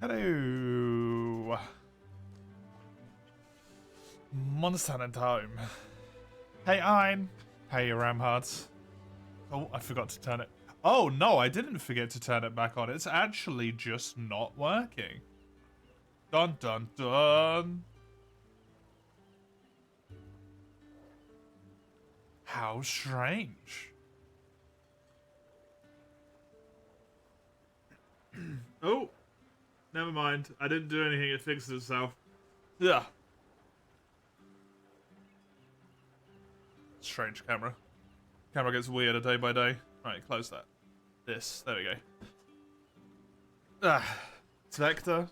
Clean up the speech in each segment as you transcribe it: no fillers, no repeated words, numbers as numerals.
Hello. Monster Hunter Home. Hey, Ein. Hey, Ramhards. Oh, I forgot to turn it. Oh, no, I didn't forget to turn it back on. It's actually just not working. Dun, dun, dun. How strange. Oh, never mind. I didn't do anything. It fixed itself. Yeah. Strange camera. Camera gets weirder day by day. Right, close that. This. There we go. Vector.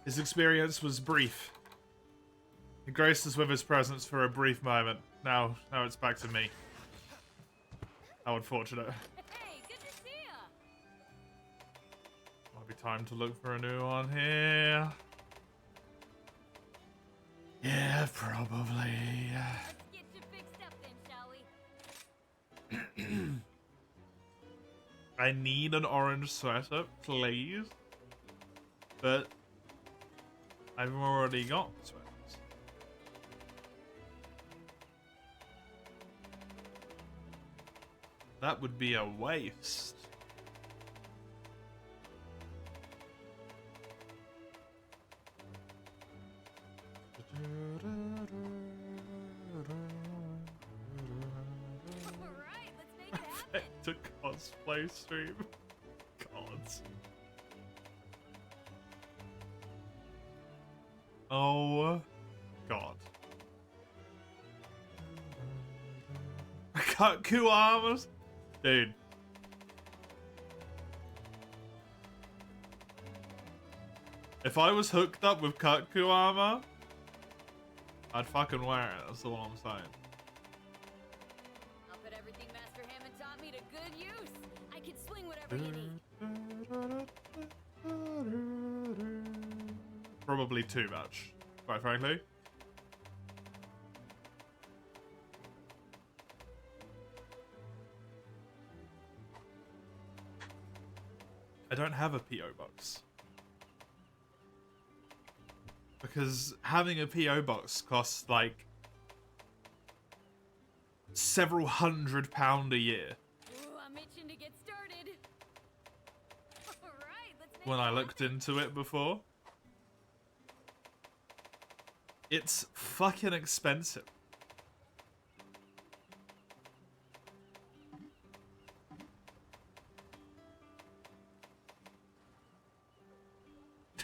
His experience was brief. He graced us with his presence for a brief moment. Now it's back to me. How unfortunate. Hey, good to see ya. Might be time to look for a new one here. Yeah, probably. Let's get you fixed up then, shall we? I need an orange sweater, please. But I've already got sweaters. That would be a waste. Alright, let's make it happen. To cosplay stream. Gods. Oh God. Katku armors? Dude. If I was hooked up with Katku armor, I'd fucking wear it, that's all I'm saying. I'll put everything Master Hammond taught me to good use. I can swing whatever you need. Probably too much, quite frankly. I don't have a P.O. box. Because having a P.O. box costs like several £100 a year. Ooh, I'm itching to get started. Alright, let's make When it I looked happen. into it before. It's fucking expensive.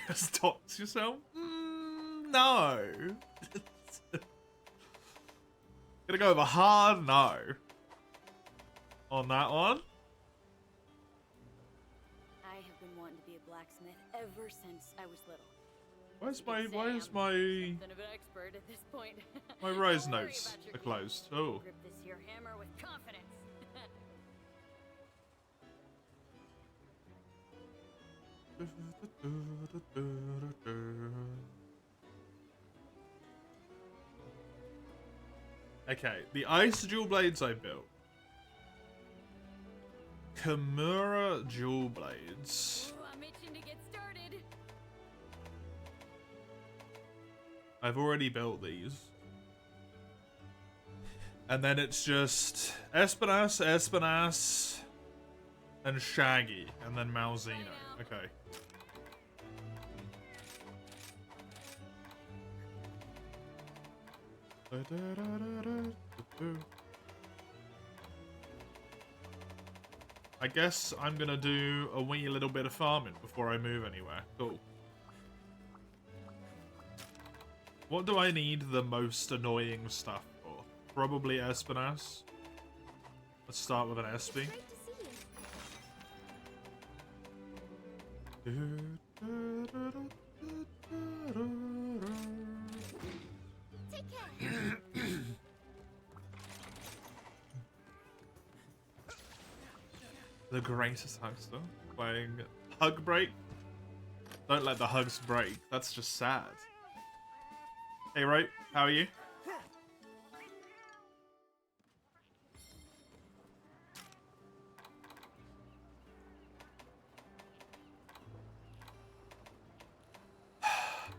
Just dox yourself? No. Gonna go with a hard no on that one. I have been wanting to be a blacksmith ever since I was little. Why is Big my Sam, something of an expert at this point. my rose Don't worry notes about your are gear. closed? Oh. Grip this here hammer with confidence. Okay, the ice dual blades I built. Kimura dual blades. Ooh, I'm itching to get started. I've already built these. And then it's just Espinas, and Shaggy, and then Malzeno. Okay. I guess I'm gonna do a wee little bit of farming before I move anywhere. Cool. What do I need the most annoying stuff for? Probably Espinas. Let's start with an Espy. Great to see you. Take care. The greatest huckster playing Hug Break. Don't let the hugs break. That's just sad. Hey, Rope, how are you?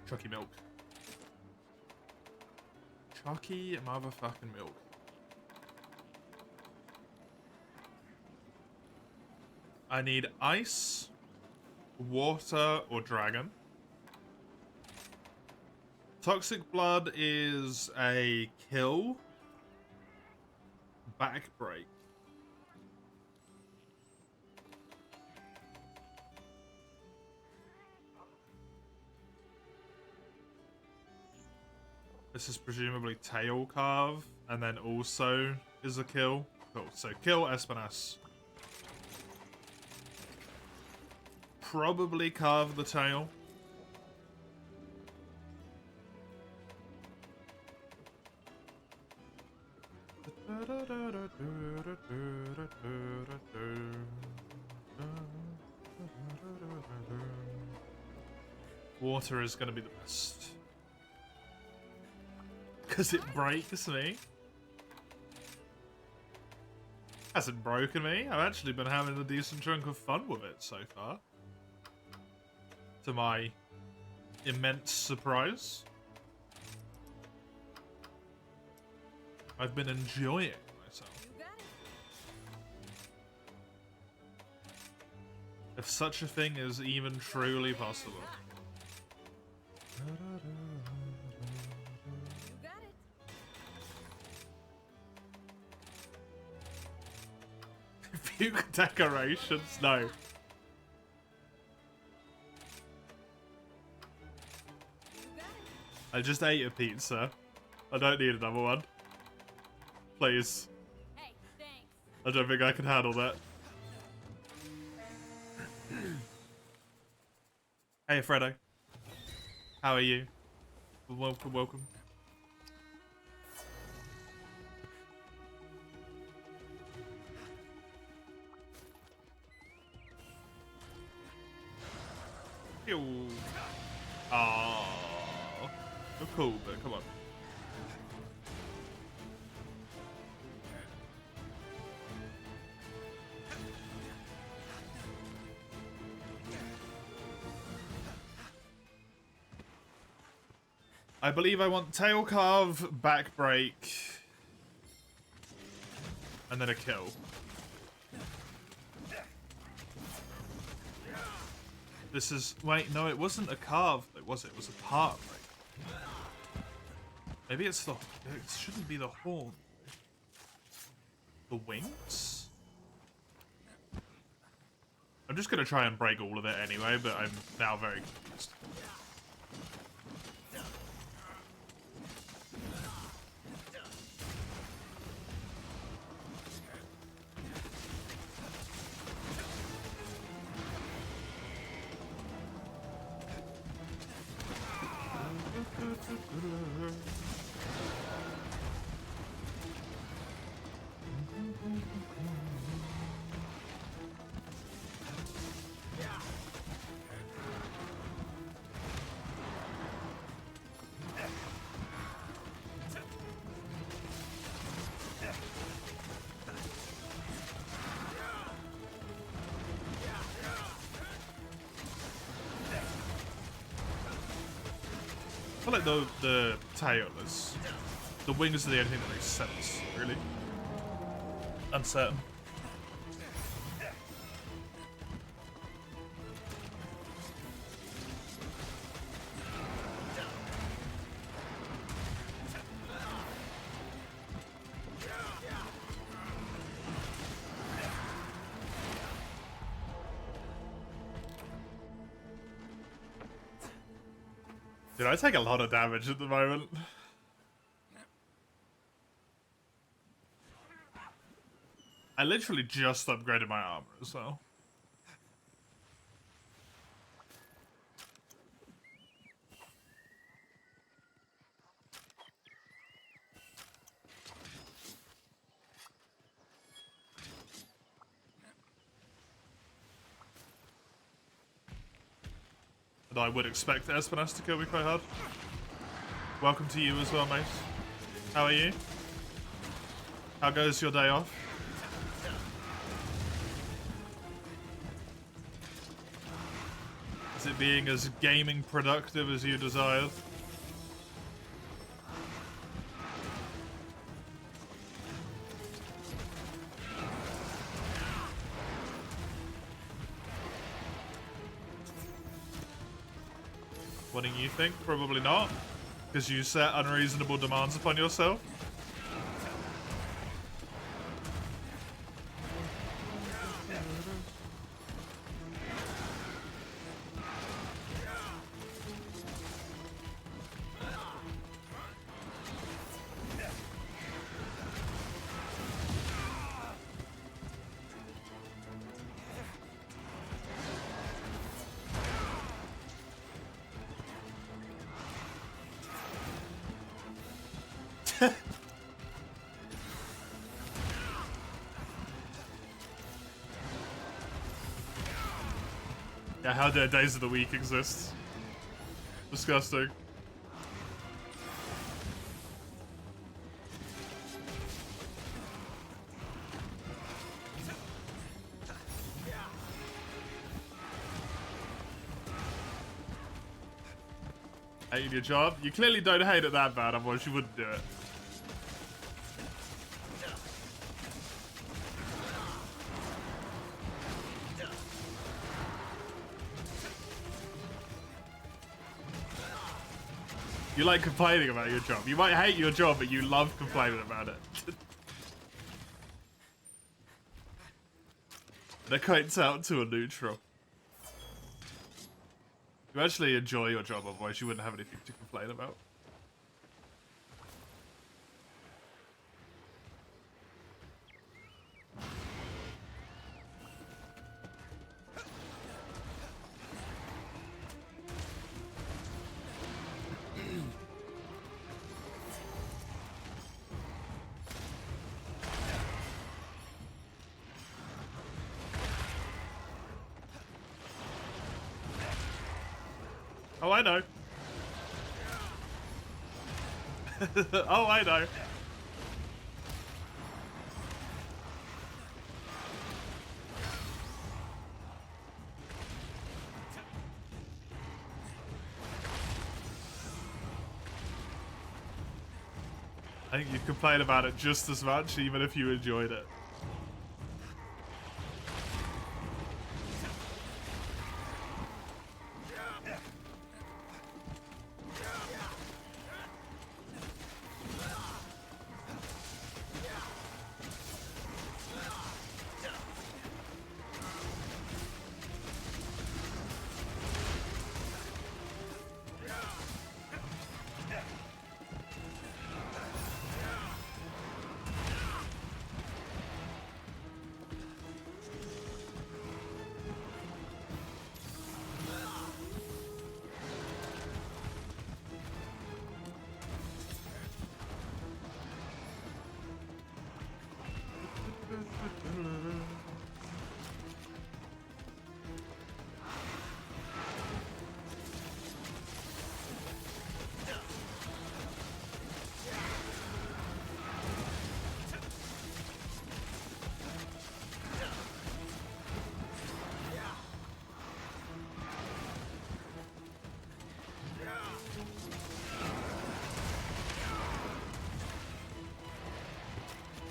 Chucky milk. Chucky motherfucking milk. I need ice, water, or dragon. Toxic blood is a kill. Backbreak. This is presumably tail carve, and then also is a kill. Cool. So kill Espinas. Probably carve the tail. Water is going to be the best. Because it breaks me. Hasn't broken me. I've actually been having a decent chunk of fun with it so far. To my immense surprise. I've been enjoying myself. If such a thing is even truly possible. Puke decorations, no. I just ate a pizza. I don't need another one. Please. Hey, thanks. I don't think I can handle that. Hey, Fredo. How are you? Welcome, welcome. Ew. Oh, cool, but come on. I believe I want tail carve, back break, and then a kill. This is... Wait, no, it wasn't a carve, was it? It was a part break. Maybe it's the... It shouldn't be the horn. The wings? I'm just going to try and break all of it anyway, but I'm now very confused. I feel like the tail is... The wings are the only thing that makes sense, really. Uncertain. Dude, I take a lot of damage at the moment. I literally just upgraded my armor as well. And I would expect Espinas to kill me quite hard. Welcome to you as well, mate. How are you? How goes your day off? Is Is it being as gaming productive as you desired? What do you think? Probably not. Because you set unreasonable demands upon yourself. Yeah, how dare days of the week exist? Disgusting. Hating your job? You clearly don't hate it that bad, otherwise you wouldn't do it. You like complaining about your job. You might hate your job, but you love complaining about it. That equates out to a neutral. You actually enjoy your job, otherwise you wouldn't have anything to complain about. Oh, I know. Oh, I know. I think you complain about it just as much, even if you enjoyed it.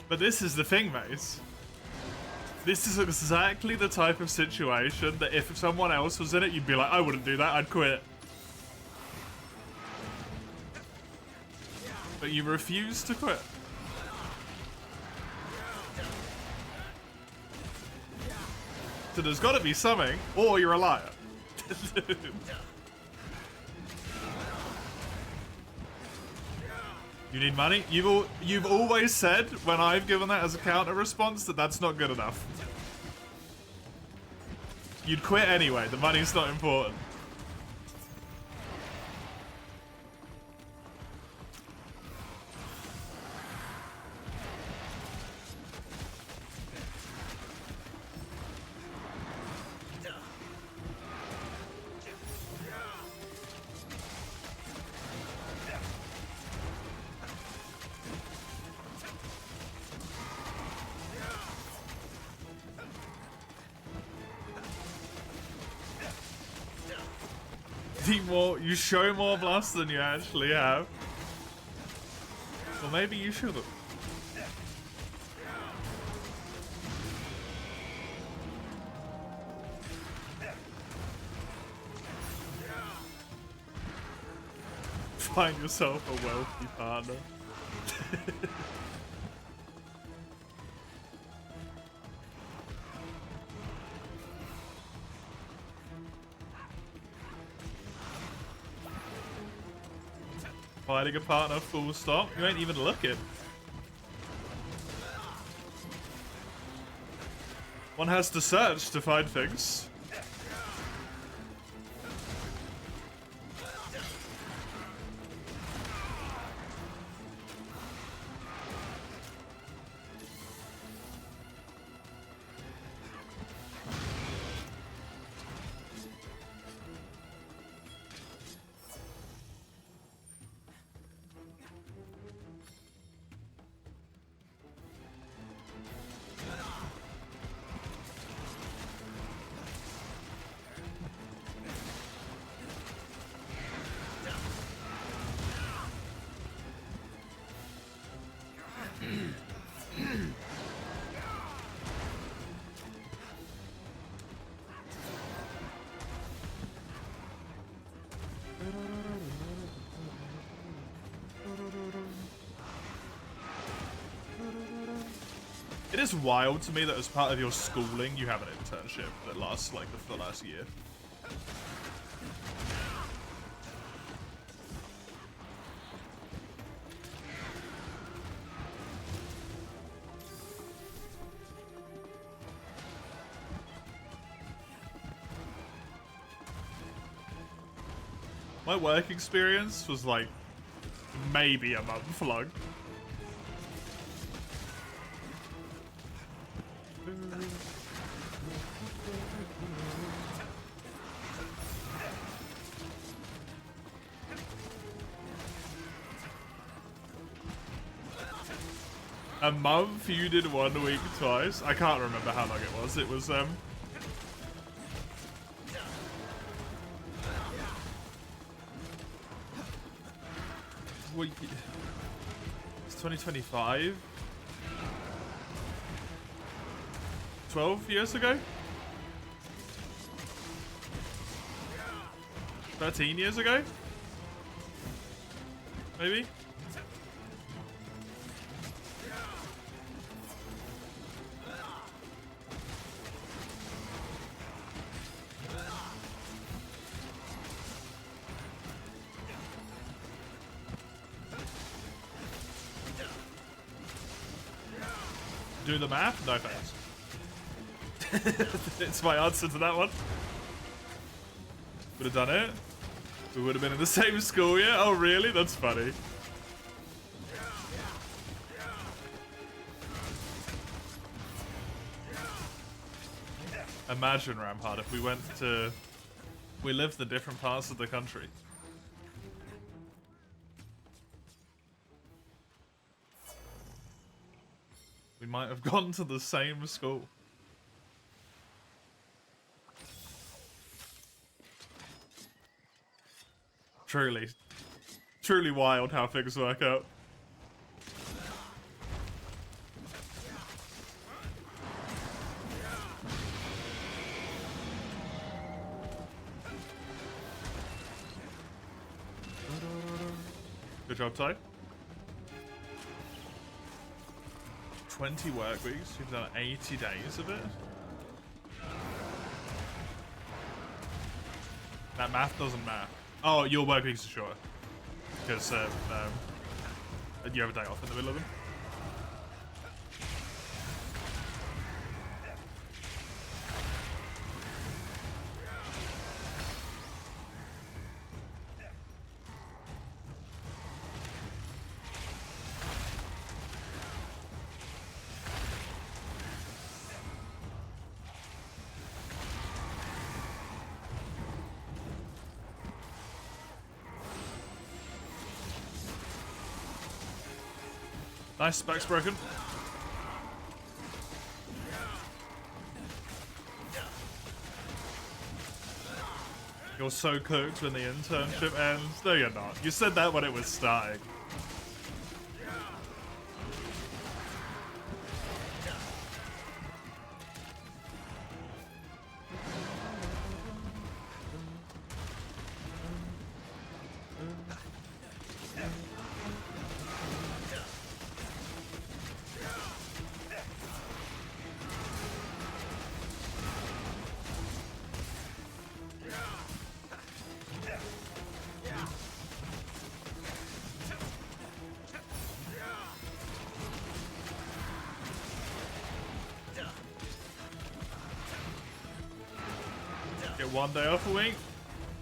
But this is the thing, mate. This is exactly the type of situation that if someone else was in it, you'd be like, I wouldn't do that, I'd quit. But you refuse to quit. So there's gotta be something, or you're a liar. You need money? You've always said, when I've given that as a counter response, that that's not good enough. You'd quit anyway, the money's not important. think more. You show more blasts than you actually have. Well, maybe you should have. Find yourself a wealthy partner. Finding a partner, full stop. You ain't even looking. One has to search to find things. It is wild to me that as part of your schooling, you have an internship that lasts like the last year. My work experience was like maybe a month long. A month? You did 1 week twice? I can't remember how long it was. It was, well, it's 2025? 12 years ago? 13 years ago? Maybe? Do the math? No thanks. It's my answer to that one. Would have done it. We would have been in the same school, yeah? Oh, really? That's funny. Imagine, Ramhard, if we went to... We lived in different parts of the country. We might have gone to the same school. Truly. Truly wild how things work out. Good job, Ty. 20 work weeks, you've done 80 days of it. That math doesn't math. Oh, your work weeks are shorter. Because you have a day off in the middle of them. Nice, back's broken. You're so cooked when the internship ends. No, you're not. You said that when it was starting. Get 1 day off a week?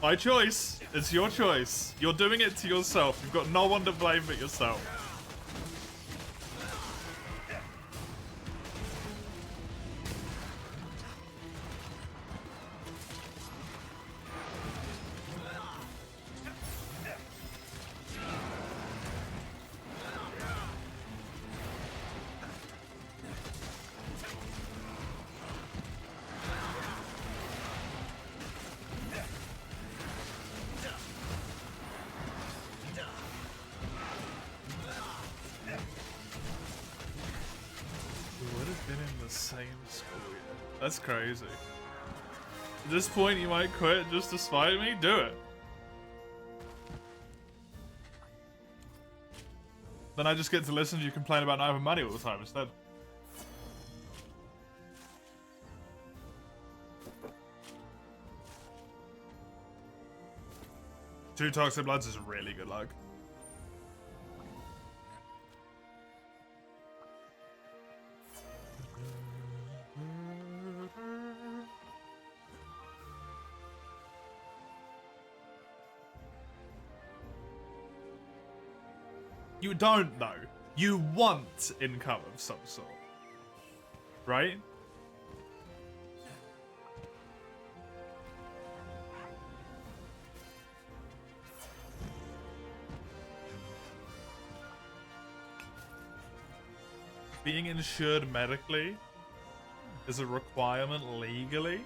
By choice. It's your choice. You're doing it to yourself. You've got no one to blame but yourself. That's crazy. At this point, you might quit just to spite me? Do it. Then I just get to listen to you complain about not having money all the time instead. Two Toxic Bloods is really good luck. You don't know. You want income of some sort. Right? Being insured medically is a requirement legally.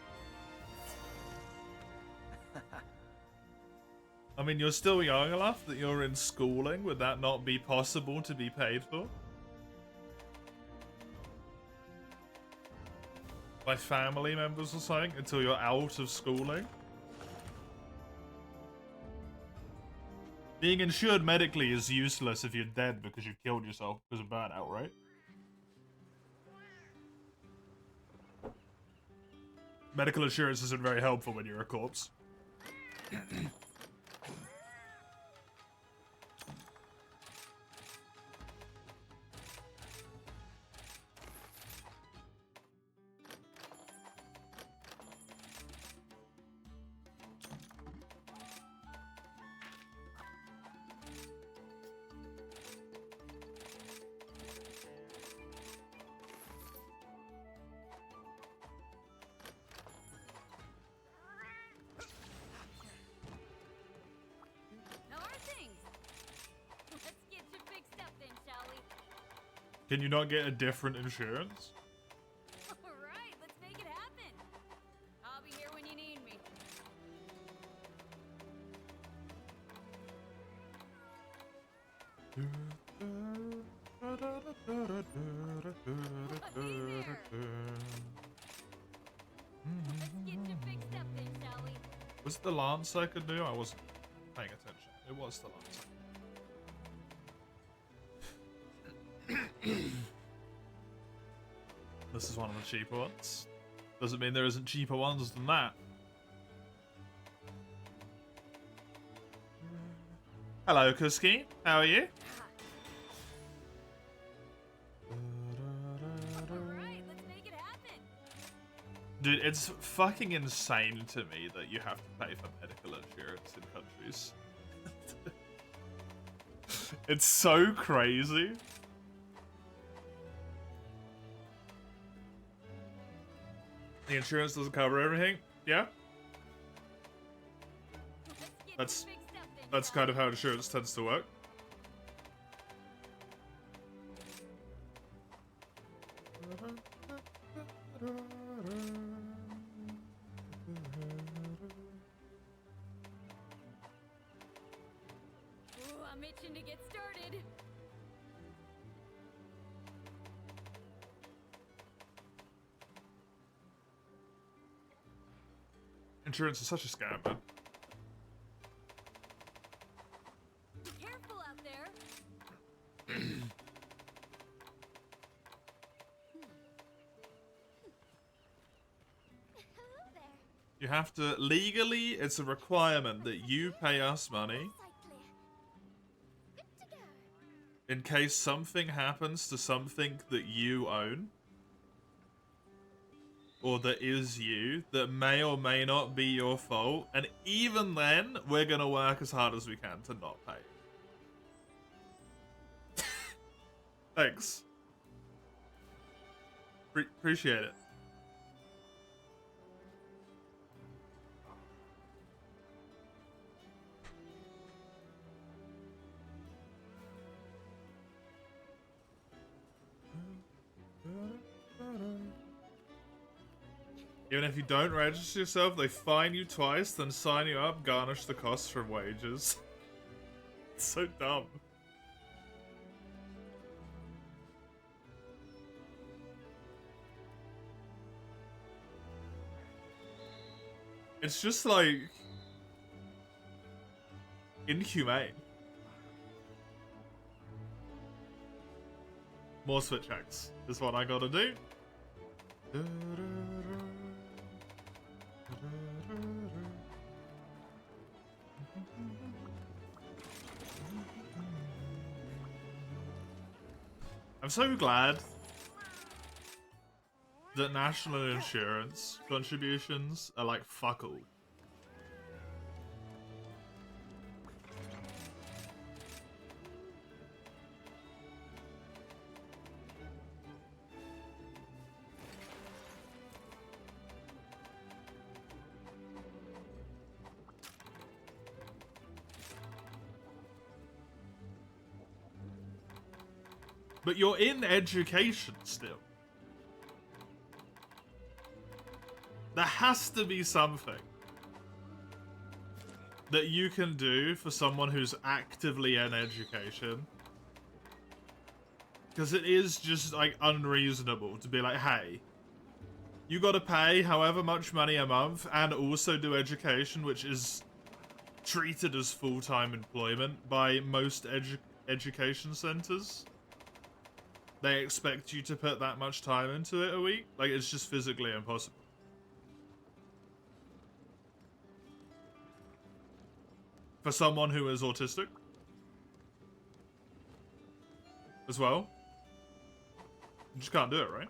I mean, you're still young enough that you're in schooling. Would that not be possible to be paid for? By family members or something until you're out of schooling? Being insured medically is useless if you're dead because you've killed yourself because of burnout, right? Medical insurance isn't very helpful when you're a corpse. Can you not get a different insurance? Alright, let's make it happen. I'll be here when you need me. Let's get you fixed up then, shall we? Was it the lance I could do? I wasn't paying attention. It was the lance. This is one of the cheaper ones. Doesn't mean there isn't cheaper ones than that. Hello, Kuski. How are you? Alright, let's make it happen. Dude, it's fucking insane to me that you have to pay for medical insurance in countries. It's so crazy. The insurance doesn't cover everything. Yeah? That's kind of how insurance tends to work. I'm itching to get started. Insurance is such a scam, man. Be careful out there. Hello there. You have to, legally, it's a requirement that you pay us money Sight clear. Good to go. in case something happens to something that you own. Or that is you, that may or may not be your fault, and even then, we're gonna work as hard as we can to not pay. Thanks. Appreciate it. Even if you don't register yourself, they fine you twice, then sign you up, garnish the costs from wages. It's so dumb. It's just like inhumane. More switch hacks is what I gotta do. I'm so glad that national insurance contributions are like fuck all. But you're in education still. There has to be something that you can do for someone who's actively in education. Because it is just, like, unreasonable to be like, hey, you gotta pay however much money a month and also do education, which is treated as full-time employment by most education centers. They expect you to put that much time into it a week. Like, it's just physically impossible. For someone who is autistic. As well. You just can't do it, right?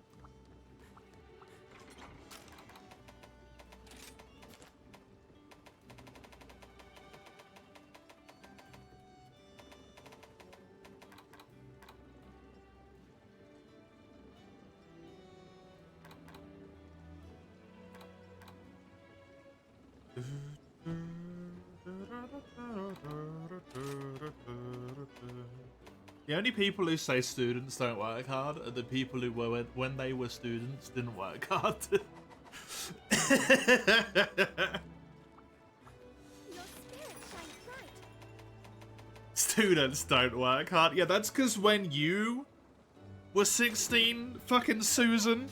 The only people who say students don't work hard are the people who were, when they were students, didn't work hard. Your spirit shines bright. Students don't work hard. Yeah, that's because when you were 16, fucking Susan,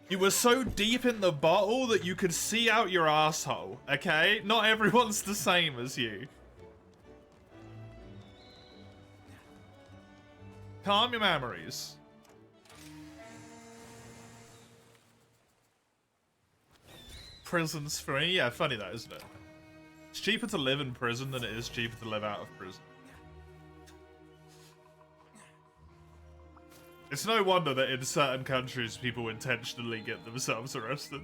you were so deep in the bottle that you could see out your asshole, okay? Not everyone's the same as you. Calm your memories. Prison's free? Yeah, funny that, isn't it? It's cheaper to live in prison than it is cheaper to live out of prison. It's no wonder that in certain countries people intentionally get themselves arrested.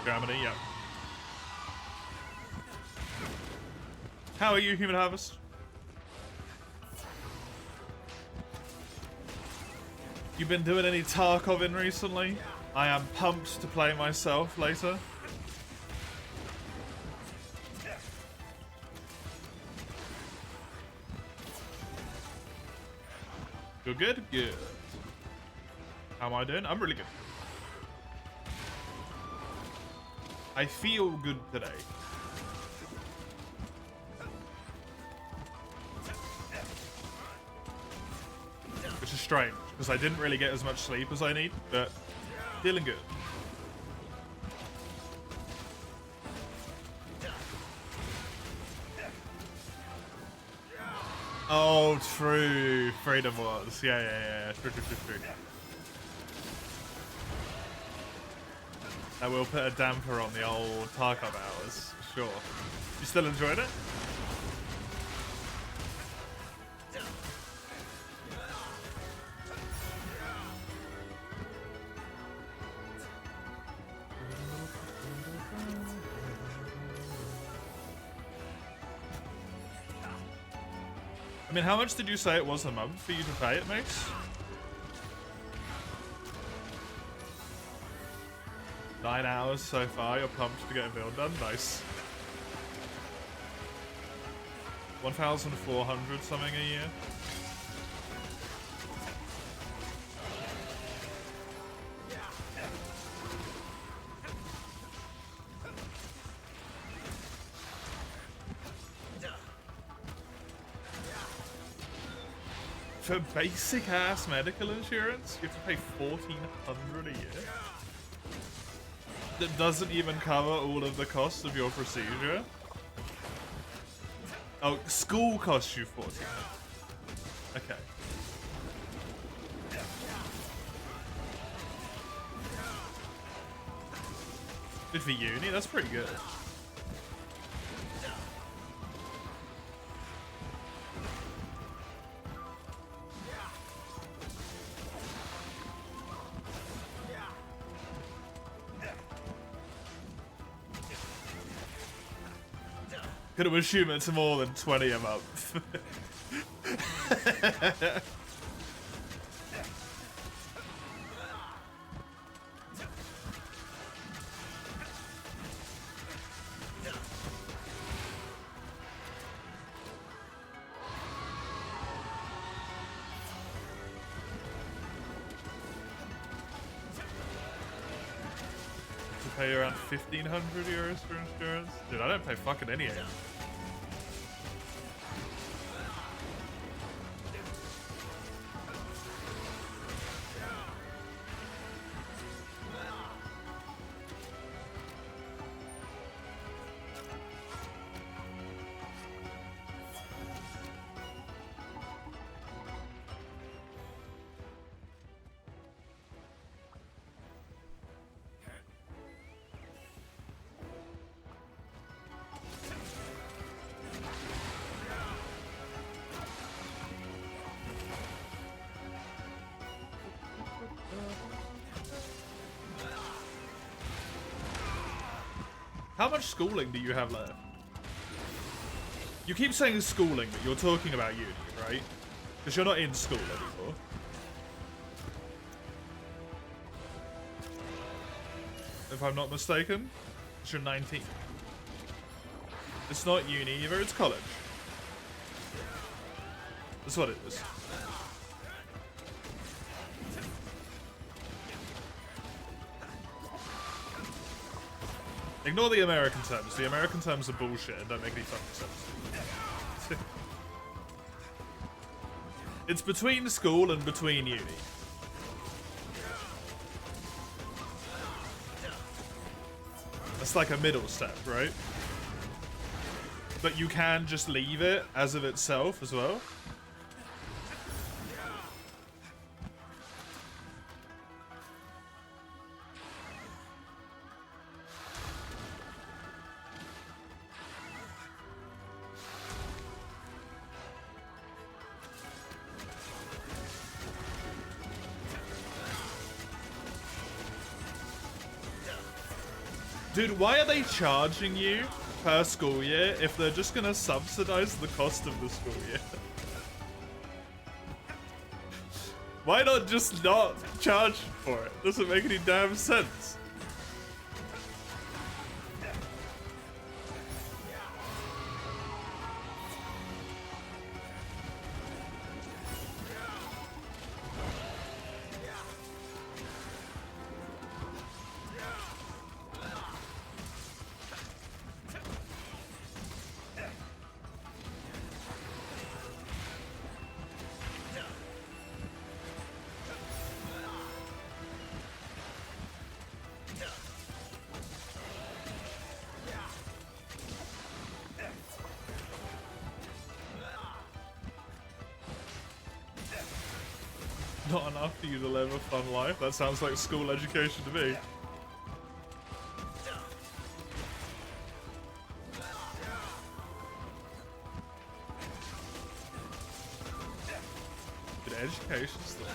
Germany, yeah. How are you, Human Harvest? You been doing any Tarkovin recently? I am pumped to play myself later. Good, good, good. How am I doing? I'm really good. I feel good today. Which is strange, because I didn't really get as much sleep as I need, but feeling good. Oh, true. Freedom was. Yeah. True. That will put a damper on the old Tarkov hours, for sure. You still enjoyed it? I mean, how much did you say it was a month for you to pay it, Mace? 9 hours so far, you're pumped to get a build done? Nice. 1,400 something a year. For basic ass medical insurance, you have to pay 1,400 a year. That doesn't even cover all of the costs of your procedure. Oh, school costs you 14. Okay. Good for uni, that's pretty good. Could have assumed it's more than 20 a month. Pay around 1,500 euros for insurance? Dude, I don't pay fucking any of it. How much schooling do you have left? You keep saying schooling, but you're talking about uni, right? Because you're not in school anymore. If I'm not mistaken, because you're 19. It's not uni either, it's college. That's what it is. Ignore the American terms. The American terms are bullshit and don't make any fucking sense. It's between school and between uni. That's like a middle step, right? But you can just leave it as of itself as well. Dude, why are they charging you per school year if they're just gonna subsidize the cost of the school year? Why not just not charge for it? Doesn't make any damn sense. not enough for you to live a fun life? That sounds like school education to me. Good education still.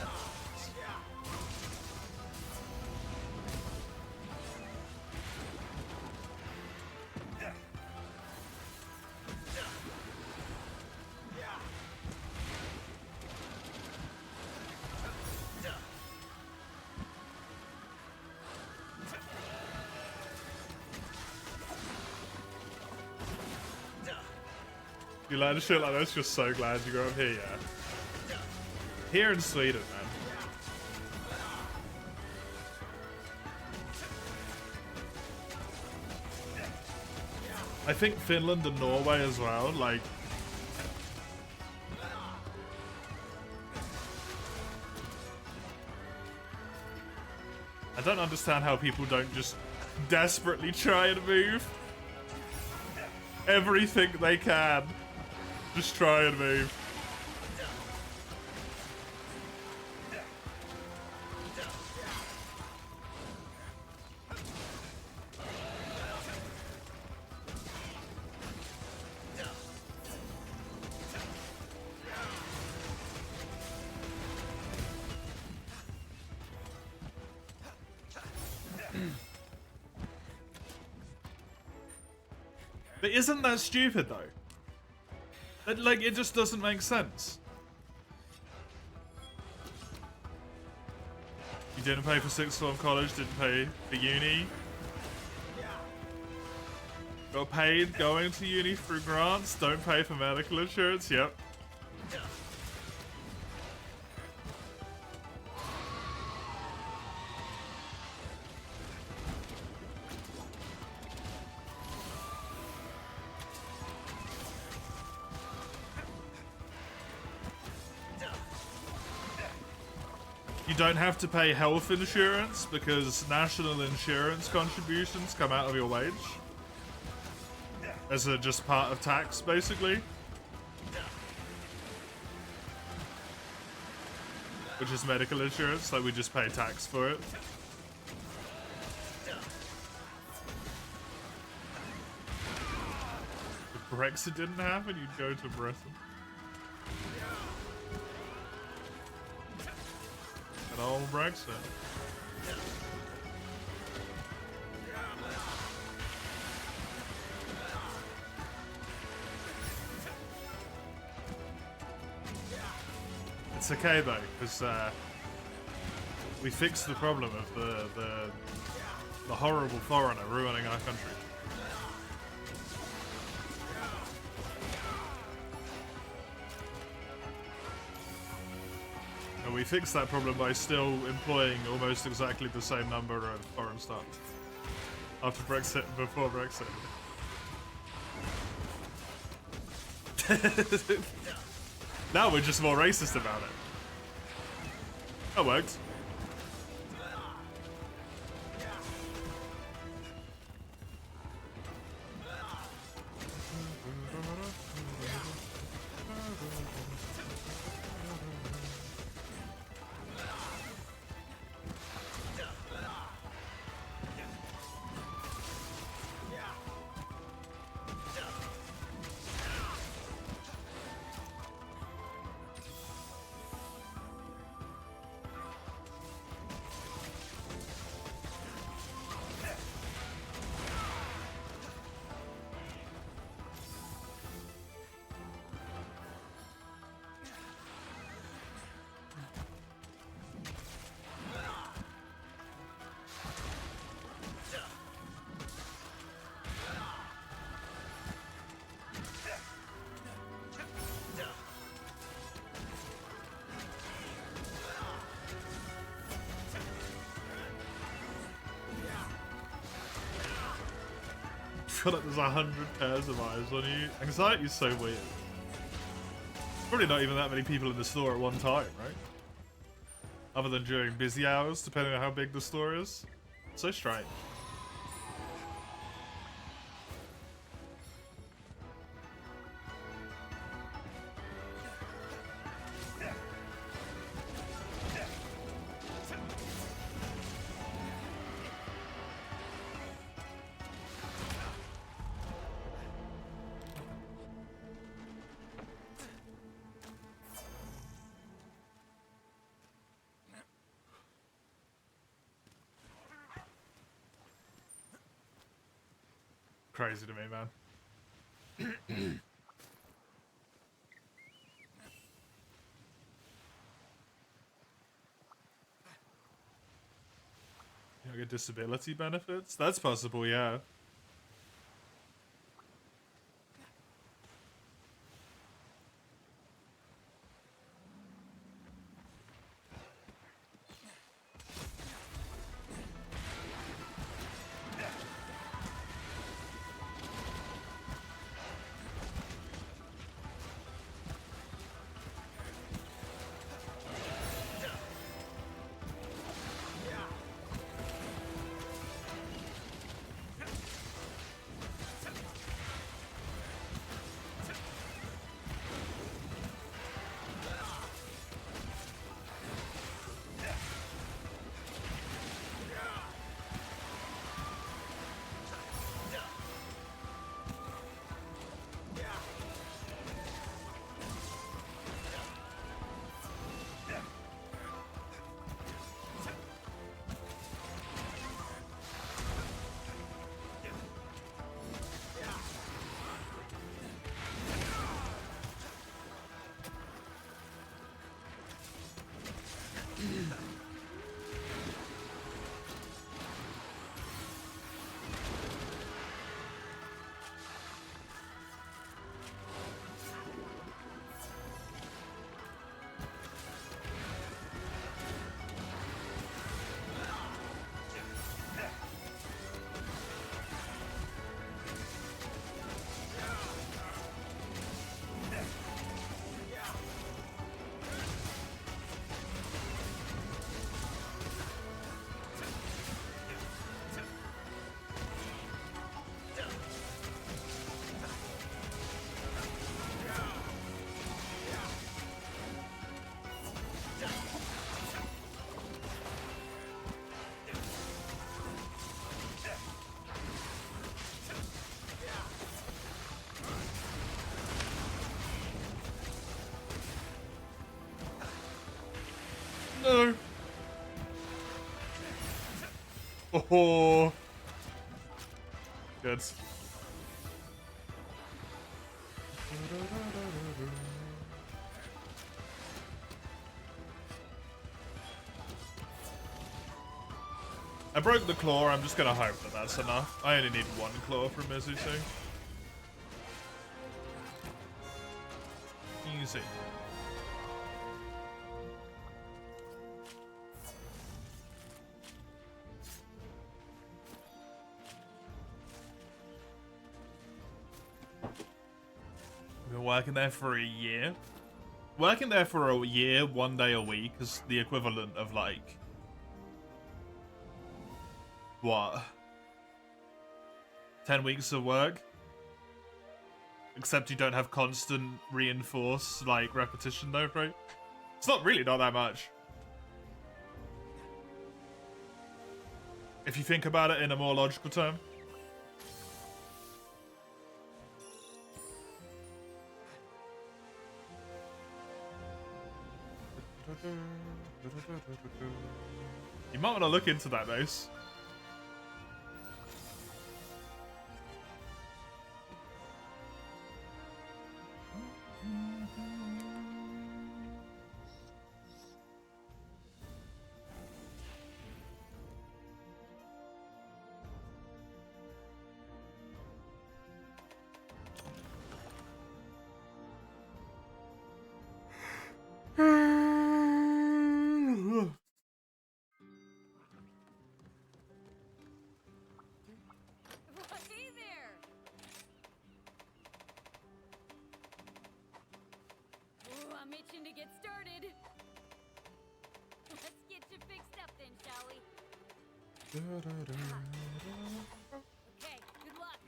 You learn shit like this, you're so glad you grew up here, yeah. Here in Sweden, man. I think Finland and Norway as well, like... I don't understand how people don't just desperately try and move. Everything they can. Just try and move. But isn't that stupid though? Like, it just doesn't make sense. You didn't pay for sixth form college, didn't pay for uni. Got paid going to uni through grants, don't pay for medical insurance, yep. You don't have to pay health insurance because national insurance contributions come out of your wage. As a just part of tax, basically. Which is medical insurance, like we just pay tax for it. If Brexit didn't happen, you'd go to Britain. All Brexit. It's okay though, because we fixed the problem of the horrible foreigner ruining our country. And we fixed that problem by still employing almost exactly the same number of foreign staff after Brexit and before Brexit. Now we're just more racist about it. That worked. I feel like there's 100 pairs of eyes on you. Anxiety is so weird. Probably not even that many people in the store at one time, right? Other than during busy hours, depending on how big the store is. So strange. crazy to me, man. You get disability benefits? That's possible, yeah. No. Oh. Good. I broke the claw, I'm just gonna hope that that's enough. I only need one claw from Mizusu. Easy. I've been working there for a year. Working there for a year, 1 day a week, is the equivalent of like... what? 10 weeks of work? Except you don't have constant reinforced, like, repetition though, right? It's not really not that much. If you think about it in a more logical term. You might want to look into that, Mace. Hey there! Ooh, I'm itching to get started. Let's get you fixed up then, shall we? Okay, good luck.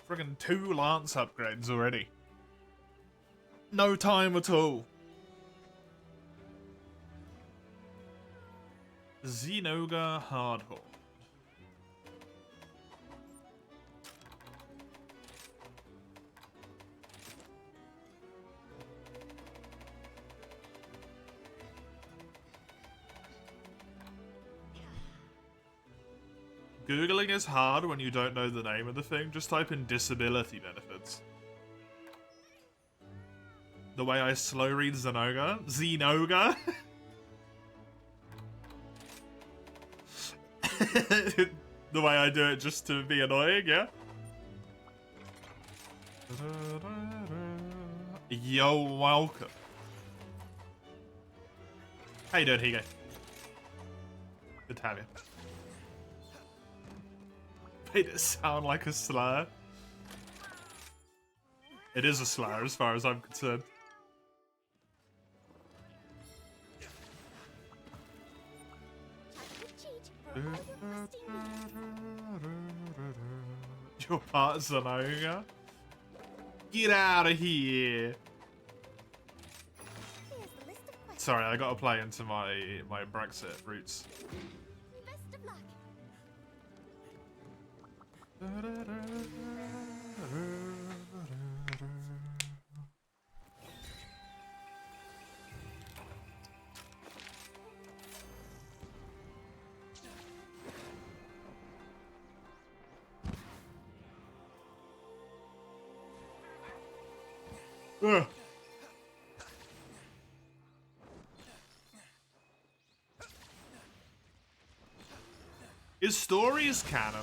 Friggin' 2 lance upgrades already. No time at all. Xenoga Hardhorn. Googling is hard when you don't know the name of the thing. Just type in disability benefits. The way I slow read Zenoga. Zenoga? The way I do it just to be annoying, yeah? Yo, welcome. How you doing, Higo? Good to have you. Made it sound like a slur. It is a slur as far as I'm concerned. Your part Zenoga? Get out of here! Sorry, I gotta play into my Brexit roots. Best of luck. Ugh. Is stories canon?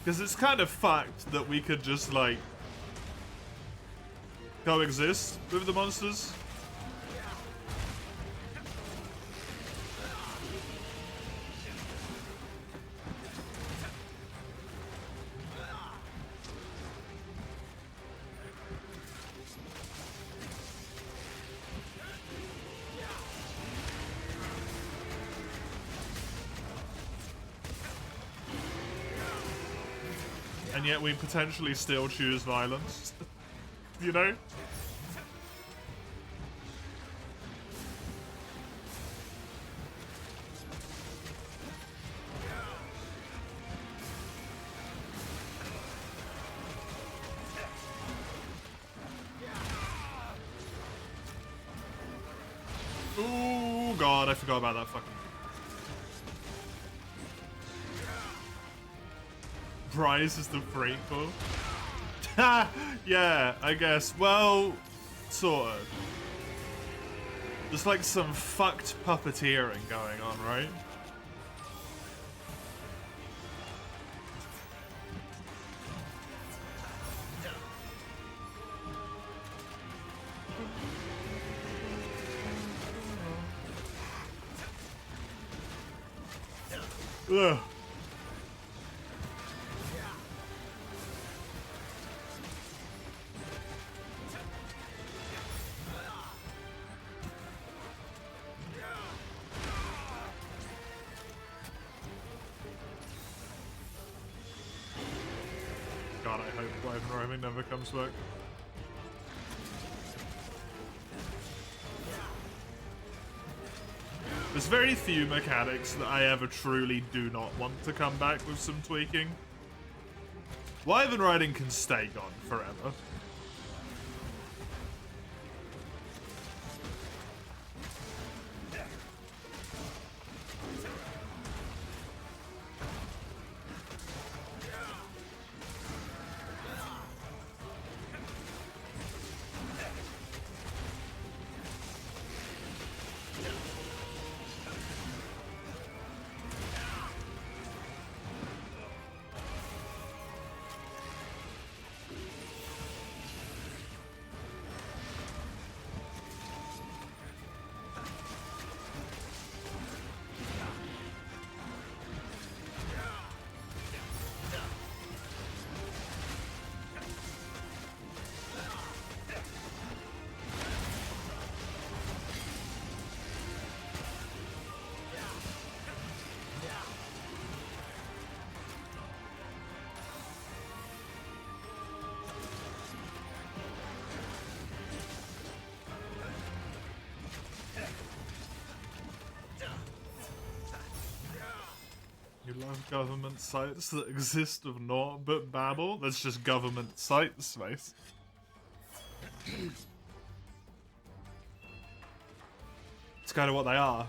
Because it's kind of fucked that we could just, like, coexist with the monsters. And yet we potentially still choose violence. You know? Oh god, I forgot about that fucking... Bryce is the prequel. Yeah, I guess. Well, sort of. There's like some fucked puppeteering going on, right? Ugh. God, I hope Wyvern Roaming never comes back. There's very few mechanics that I ever truly do not want to come back with some tweaking. Wyvern riding can stay gone forever. love government sites that exist of naught but babble. That's just government site space. It's kind of what they are.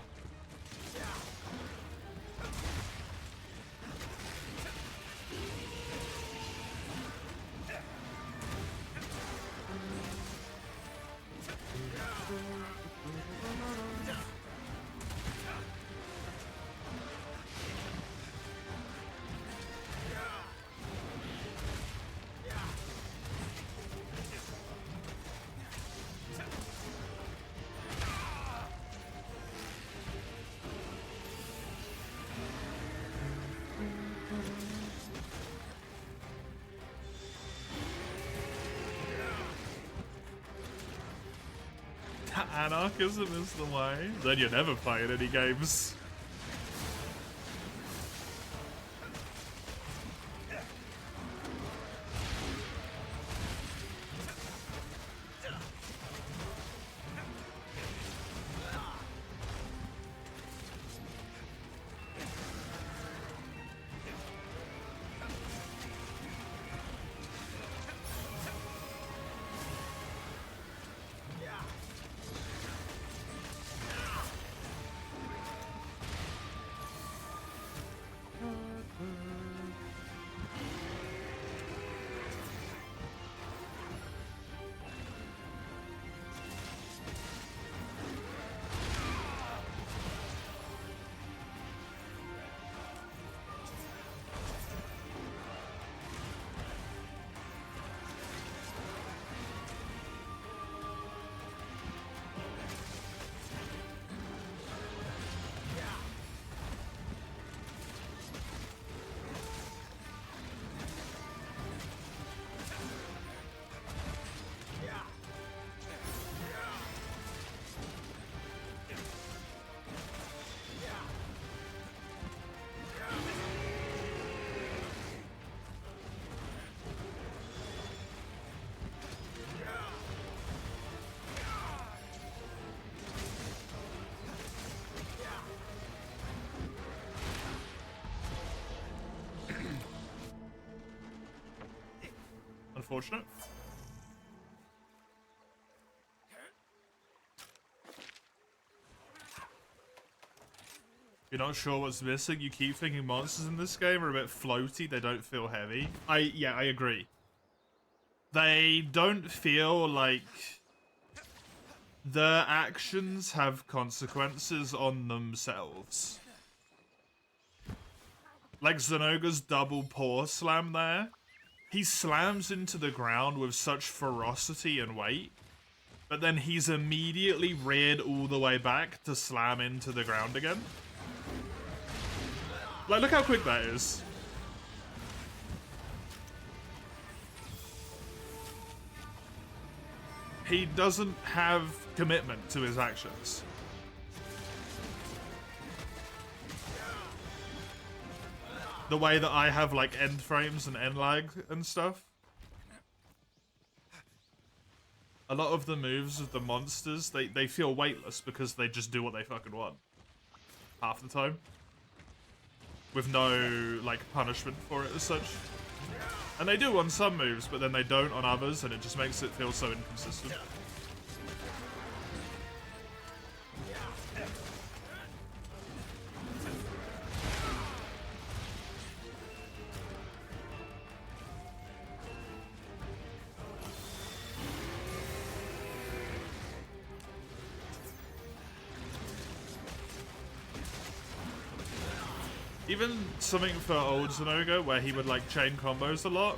Anarchism is the way. Then you're never playing any games. Unfortunate. You're not sure what's missing? You keep thinking monsters in this game are a bit floaty, they don't feel heavy. Yeah, I agree. They don't feel like their actions have consequences on themselves. Like Zenoga's double paw slam there. He slams into the ground with such ferocity and weight, but then he's immediately reared all the way back to slam into the ground again. Like, look how quick that is. He doesn't have commitment to his actions. The way that I have, like, end frames and end lag and stuff. A lot of the moves of the monsters, they feel weightless because they just do what they fucking want. Half the time. With no, like, punishment for it as such. And they do on some moves, but then they don't on others, and it just makes it feel so inconsistent. Even something for old Zenoga, where he would like chain combos a lot.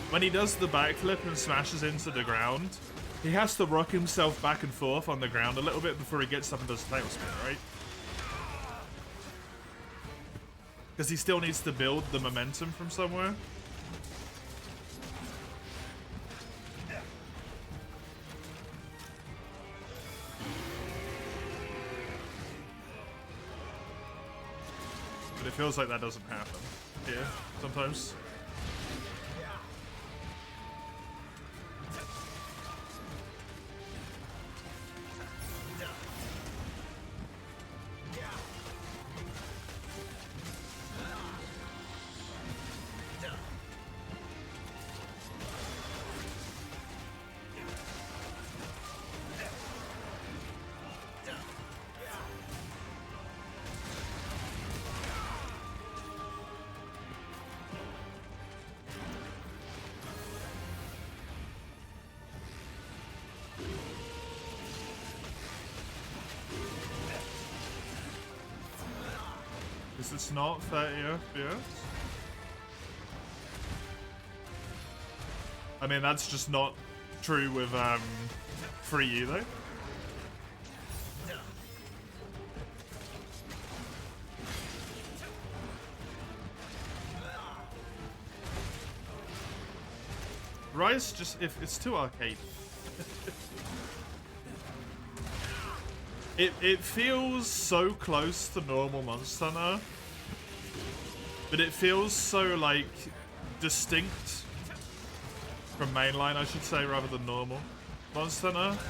When he does the backflip and smashes into the ground, he has to rock himself back and forth on the ground a little bit before he gets up and does a tailspin, right? Because he still needs to build the momentum from somewhere. But it feels like that doesn't happen here sometimes. because it's not 30 FPS. I mean, that's just not true with Free either. Rise just, if it's too arcade. It feels so close to normal Monster Hunter, but it feels so like distinct from mainline, I should say, rather than normal Monster Hunter.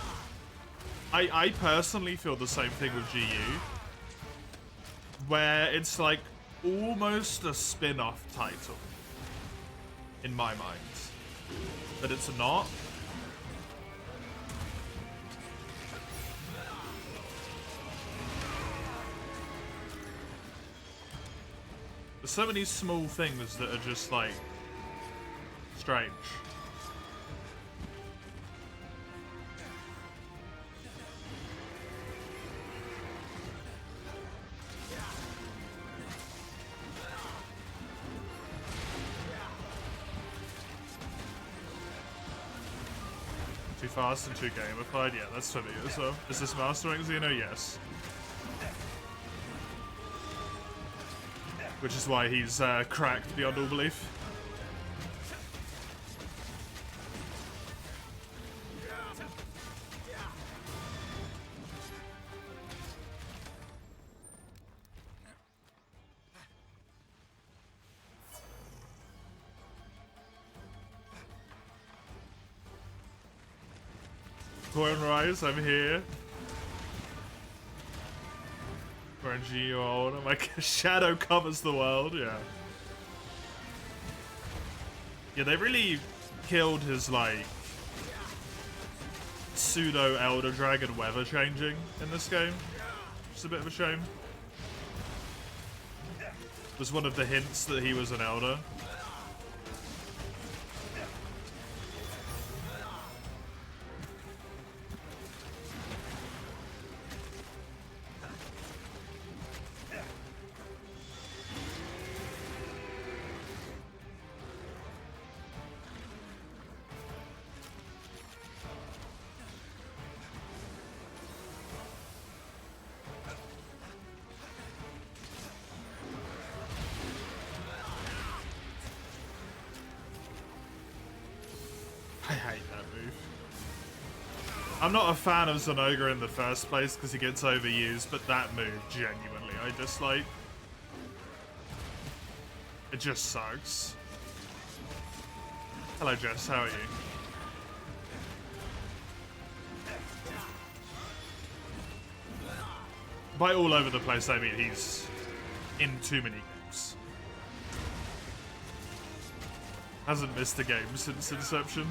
I personally feel the same thing with GU, where it's like almost a spin-off title in my mind, but it's not. There's so many small things that are just like strange. Too fast and too gamified? Yeah, that's for me as well. Is this mastering Xeno? Yes. Which is why he's cracked beyond all belief. Corn Rise, I'm here. RNG old. I'm like, shadow covers the world, yeah. Yeah, they really killed his, like, pseudo Elder Dragon weather changing in this game. Just a bit of a shame. It was one of the hints that he was an Elder. I hate that move. I'm not a fan of Zenoga in the first place because he gets overused, but that move, genuinely, I dislike. It just sucks. Hello, Jess. How are you? By all over the place, I mean he's in too many games. Hasn't missed a game since Inception.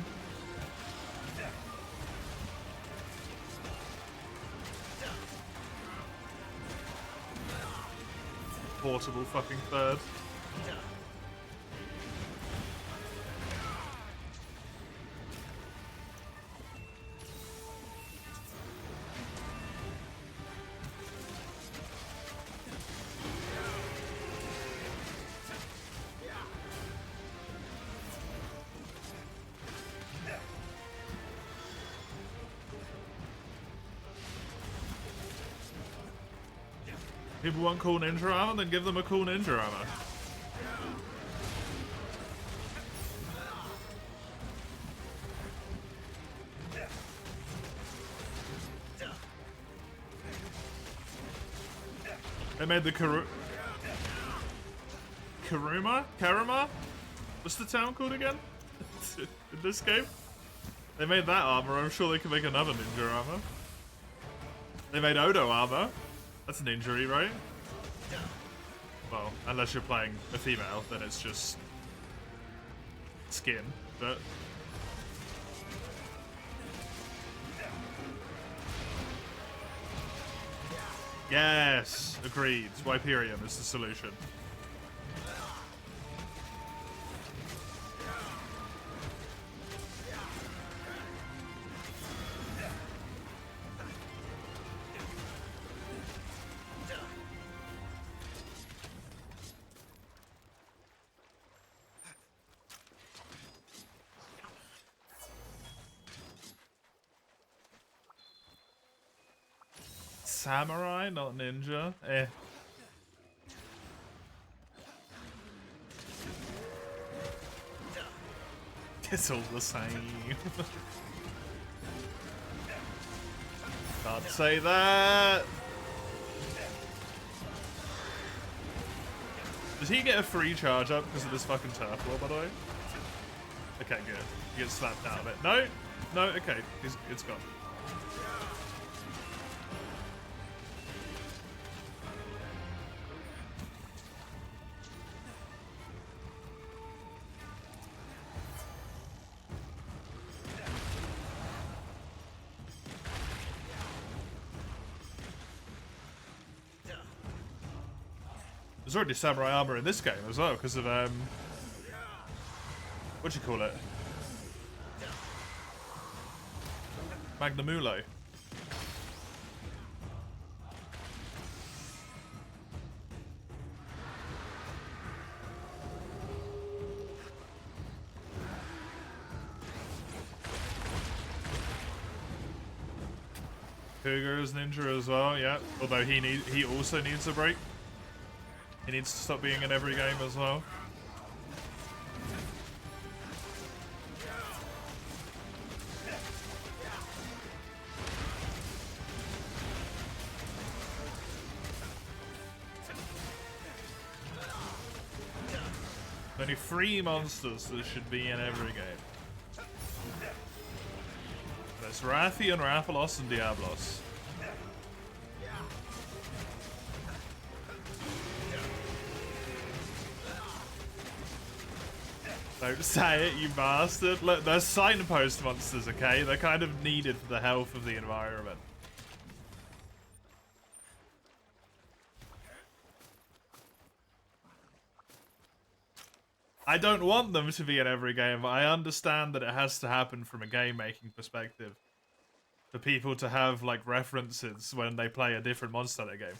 Portable fucking third. People want cool ninja armor, then give them a cool ninja armor. They made the Karuma? What's the town called again? In this game? They made that armor, I'm sure they can make another ninja armor. They made Odo armor. That's an injury, right? Well, unless you're playing a female, then it's just skin, but... Yes! Agreed. Wyperium is the solution. samurai, not ninja. Eh. It's all the same. Can't say that. Does he get a free charge up because of this fucking turf war, by the way? Okay, good. He gets slapped out of it. No, no. Okay, it's gone. There's already samurai armor in this game as well because of what do you call it? Magnamulo. Cougar is ninja as well, yeah. Although he also needs a break. He needs to stop being in every game as well. Only 3 monsters that should be in every game. That's Rathian, Rathalos, and Diablos. Don't say it, you bastard. Look, they're signpost monsters, okay? They're kind of needed for the health of the environment. I don't want them to be in every game, but I understand that it has to happen from a game-making perspective. For people to have, like, references when they play a different Monster Hunter game.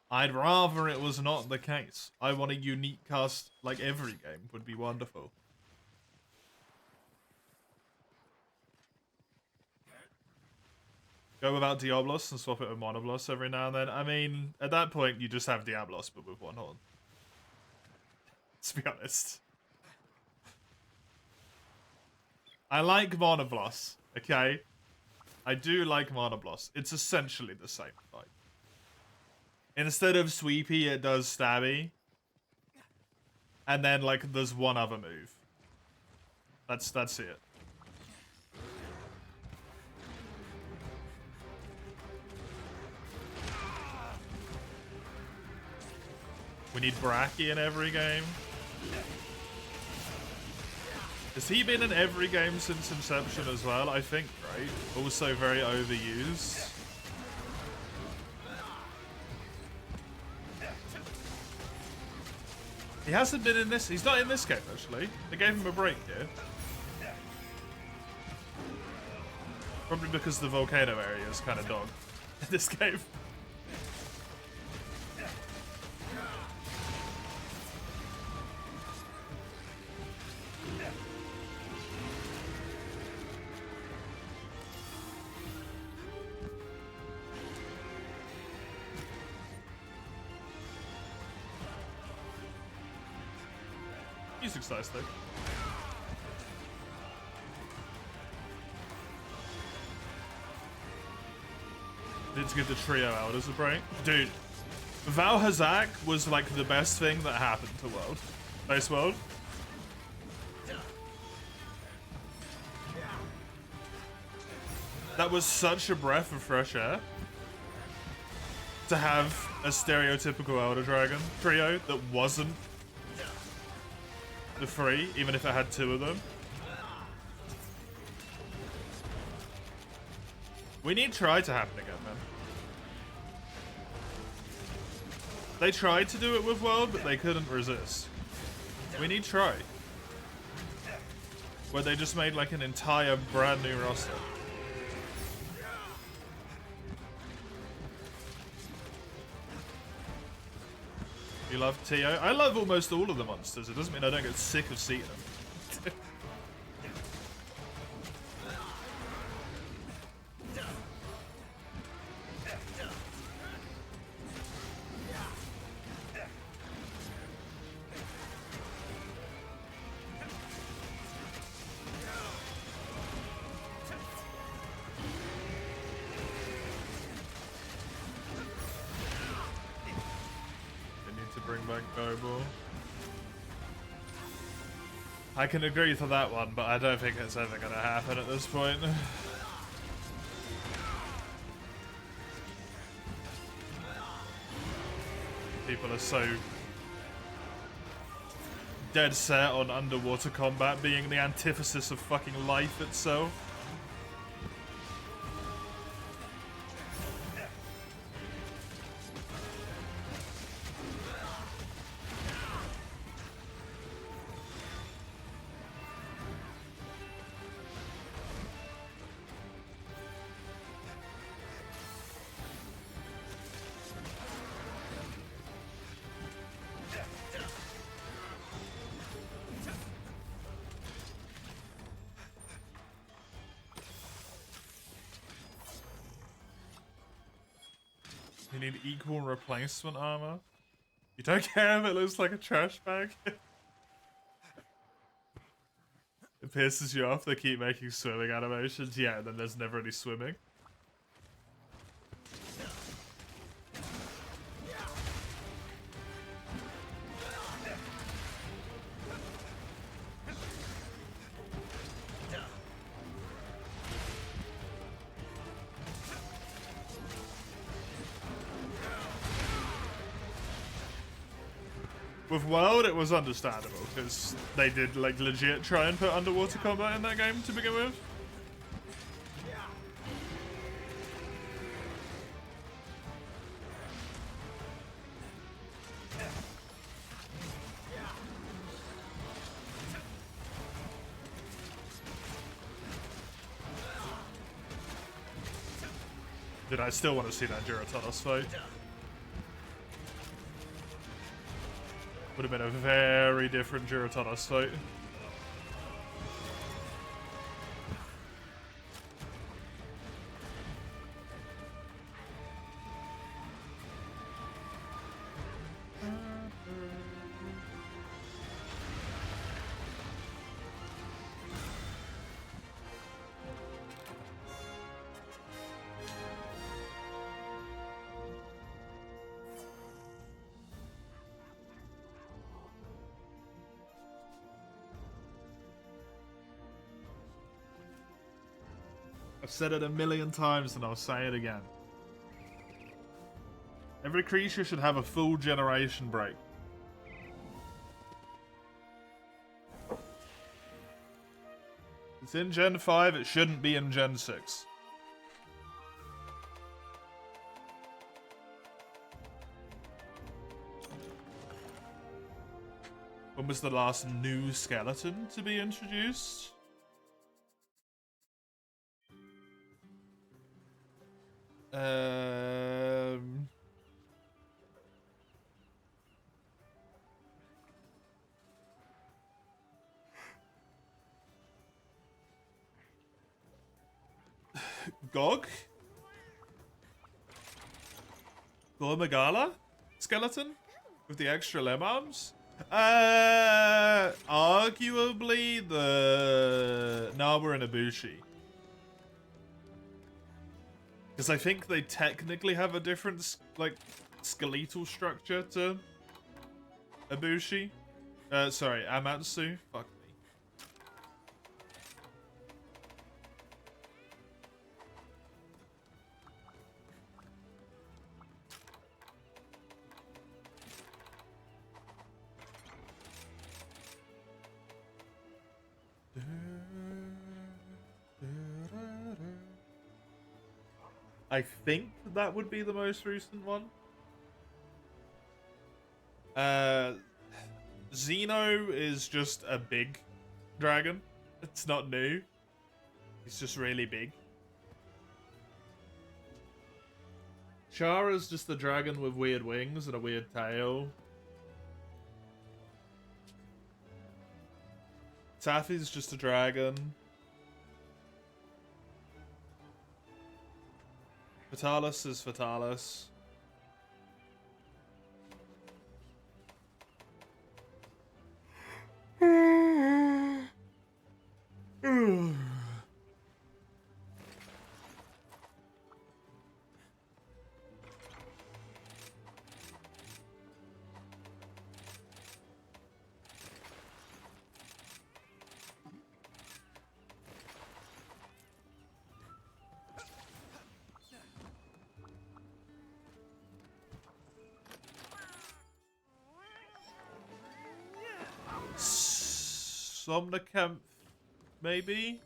I'd rather it was not the case. I want a unique cast like every game would be wonderful. Go without Diablos and swap it with Monoblos every now and then. I mean, at that point, you just have Diablos, but with one horn. Let's be honest. I like Monoblos, okay? I do like Monoblos. It's essentially the same fight. Instead of sweepy, it does stabby. And then, like, there's one other move. That's it. We need Bracky in every game. Has he been in every game since Inception as well? I think, right? Also very overused. He hasn't been in this. He's not in this game, actually. They gave him a break here. Probably because the volcano area is kind of dog in this game. Music's nice though. Let's give the trio out as a break. Dude, Val Hazak was like the best thing that happened to World. Base World. That was such a breath of fresh air. To have a stereotypical Elder Dragon trio that wasn't the 3, even if it had 2 of them. We need Try to happen again, man. They tried to do it with World, but they couldn't resist. We need Try. Where they just made like an entire brand new roster. You love Tio? I love almost all of the monsters. It doesn't mean I don't get sick of seeing them. Go ball. I can agree to that one, but I don't think it's ever gonna happen at this point. People are so dead set on underwater combat being the antithesis of fucking life itself. You need equal replacement armor. You don't care if it looks like a trash bag? It pisses you off they keep making swimming animations? Yeah, and then there's never any swimming. With World, it was understandable, because they did, like, legit try and put underwater combat in that game to begin with. Dude, I still want to see that Duratanos fight. Would have been a very different Duratanos fight. I've said it a million times and I'll say it again. Every creature should have a full generation break. It's in Gen 5, it shouldn't be in Gen 6. When was the last new skeleton to be introduced? Gog? Gormagala? Skeleton? With the extra limb arms? Arguably the Narwa and Ibushi. Because I think they technically have a different, like, skeletal structure to Ibushi. Sorry, Amatsu. Fuck me. I think that would be the most recent one. Xeno is just a big dragon. It's not new. He's just really big. Chara's just a dragon with weird wings and a weird tail. Taffy's just a dragon. Fatalis is Fatalis. Somnicanth, maybe?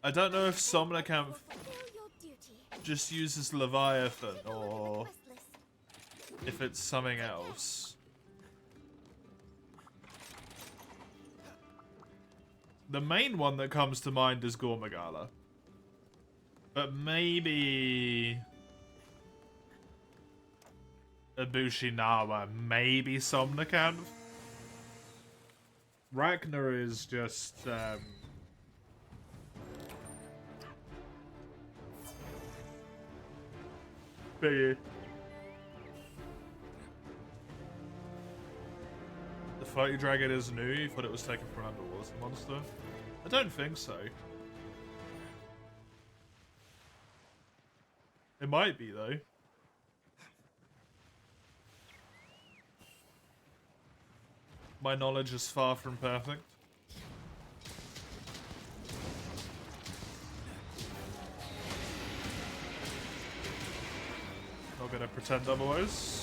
I don't know if Somnicanth just uses Leviathan or if it's something else. The main one that comes to mind is Gormagala. But maybe Ibushinawa, maybe Somnicanth. Ragnar is just biggie. The Fighting Dragon is new. You thought it was taken from an underwater monster? I don't think so. It might be though. My knowledge is far from perfect. Not gonna pretend otherwise.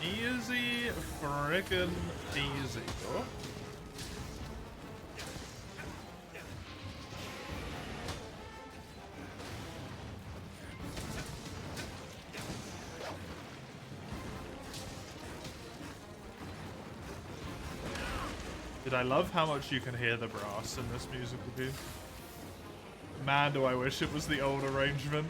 Easy frickin' easy. Oh. Did I love how much you can hear the brass in this musical piece? Man, do I wish it was the old arrangement.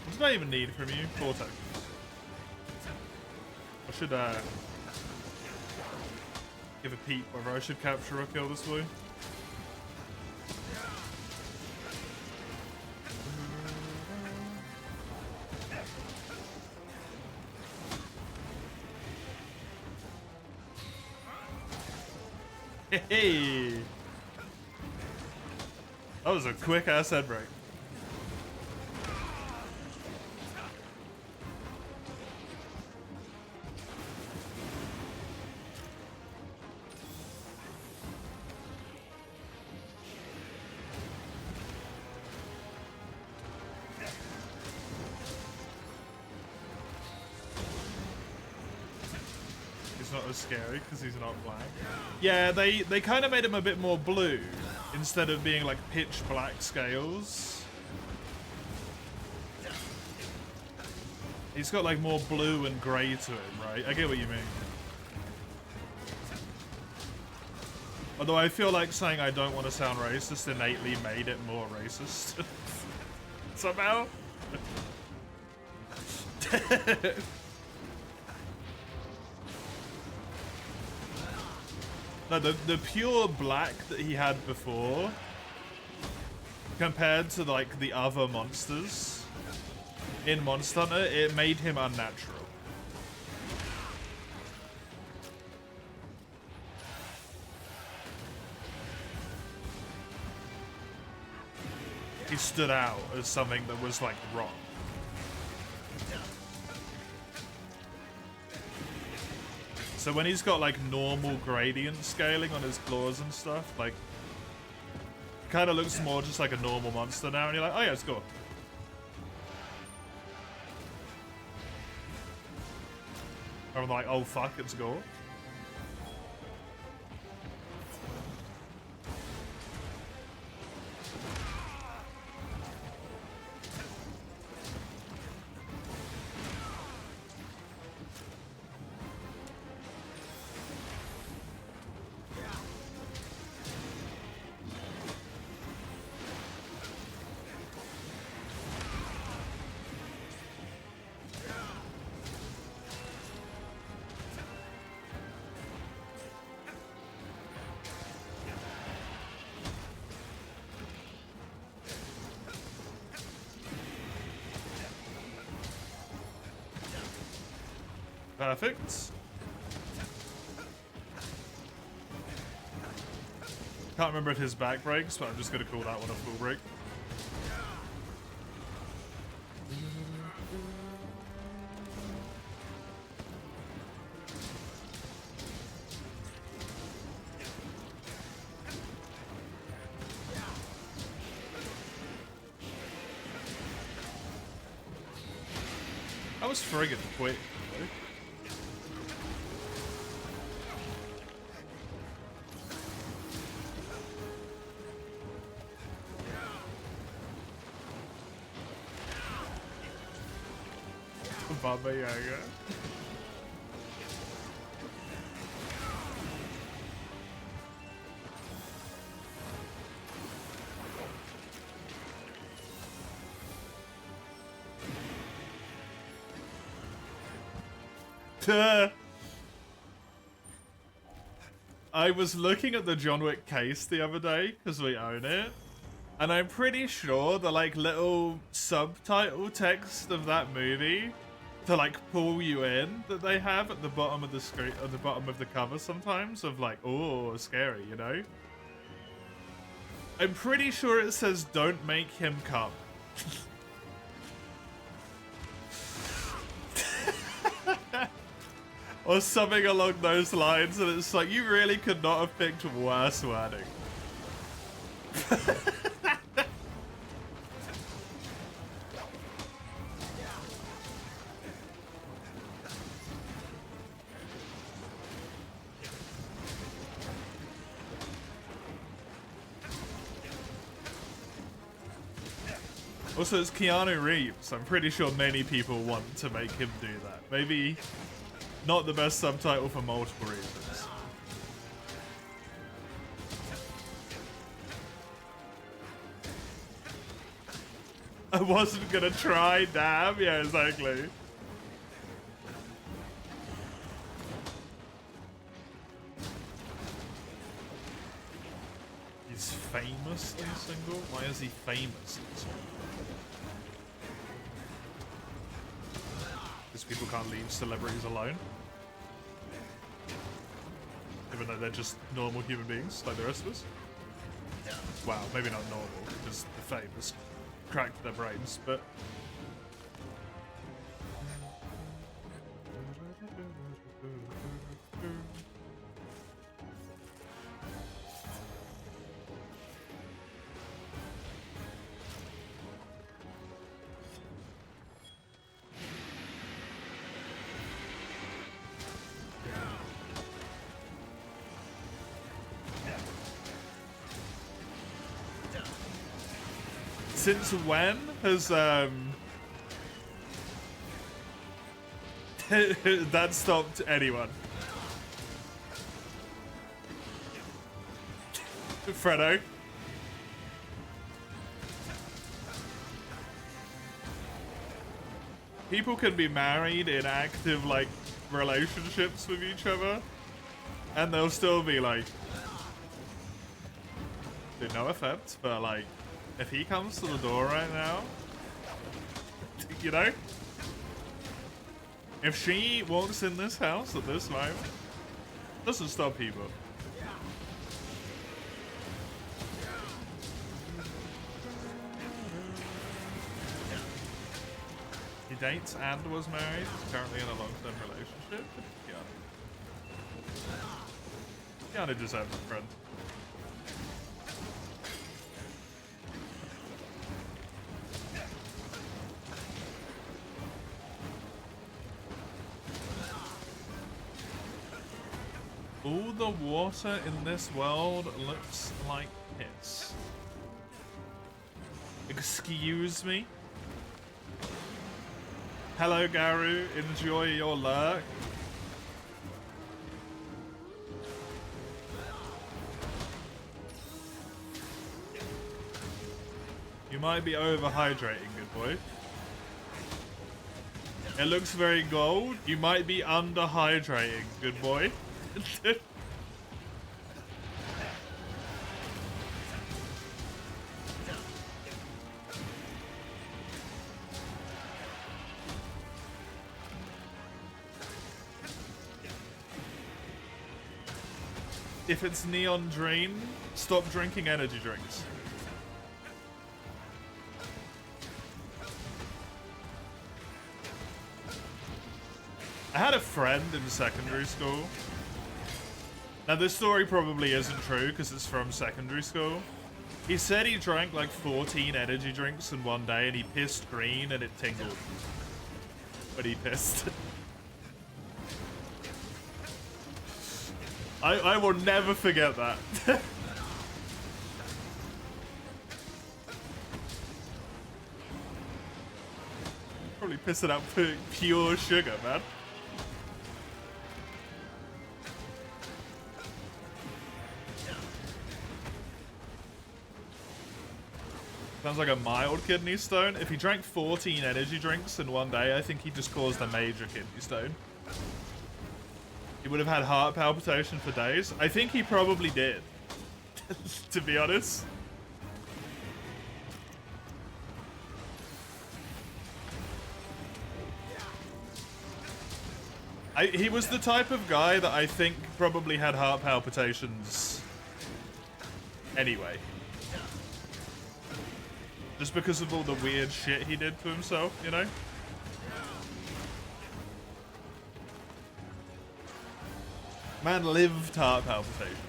What do I even need from you? 4 tokens. I should give a peep whether I should capture or kill this boy. Hey! That was a quick ass head break. Not as scary because he's not black. Yeah, they kind of made him a bit more blue instead of being like pitch black scales. He's got like more blue and grey to him, right? I get what you mean. Although I feel like saying I don't want to sound racist innately made it more racist. Somehow. No, the pure black that he had before, compared to like the other monsters in Monster Hunter, it made him unnatural. He stood out as something that was like wrong. So when he's got like normal gradient scaling on his claws and stuff, like kind of looks more just like a normal monster now, and you're like, oh yeah, it's cool. I'm like, oh fuck, it's gore. Perfect. Can't remember if his back breaks, but I'm just going to call that one a full break. That was friggin' quick. Baba Yaga. I was looking at the John Wick case the other day because we own it, and I'm pretty sure the like little subtitle text of that movie to like pull you in that they have at the bottom of the screen, at the bottom of the cover sometimes, of like, oh, scary, you know? I'm pretty sure it says don't make him come. Or something along those lines, and it's like, you really could not have picked worse wording. Also, it's Keanu Reeves. I'm pretty sure many people want to make him do that. Maybe not the best subtitle for multiple reasons. I wasn't gonna try, damn. Yeah, exactly. He's famous in single? Why is he famous in single? Because people can't leave celebrities alone. Even though they're just normal human beings, like the rest of us. Well, maybe not normal, because the fame has cracked their brains, but... Since when has that stopped anyone? Fredo. People can be married in active, like, relationships with each other, and they'll still be like, dude, no offense, but like, if he comes to the door right now, you know, if she walks in this house at this moment, doesn't stop people. He dates and was married. He's currently in a long-term relationship. Keanu deserves a friend. All the water in this world looks like piss. Excuse me? Hello, Garu. Enjoy your lurk. You might be overhydrating, good boy. It looks very gold. You might be underhydrating, good boy. If it's Neon Drain, stop drinking energy drinks. I had a friend in secondary school. Now this story probably isn't true because it's from secondary school. He said he drank like 14 energy drinks in one day and he pissed green and it tingled. But he pissed. I will never forget that. Probably pissing out pure sugar, man. Sounds like a mild kidney stone. If he drank 14 energy drinks in one day, I think he just caused a major kidney stone. He would have had heart palpitation for days. I think he probably did, to be honest. He was the type of guy that I think probably had heart palpitations anyway. Just because of all the weird shit he did to himself, you know? Man lived heart palpitations.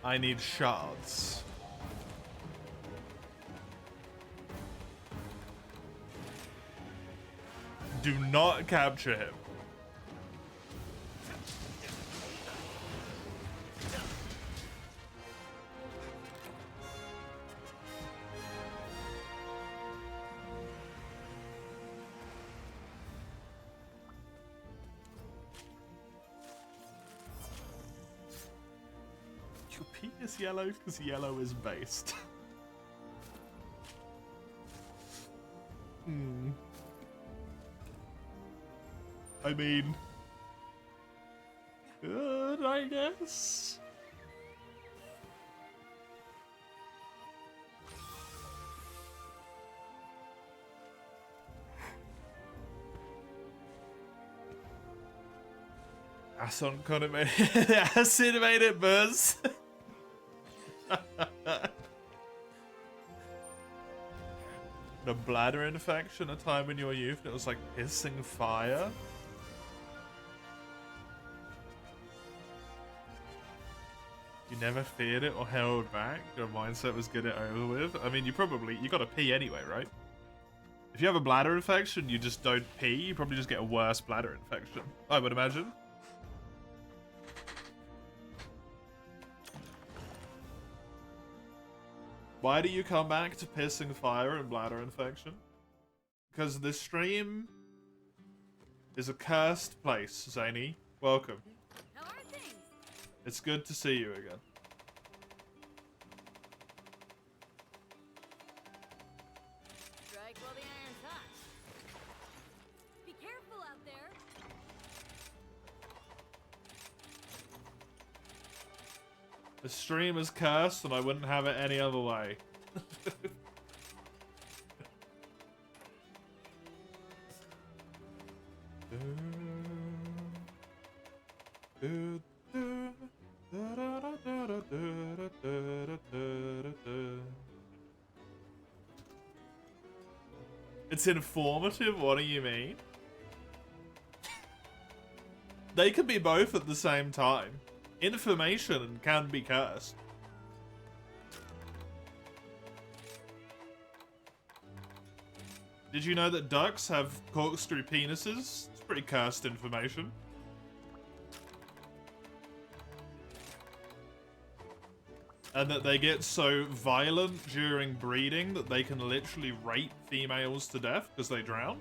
I need shards. Do not capture him. Your pee is yellow because yellow is based. I mean, good, I guess. Acid made it buzz. A bladder infection, a time in your youth, and it was like pissing fire. You never feared it or held back? Your mindset was get it over with? I mean, you gotta pee anyway, right? If you have a bladder infection, you just don't pee, you probably just get a worse bladder infection, I would imagine. Why do you come back to pissing fire and bladder infection? Because this stream is a cursed place, Zany. Welcome. How are things? It's good to see you again. Strike while the iron's hot. Be careful out there. The stream is cursed and I wouldn't have it any other way. It's informative? What do you mean? They can be both at the same time. Information can be cursed. Did you know that ducks have corkscrew penises? It's pretty cursed information. And that they get so violent during breeding that they can literally rape females to death because they drown.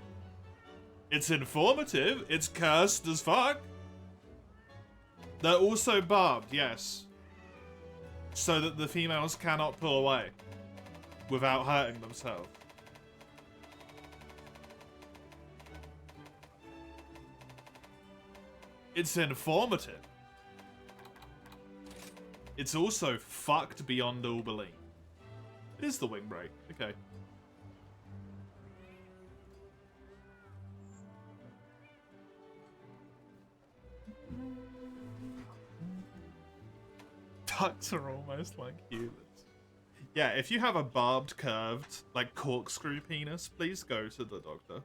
It's informative. It's cursed as fuck. They're also barbed, yes. So that the females cannot pull away without hurting themselves. It's informative. It's also fucked beyond all belief. It is the wing break. Okay. Ducks are almost like humans. Yeah, if you have a barbed, curved, like corkscrew penis, please go to the doctor.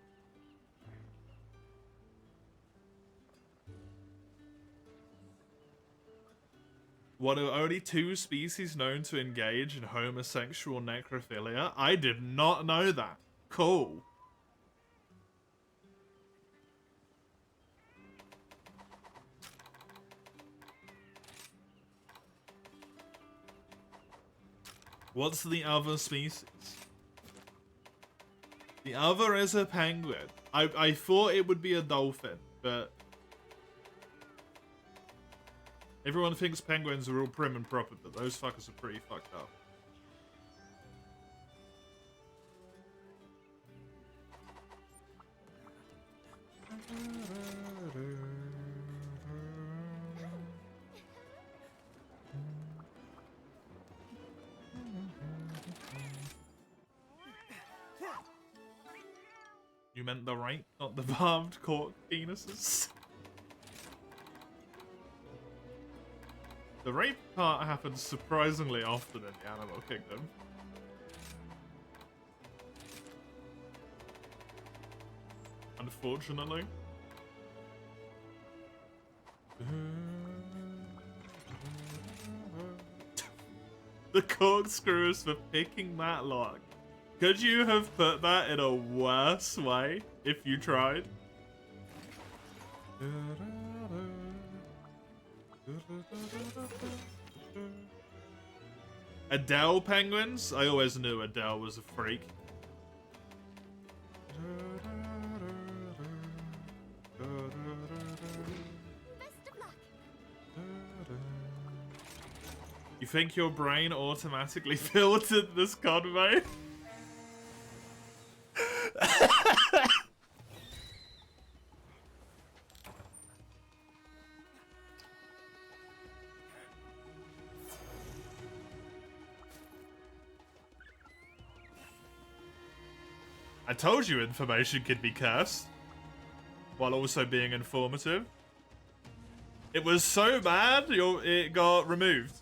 One of only 2 species known to engage in homosexual necrophilia? I did not know that. Cool. What's the other species? The other is a penguin. I thought it would be a dolphin, but everyone thinks penguins are all prim and proper, but those fuckers are pretty fucked up. You meant the right, not the barbed cork penises. The rape part happens surprisingly often in the animal kingdom. Unfortunately. The corkscrews for picking that lock. Could you have put that in a worse way if you tried? Adele penguins? I always knew Adele was a freak. Best of luck. You think your brain automatically filtered this convey? I told you information could be cursed, while also being informative. It was so bad, it got removed.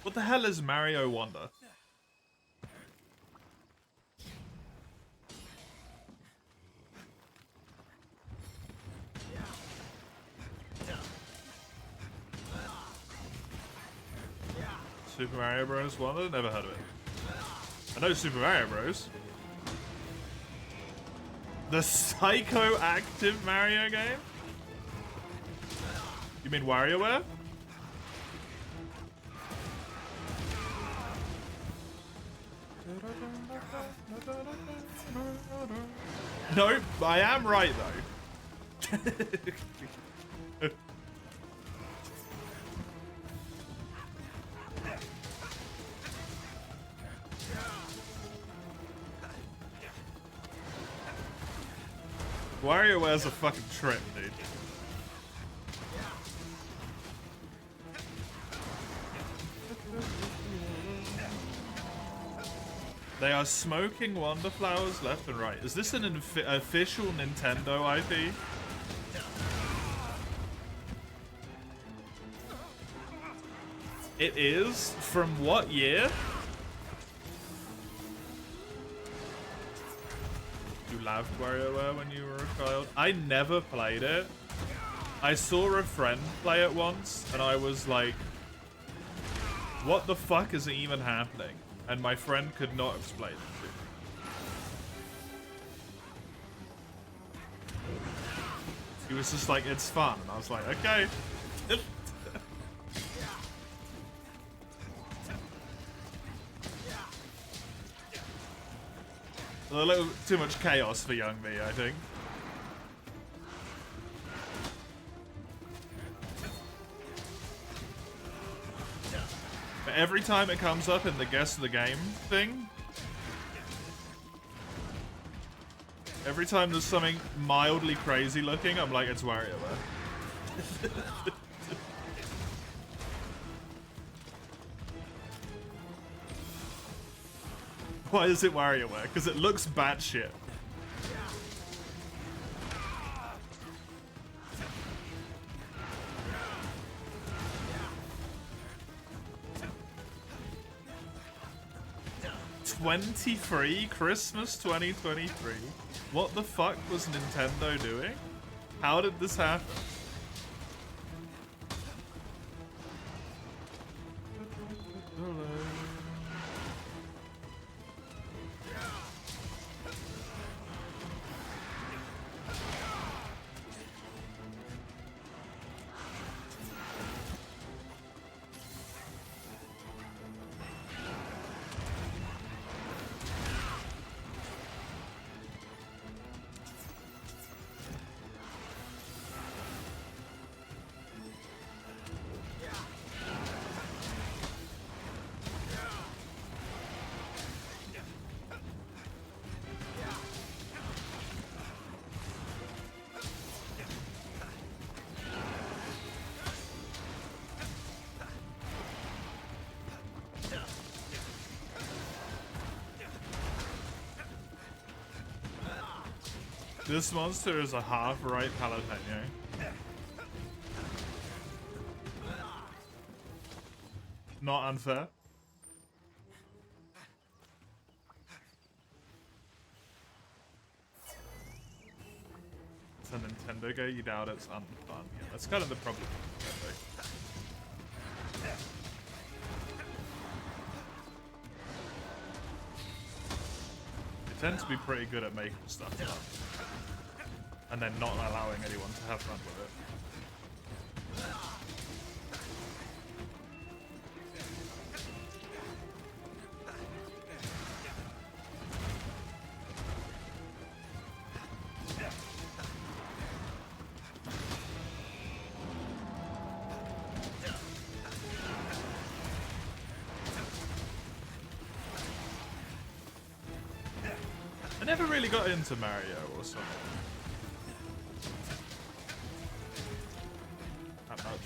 What the hell is Mario Wonder? Super Mario Bros. 1? I've never heard of it. I know Super Mario Bros. The psychoactive Mario game? You mean WarioWare? Nope, I am right though. WarioWare's a fucking trip, dude. They are smoking Wonder Flowers left and right. Is this an official Nintendo IP? It is? From what year? You loved WarioWare when you were a child? I never played it. I saw a friend play it once, and I was like, what the fuck is even happening? And my friend could not explain it to me. He was just like, it's fun. And I was like, okay. A little too much chaos for young me, I think. But every time it comes up in the guess the game thing, every time there's something mildly crazy looking, I'm like, it's WarioWare. Why is it WarioWare? Because it looks batshit. '23 Christmas 2023. What the fuck was Nintendo doing? How did this happen? This monster is a half-right jalapeno. Not unfair. It's a Nintendo game, you doubt it's unfun. Yeah, that's kind of the problem with Nintendo. They tend to be pretty good at making stuff up. And then not allowing anyone to have fun with it. I never really got into Mario or something. That much.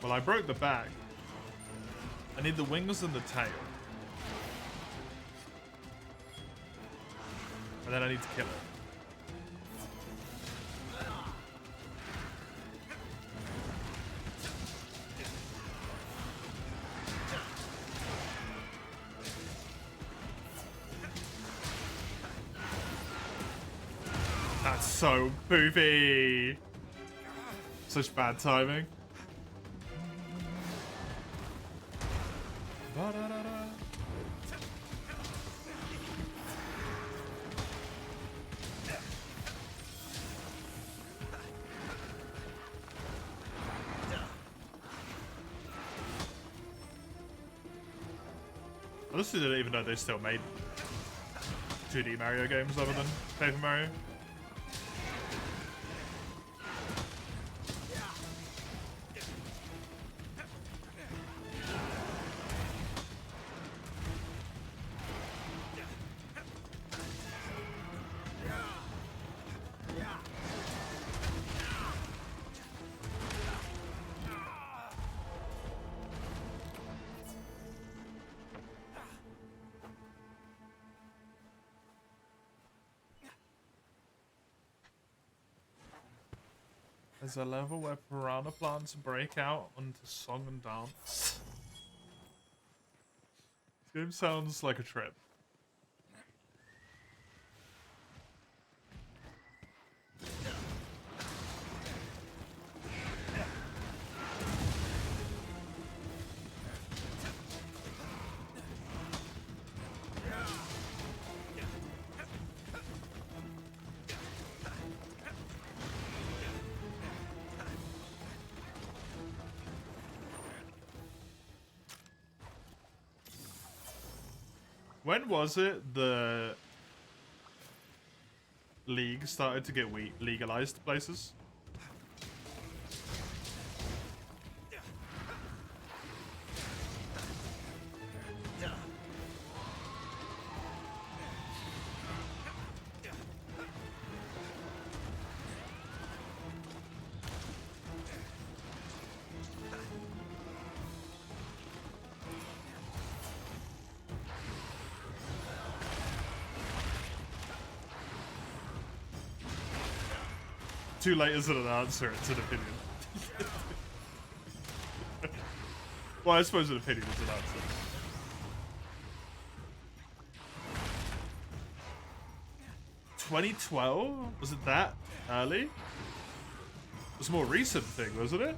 Well, I broke the back. I need the wings and the tail. And then I need to kill it. That's so poofy. Such bad timing. Ba-da-da-da. Honestly, I didn't even know they still made 2D Mario games other than Paper Mario. There's a level where piranha plants break out onto song and dance. This game sounds like a trip. When was it the League started to get legalized places? Too late isn't an answer, it's an opinion. Well, I suppose an opinion is an answer. $2012? Was it that early? It was a more recent thing, wasn't it?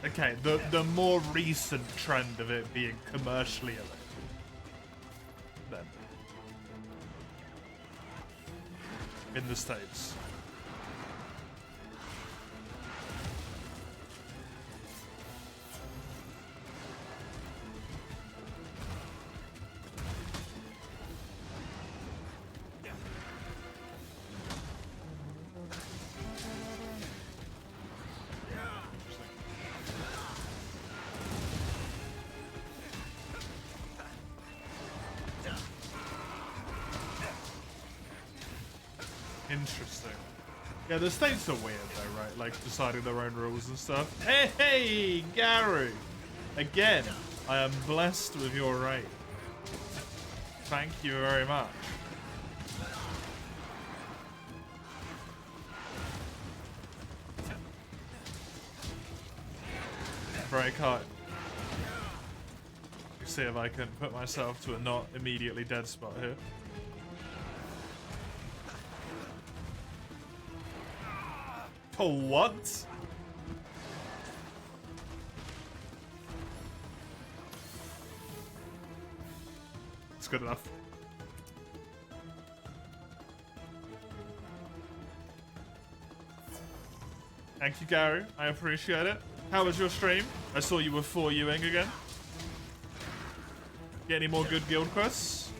Okay, the more recent trend of it being commercially available. Then. In the States. Interesting. Yeah, the States are weird though, right? Like deciding their own rules and stuff. Hey, Gary! Again, I am blessed with your raid. Thank you very much. Very kind. Let's see if I can put myself to a not immediately dead spot here. What? It's good enough. Thank you, Gary. I appreciate it. How was your stream? I saw you were 4Uing again. Get any more good guild quests?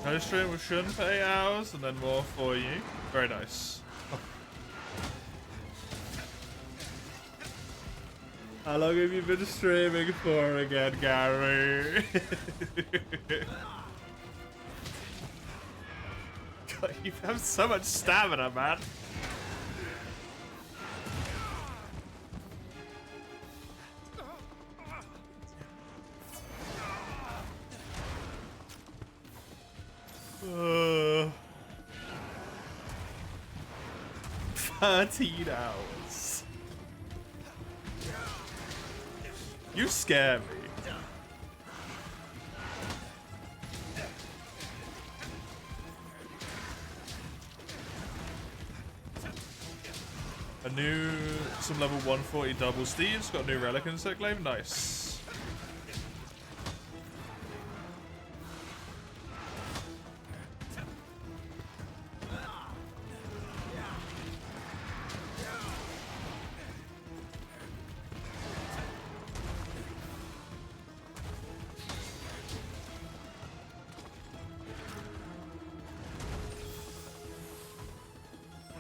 No stream with Shun for 8 hours and then more for you. Very nice. How long have you been streaming for again, Gary? God, you have so much stamina, man. Uh, 13 hours. You scare me. Some level 140 double Steve's got a new relic insect glaive. Nice.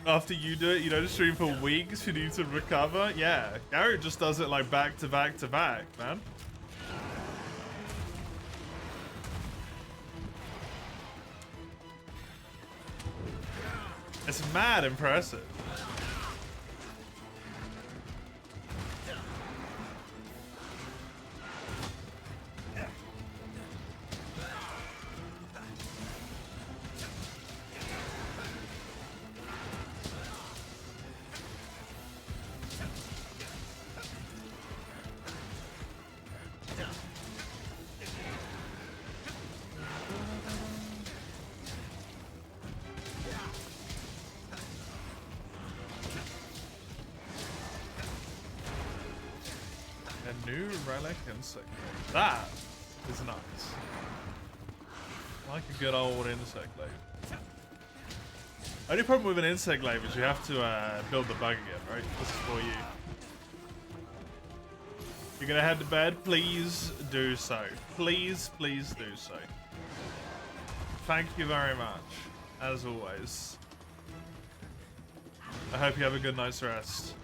After you do it, you don't stream for weeks, you need to recover. Yeah, Garrett just does it like back to back to back, man. It's mad impressive. New relic insect. That is nice. Like a good old insect glaive. Only problem with an insect glaive is you have to build the bug again, right? This is for you. You're gonna head to bed? Please do so. Please, please do so. Thank you very much, as always. I hope you have a good night's rest.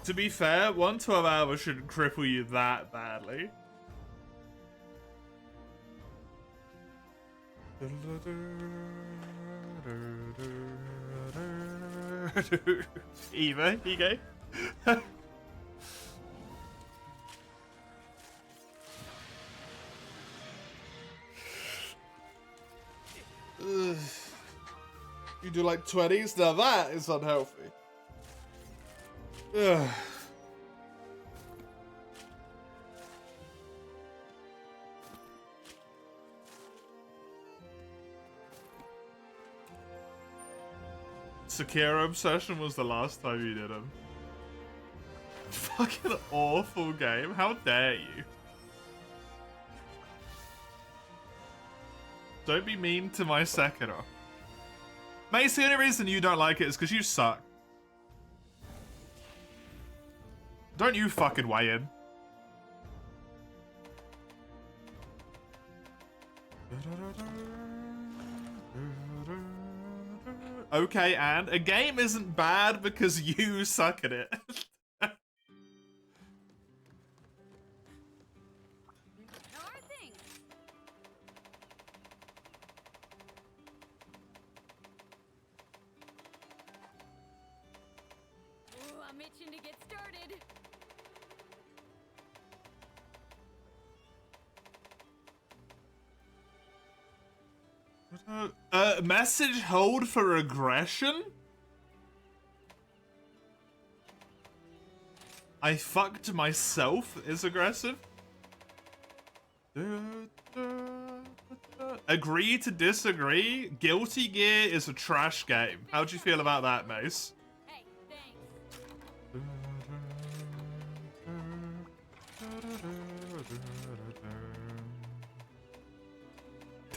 To be fair, 112 hours shouldn't cripple you that badly. Eva, here you go. You do like 20s? Now that is unhealthy. Ugh. Sekiro Obsession was the last time you did him. Fucking awful game. How dare you? Don't be mean to my Sekiro. Mace, the only reason you don't like it is because you suck. Don't you fucking weigh in. Okay, and a game isn't bad because you suck at it. How are things? Ooh, I'm itching to get started. Message hold for aggression? I fucked myself is aggressive? Agree to disagree? Guilty Gear is a trash game. How'd you feel about that, Mace? Hey, thanks.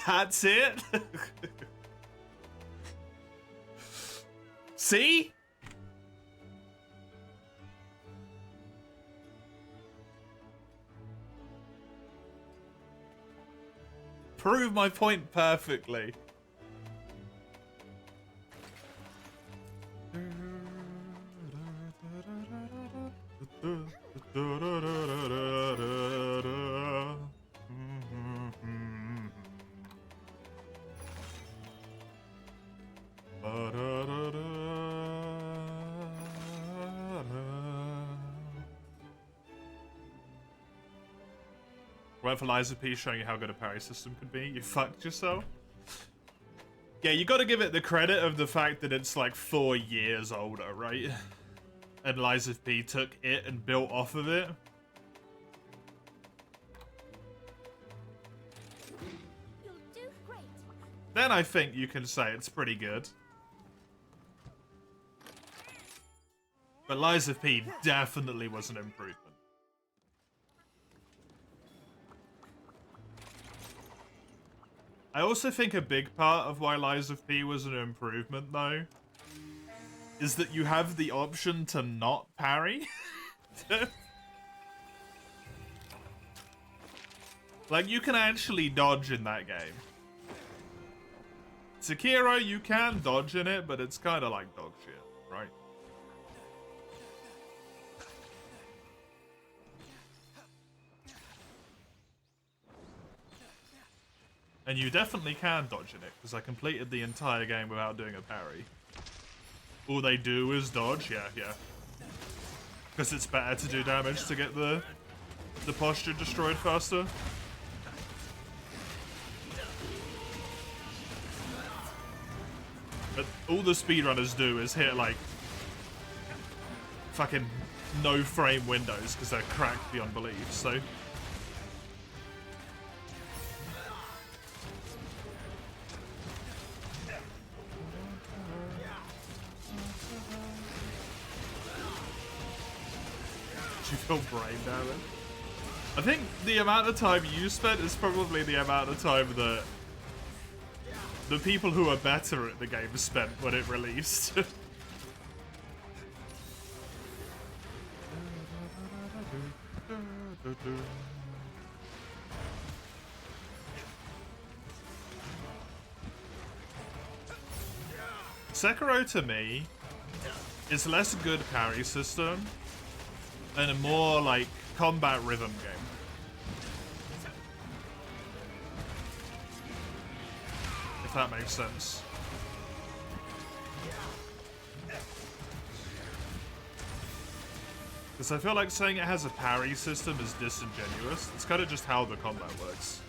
That's it? See? Prove my point perfectly. Went for Liza P showing you how good a parry system could be. You fucked yourself. Yeah, you gotta give it the credit of the fact that it's like 4 years older, right? And Liza P took it and built off of it. You'll do great. Then I think you can say it's pretty good. But Liza P definitely was an improvement. I also think a big part of why Liza P was an improvement, though, is that you have the option to not parry. Like, you can actually dodge in that game. Sekiro, you can dodge in it, but it's kind of like dog shit, right? And you definitely can dodge in it, because I completed the entire game without doing a parry. All they do is dodge, yeah. Because it's better to do damage to get the posture destroyed faster. But all the speedrunners do is hit, like, fucking no frame windows, because they're cracked beyond belief, so... You feel brain damage. I think the amount of time you spent is probably the amount of time that the people who are better at the game spent when it released. Sekiro to me is less good parry system and a more like combat rhythm game. If that makes sense. Because I feel like saying it has a parry system is disingenuous. It's kind of just how the combat works.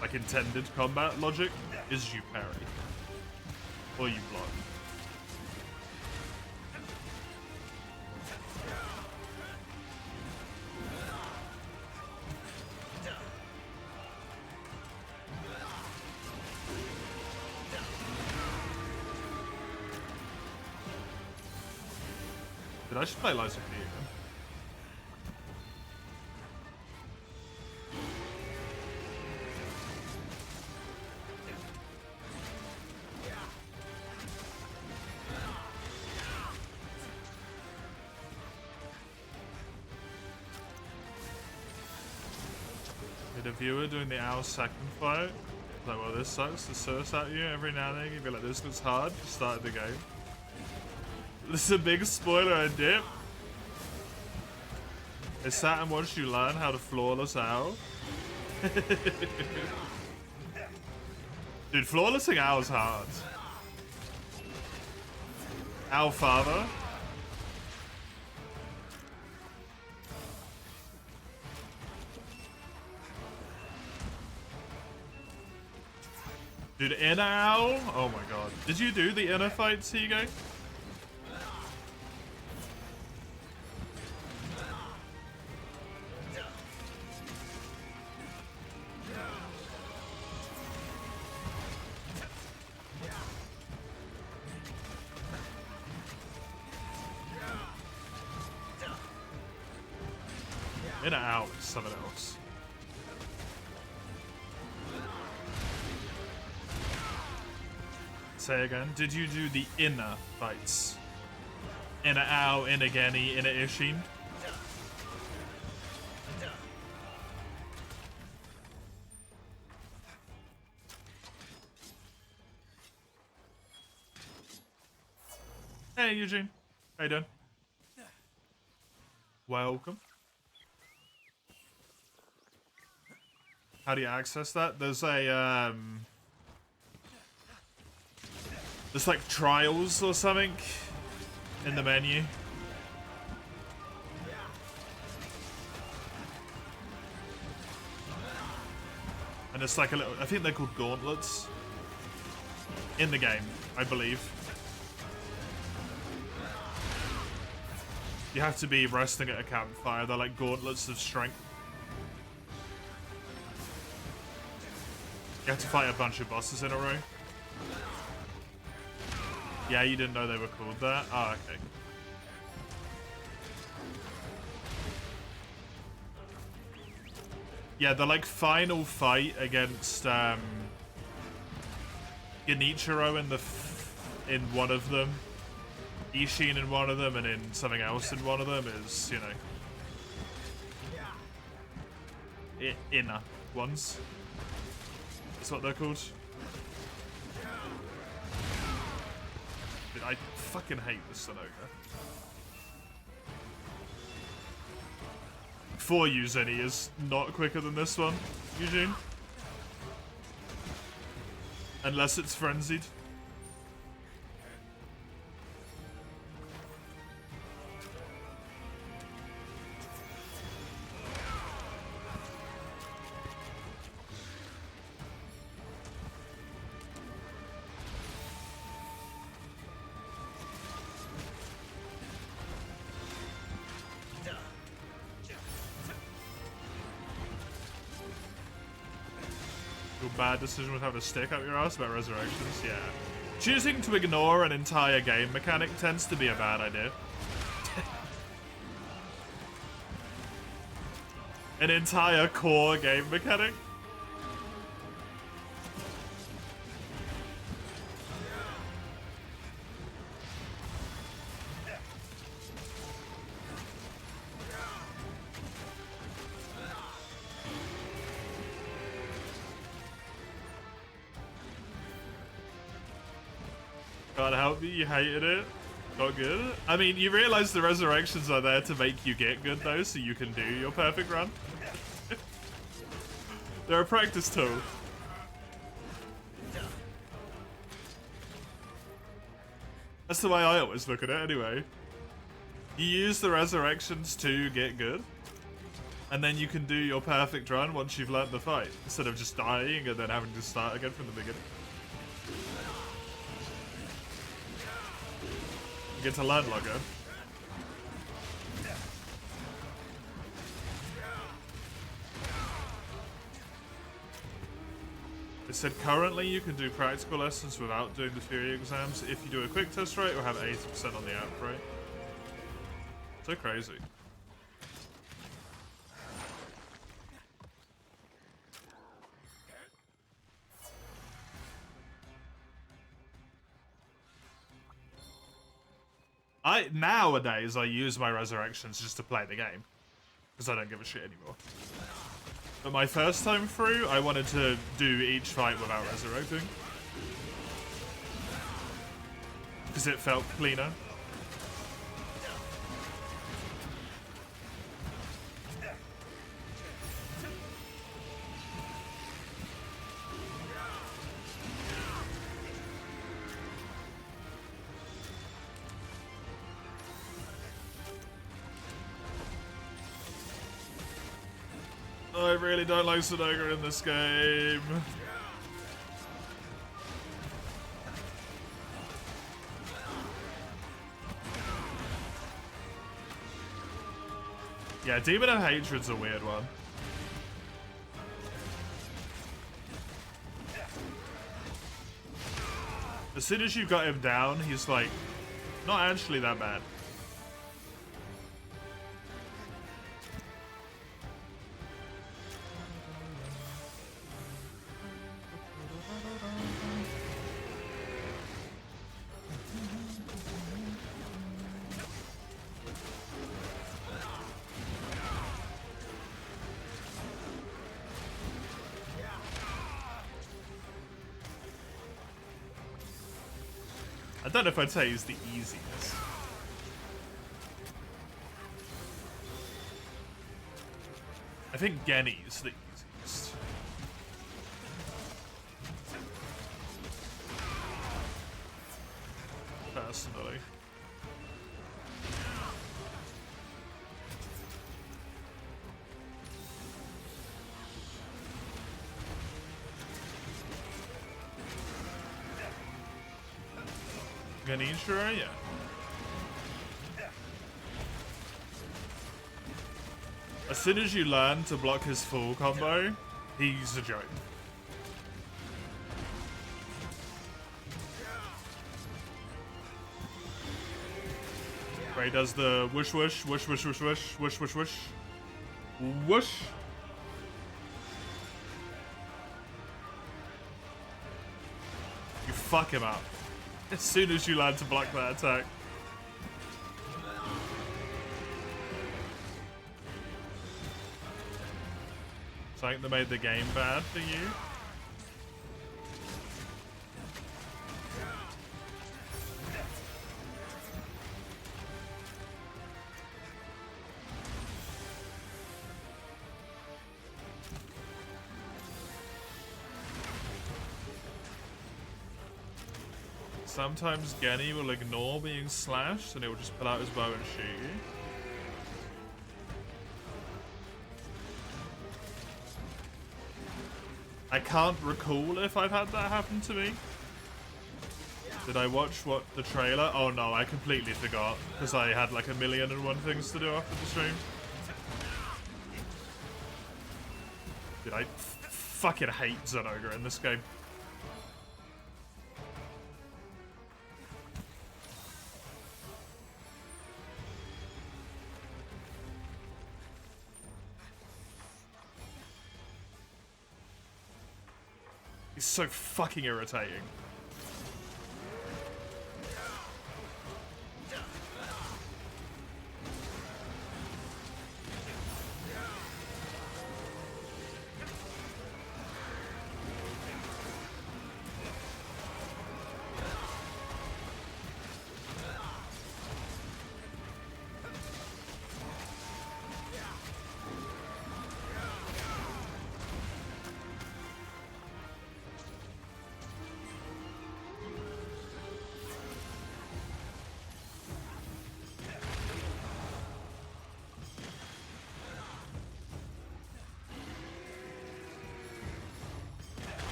Like intended combat logic is you parry. Or you block. I should play Liza P again. Did a viewer doing the owl second fight? Like, well, this sucks to source at you every now and then. You'd be like, this looks hard. You started the game. This is a big spoiler and dip. I sat and watched you learn how to flawless owl. Dude, flawlessing owl's hard. Owl father. Dude, inner owl? Oh my god. Did you do the inner fight, Seagate? Inner owl is something else. Say again. Did you do the inner fights? Inner owl, inner Genny, inner Ishin? Hey Eugene. How you doing? Welcome. How do you access that? There's a there's like trials or something in the menu. And it's like a little, I think they're called gauntlets in the game, I believe. You have to be resting at a campfire. They're like gauntlets of strength. You have to fight a bunch of bosses in a row. Yeah, you didn't know they were called that? Oh, okay. Yeah, the like final fight against Genichiro in one of them, Ishin in one of them, and in something else in one of them is, you know, inner ones. That's what they're called. Dude, I fucking hate this Sunoga. For you, Zenny is not quicker than this one, Eugene. Unless it's frenzied. Bad decision with having a stick up your ass about resurrections, yeah. Choosing to ignore an entire game mechanic tends to be a bad idea. An entire core game mechanic? God help me, you hated it. Not good. I mean, you realize the resurrections are there to make you get good though, so you can do your perfect run. They're a practice tool. That's the way I always look at it anyway. You use the resurrections to get good, and then you can do your perfect run once you've learnt the fight, instead of just dying and then having to start again from the beginning. You get to learn longer. It said currently you can do practical lessons without doing the theory exams if you do a quick test rate or have 80% on the app rate. So crazy. Nowadays I use my resurrections just to play the game, because I don't give a shit anymore. But my first time through, I wanted to do each fight without resurrecting. Because it felt cleaner. I really don't like Sunoga in this game. Yeah, Demon of Hatred's a weird one. As soon as you got him down, he's like, not actually that bad. I don't know if I'd say he's the easiest. I think Genny's the easiest. Personally. Ganishra, yeah. As soon as you learn to block his full combo, he's a joke. Where he does the whoosh whoosh, whoosh whoosh whoosh whoosh, whoosh whoosh whoosh, whoosh. You fuck him up. As soon as you learn to block that attack. Something that made the game bad for you? Sometimes Genny will ignore being slashed and he will just pull out his bow and shoot you. I can't recall if I've had that happen to me. Did I watch the trailer? Oh no, I completely forgot because I had like 1,000,001 things to do after the stream. Dude, I fucking hate Zynoga in this game. He's so fucking irritating.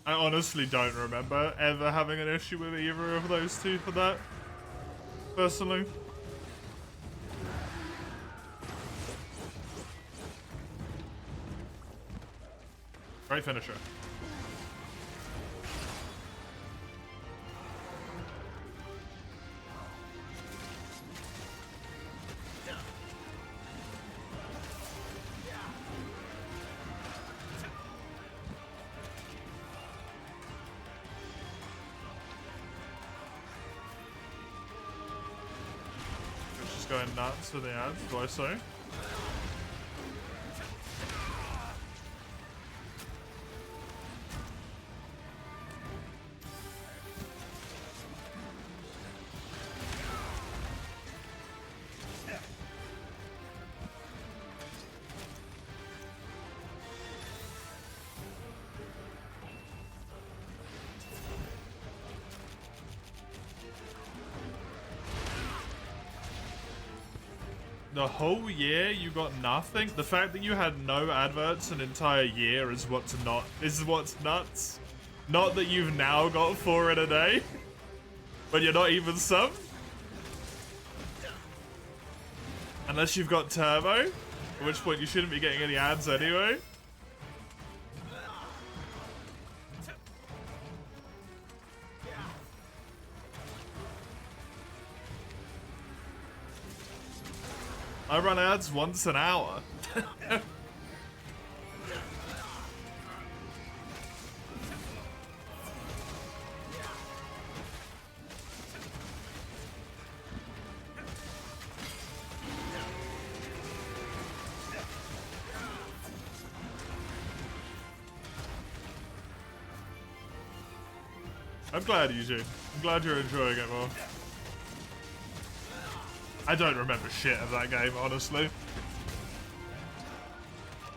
I honestly don't remember ever having an issue with either of those two for that, personally. Great finisher. just going nuts with the ads, do I say? The whole year you got nothing? The fact that you had no adverts an entire year is what's nuts. Not that you've now got 4 in a day, but you're not even some. Unless you've got Turbo, at which point you shouldn't be getting any ads anyway. I run ads once an hour. I'm glad, Eugene. I'm glad you're enjoying it more. I don't remember shit of that game, honestly.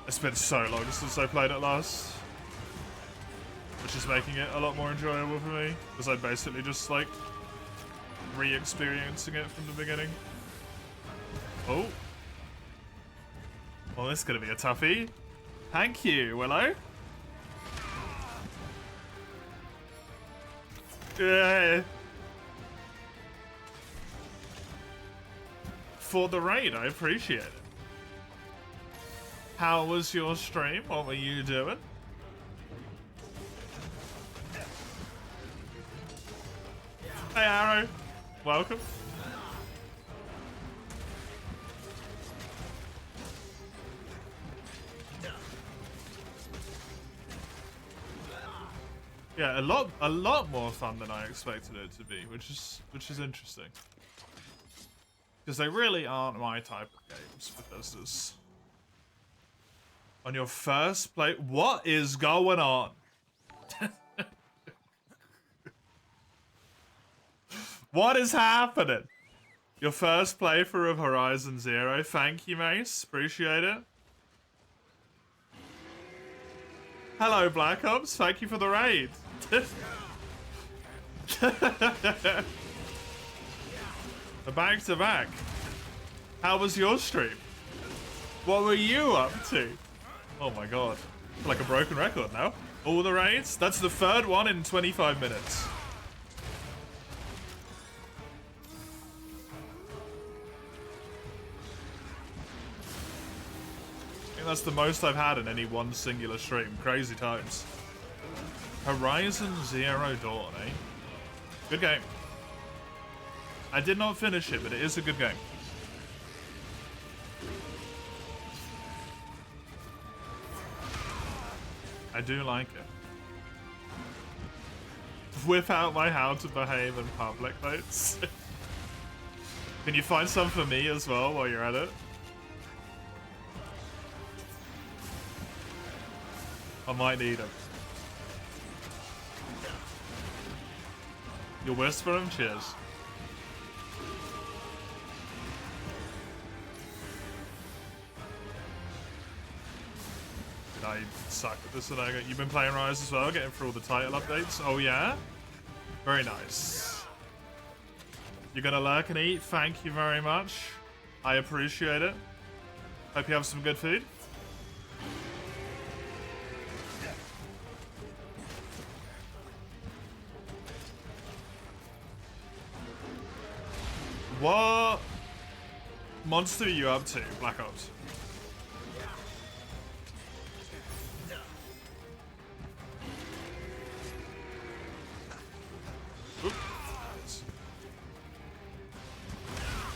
It's been so long since I played it last. Which is making it a lot more enjoyable for me. Because I'm basically just, like, re-experiencing it from the beginning. Oh. Well, this is gonna be a toughie. Thank you, Willow. Yeah. For the raid, I appreciate it. How was your stream? What were you doing? Hey Arrow, welcome. Yeah, a lot more fun than I expected it to be, which is interesting. Because they really aren't my type of games, Bethesda's. On your first play, what is going on? What is happening? Your first playthrough of Horizon Zero. Thank you, Mace. Appreciate it. Hello, Black Ops. Thank you for the raid. Back to back. How was your stream? What were you up to? Oh my god. I feel like a broken record now. All the raids? That's the third one in 25 minutes. I think that's the most I've had in any one singular stream. Crazy times. Horizon Zero Dawn, eh? Good game. I did not finish it, but it is a good game. I do like it. Whip out my how to behave in public notes. Can you find some for me as well while you're at it? I might need them. You'll whisper them? Cheers. I suck at this. You've been playing Rise as well, getting through all the title updates. Oh yeah? Very nice. You're gonna lurk and eat? Thank you very much. I appreciate it. Hope you have some good food. What monster are you up to, Black Ops?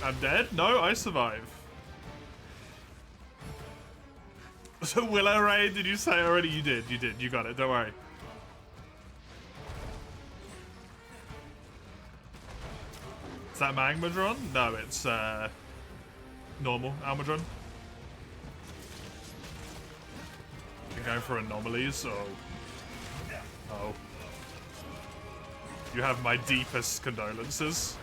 I'm dead? No, I survive. So Willow Ray, did you say already? You did, you got it, don't worry. Is that Magmadron? No, it's Normal Almudron. You're going for anomalies, or... Oh. You have my deepest condolences.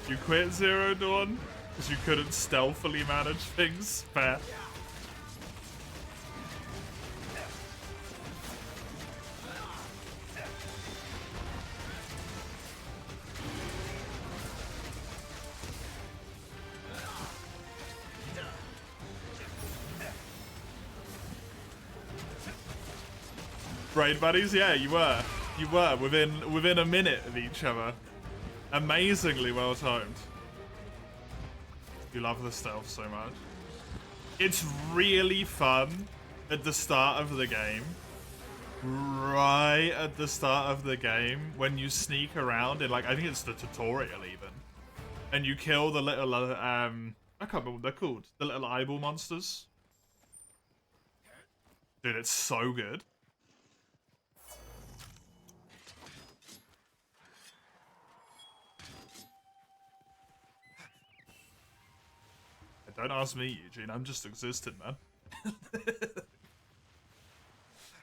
You quit Zero Dawn because you couldn't stealthily manage things. Fair. Raid buddies? Yeah, you were. You were within a minute of each other. Amazingly well timed. You love the stealth so much. It's really fun at the start of the game. Right at the start of the game, when you sneak around in, like, I think it's the tutorial even, and you kill the little I can't remember what they're called. The little eyeball monsters. Dude, it's so good. Don't ask me, Eugene. I'm just existing, man.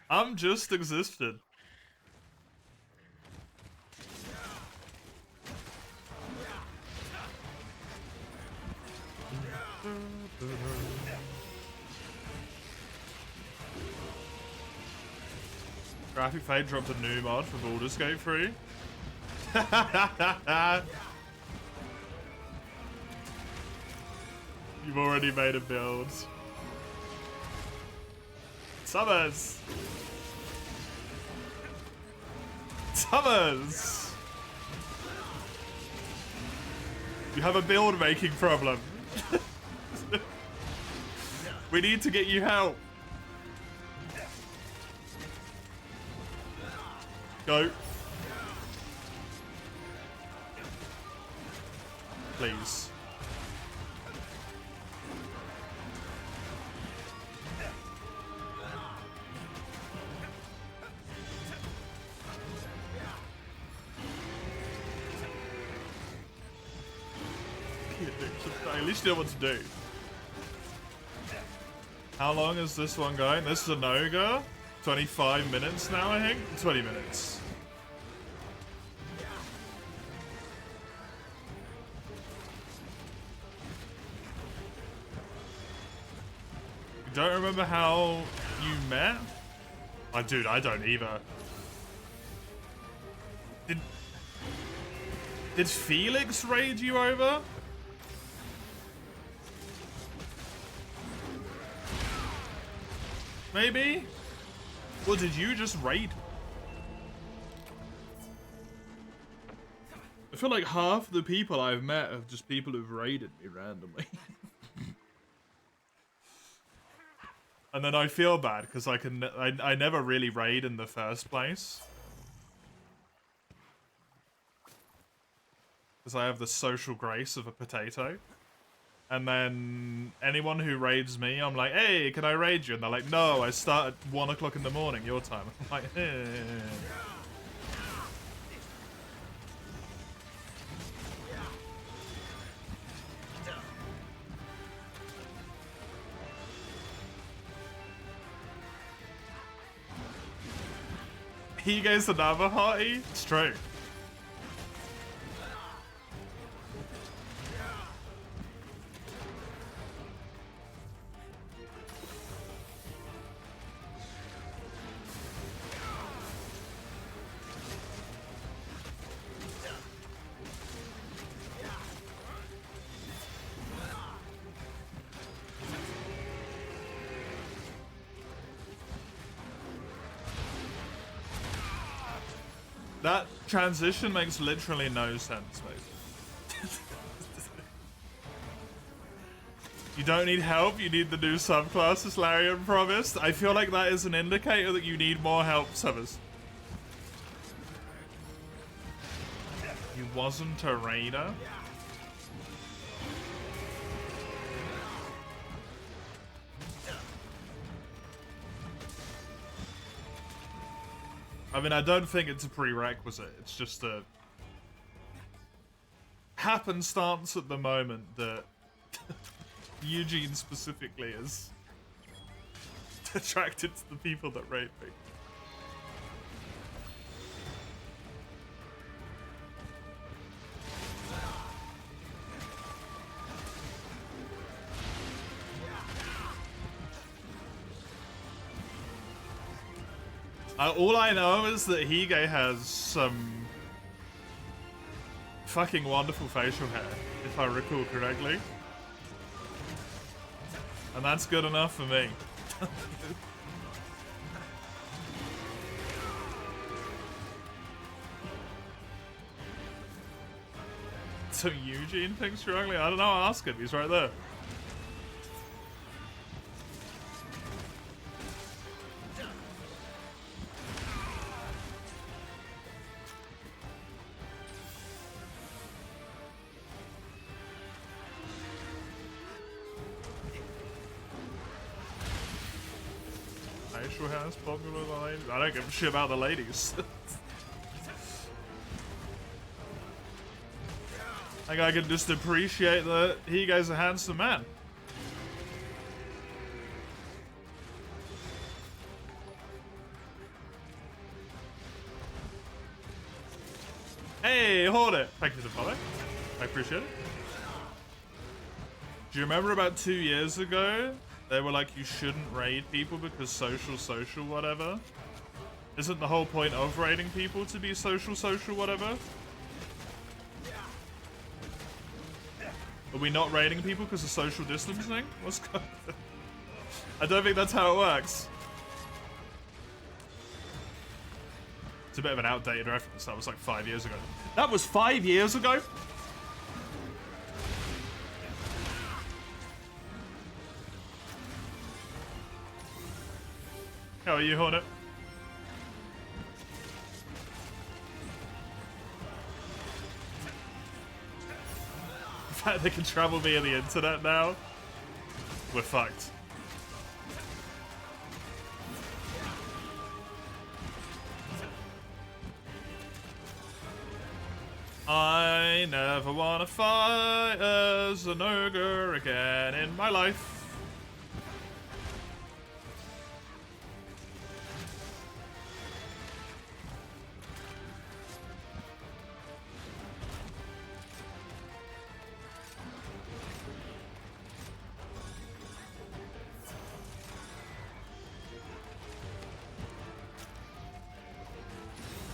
I'm just existing. Graphic Fade dropped a new mod for Baldur's Gate 3. You've already made a build. Summers! Summers! You have a build making problem. We need to get you help. Go. Please. At least you know what to do. How long is this one going? This is a no-go. 25 minutes now, I think. 20 minutes. You don't remember how you met? Oh, dude, I don't either. Did Felix raid you over? Maybe? Or did you just raid? I feel like half the people I've met are just people who've raided me randomly. And then I feel bad because I never really raid in the first place. Because I have the social grace of a potato. And then anyone who raids me, I'm like, hey, can I raid you? And they're like, no, I start at 1 o'clock in the morning, your time. I'm like, eh. He goes another hottie? It's true. That transition makes literally no sense, mate. You don't need help, you need the new subclasses Larian promised. I feel like that is an indicator that you need more help, Summers. You wasn't a raider? I mean, I don't think it's a prerequisite. It's just a happenstance at the moment that Eugene specifically is attracted to the people that raid me. All I know is that Hige has some fucking wonderful facial hair, if I recall correctly. And that's good enough for me. So Eugene thinks you're ugly? I don't know, I'll ask him, he's right there. Facial hair's popular with the ladies. I don't give a shit about the ladies. I think I can just appreciate that Hige's a handsome man. Hey, hold it. Thank you for the follow. I appreciate it. Do you remember about 2 years ago? They were like, you shouldn't raid people because social, whatever. Isn't the whole point of raiding people to be social, whatever? Are we not raiding people because of social distancing? What's going on? I don't think that's how it works. It's a bit of an outdated reference. That was like 5 years ago. That was 5 years ago? How are you, Hornet? The fact they can travel via the internet now, we're fucked. I never want to fight as an ogre again in my life.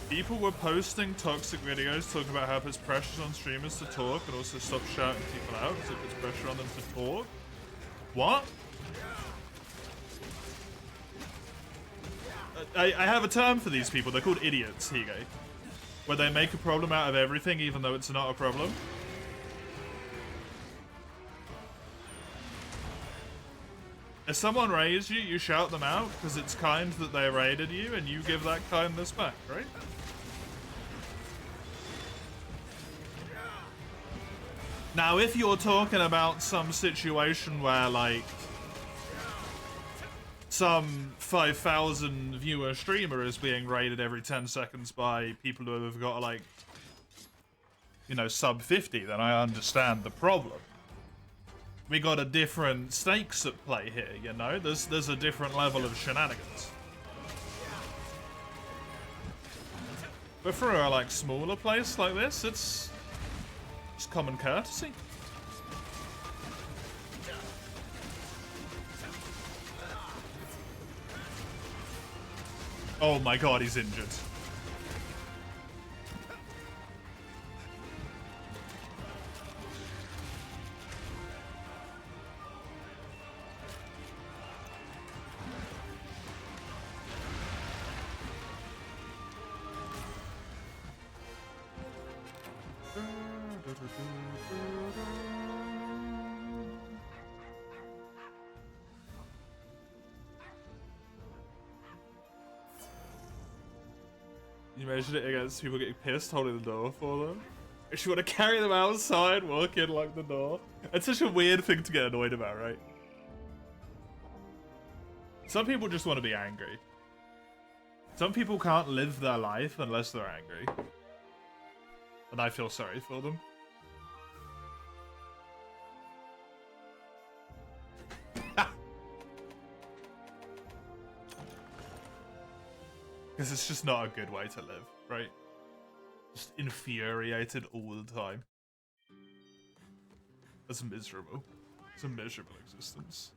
People were posting toxic videos talking about how it puts pressure on streamers to talk and also stop shouting people out because it puts pressure on them to talk. What? I have a term for these people. They're called idiots, Hige. Where they make a problem out of everything even though it's not a problem. If someone raids you, you shout them out because it's kind that they raided you and you give that kindness back, right? Now, if you're talking about some situation where, like, some 5,000 viewer streamer is being raided every 10 seconds by people who have got, like, you know, sub 50, then I understand the problem. We got a different stakes at play here, you know? There's a different level of shenanigans. But for a, like, smaller place like this, it's just common courtesy. Oh my god, he's injured. You measured it against people getting pissed holding the door for them. If you want to carry them outside, walk in, lock the door. It's such a weird thing to get annoyed about, right? Some people just want to be angry. Some people can't live their life unless they're angry. And I feel sorry for them. Because it's just not a good way to live, right? Just infuriated all the time. That's miserable. It's a miserable existence.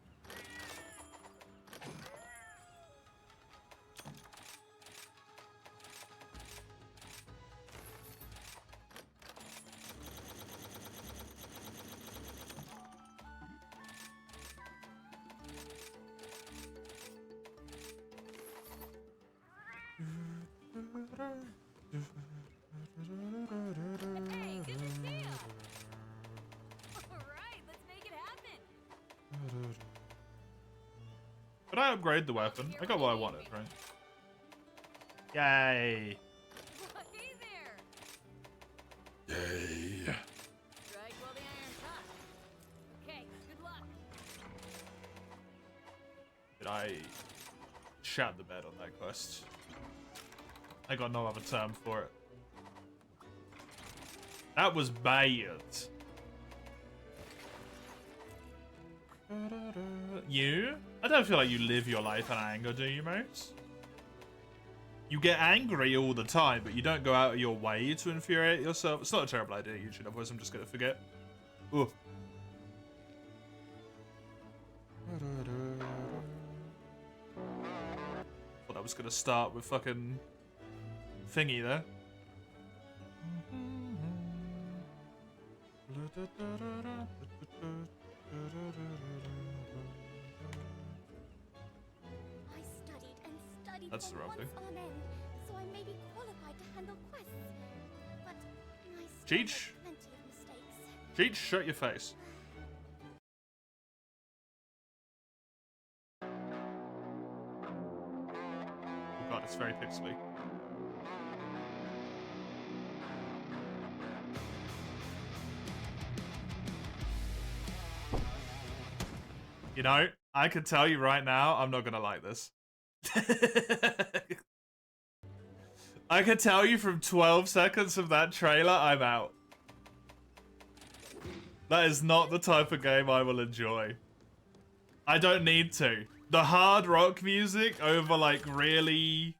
Hey, good to see ya. Alright, let's make it happen. But I upgrade the weapon. I got what I wanted, right? Yay! Well, hey there. Yay! Strike while the iron's hot. Okay, good luck. Did I shat the bed on that quest? I got no other term for it. That was bad. You? I don't feel like you live your life in anger, do you, mate? You get angry all the time, but you don't go out of your way to infuriate yourself. It's not a terrible idea, usually, otherwise I'm just gonna forget. Ooh. Thought I was gonna start with fucking thingy there. I studied and studied That's for the wrong months thing. on end, so I may be qualified to handle quests. But I still Cheech. make plenty of mistakes. Cheech, shut your face. Oh god, it's very pixely. You know, I can tell you right now, I'm not gonna like this. I can tell you from 12 seconds of that trailer, I'm out. That is not the type of game I will enjoy. I don't need to. The hard rock music over like really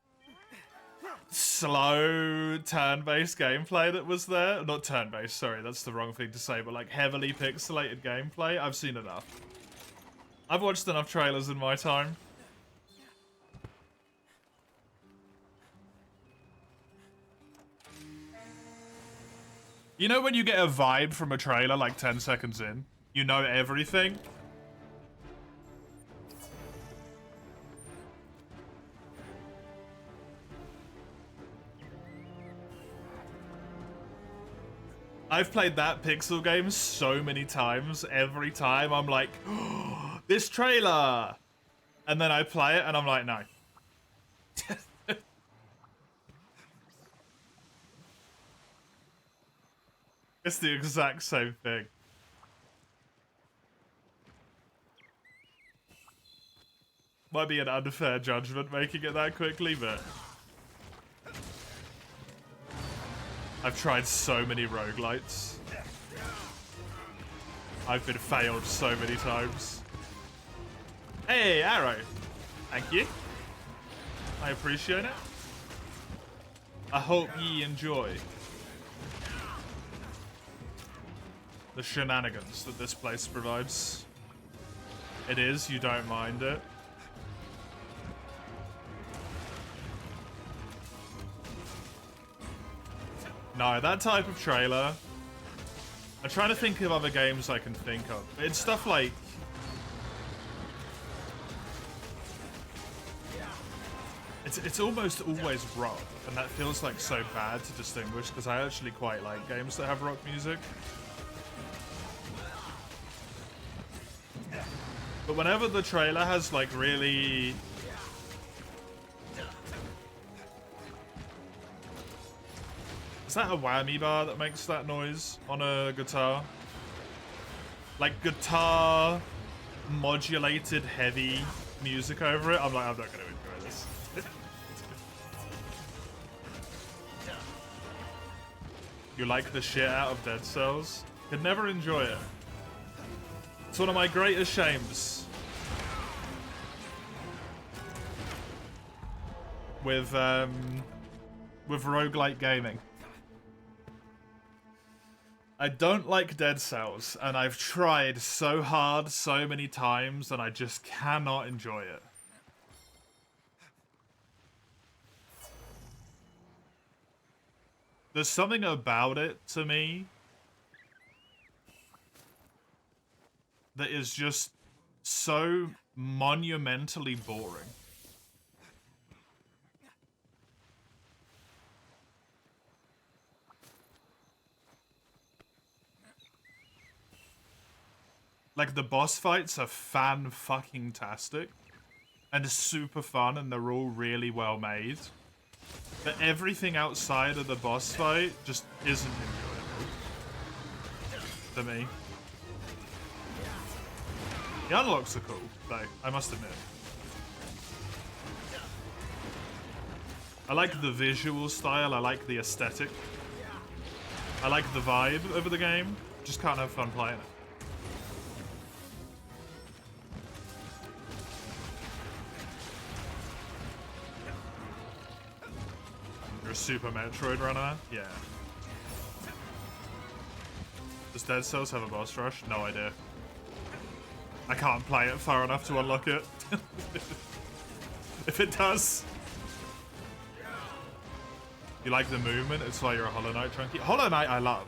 slow turn-based gameplay that was there. Not turn-based, sorry, that's the wrong thing to say, but like heavily pixelated gameplay. I've seen enough. I've watched enough trailers in my time. You know when you get a vibe from a trailer like 10 seconds in? You know everything? I've played that pixel game so many times. Every time I'm like, oh, this trailer! And then I play it and I'm like, no. It's the exact same thing. Might be an unfair judgment making it that quickly, but I've tried so many roguelites. I've been failed so many times. Hey, arrow. Thank you. I appreciate it. I hope ye enjoy the shenanigans that this place provides. It is, you don't mind it. No, that type of trailer. I'm trying to think of other games I can think of. It's stuff like... It's almost always rock, and that feels like so bad to distinguish, because I actually quite like games that have rock music. But whenever the trailer has like really... that a whammy bar that makes that noise on a guitar? Like guitar modulated heavy music over it? I'm like, I'm not gonna enjoy this. You like the shit out of Dead Cells? Could never enjoy it. It's one of my greatest shames. With roguelike gaming. I don't like Dead Cells, and I've tried so hard so many times, and I just cannot enjoy it. There's something about it to me that is just so monumentally boring. Like, the boss fights are fan-fucking-tastic and super fun, and they're all really well made. But everything outside of the boss fight just isn't enjoyable to me. The unlocks are cool, though, I must admit. I like the visual style, I like the aesthetic. I like the vibe of the game, just can't have fun playing it. You're a Super Metroid runner? Yeah. Does Dead Cells have a boss rush? No idea. I can't play it far enough to unlock it. If it does. You like the movement? It's why you're a Hollow Knight junkie. Hollow Knight I love.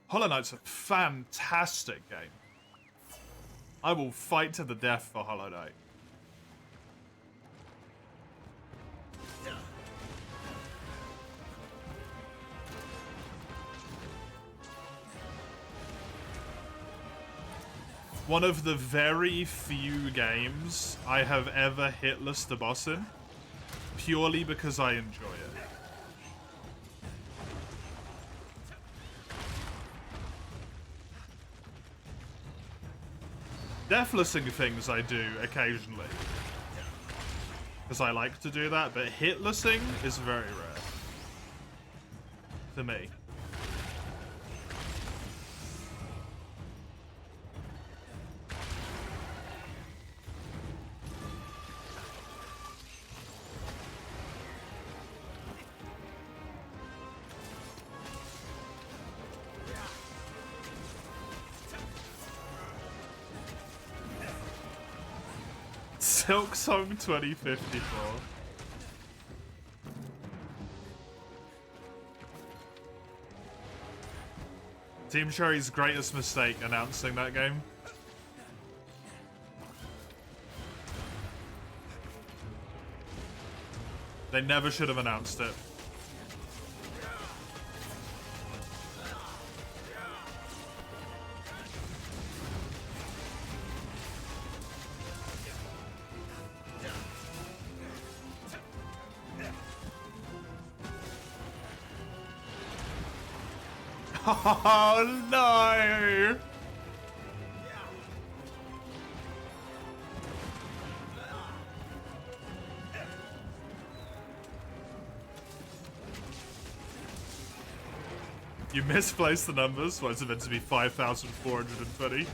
Hollow Knight's a fantastic game. I will fight to the death for Hollow Knight. One of the very few games I have ever hitless the boss in, purely because I enjoy it. Deathlessing things I do occasionally, because I like to do that, but hitlessing is very rare for me. Silk Song 2054. Team Cherry's greatest mistake announcing that game. They never should have announced it. Oh no! You misplaced the numbers. What is it meant to be? 5,420?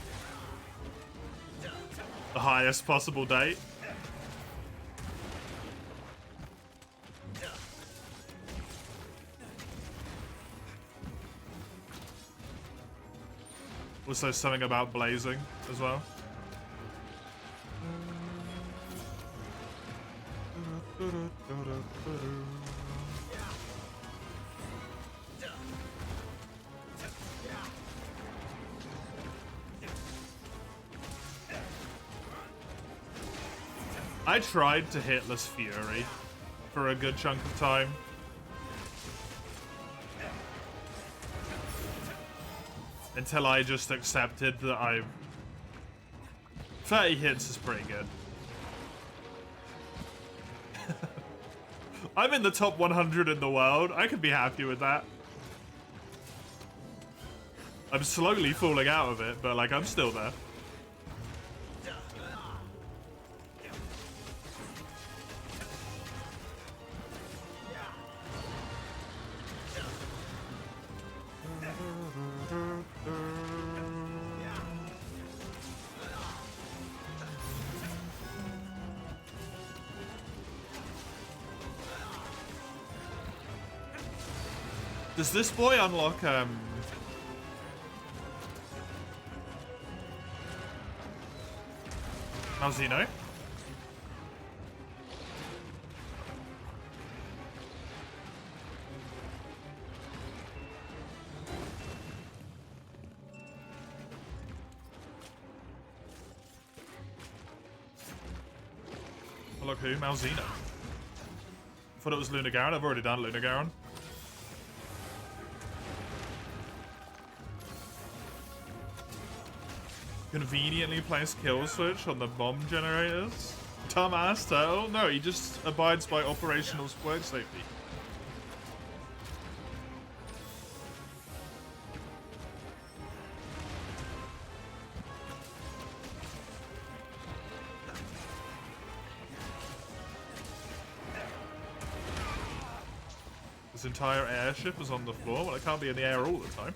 The highest possible date? Also something about blazing as well. I tried to hitless Fury for a good chunk of time. Until I just accepted that 30 hits is pretty good. I'm in the top 100 in the world. I could be happy with that. I'm slowly falling out of it, but like I'm still there. Does this boy unlock, Malzeno? Unlock who? Malzeno. I thought it was Lunagaron. I've already done Lunagaron. Conveniently placed kill switch on the bomb generators. Dumbass turtle? No, he just abides by operational work safety. This entire airship is on the floor. Well, it can't be in the air all the time.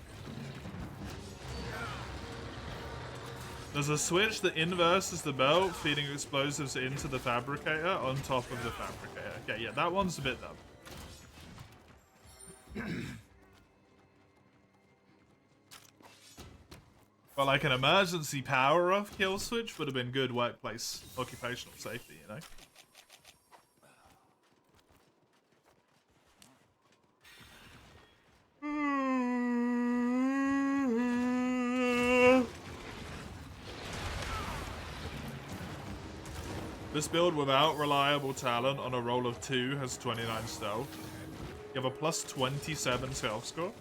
There's a switch that inverses the belt, feeding explosives into the fabricator on top of the fabricator. Okay, yeah, that one's a bit dumb. But like an emergency power-off kill switch would have been good workplace occupational safety, you know? This build without reliable talent on a roll of 2 has 29 stealth. You have a plus 27 stealth score.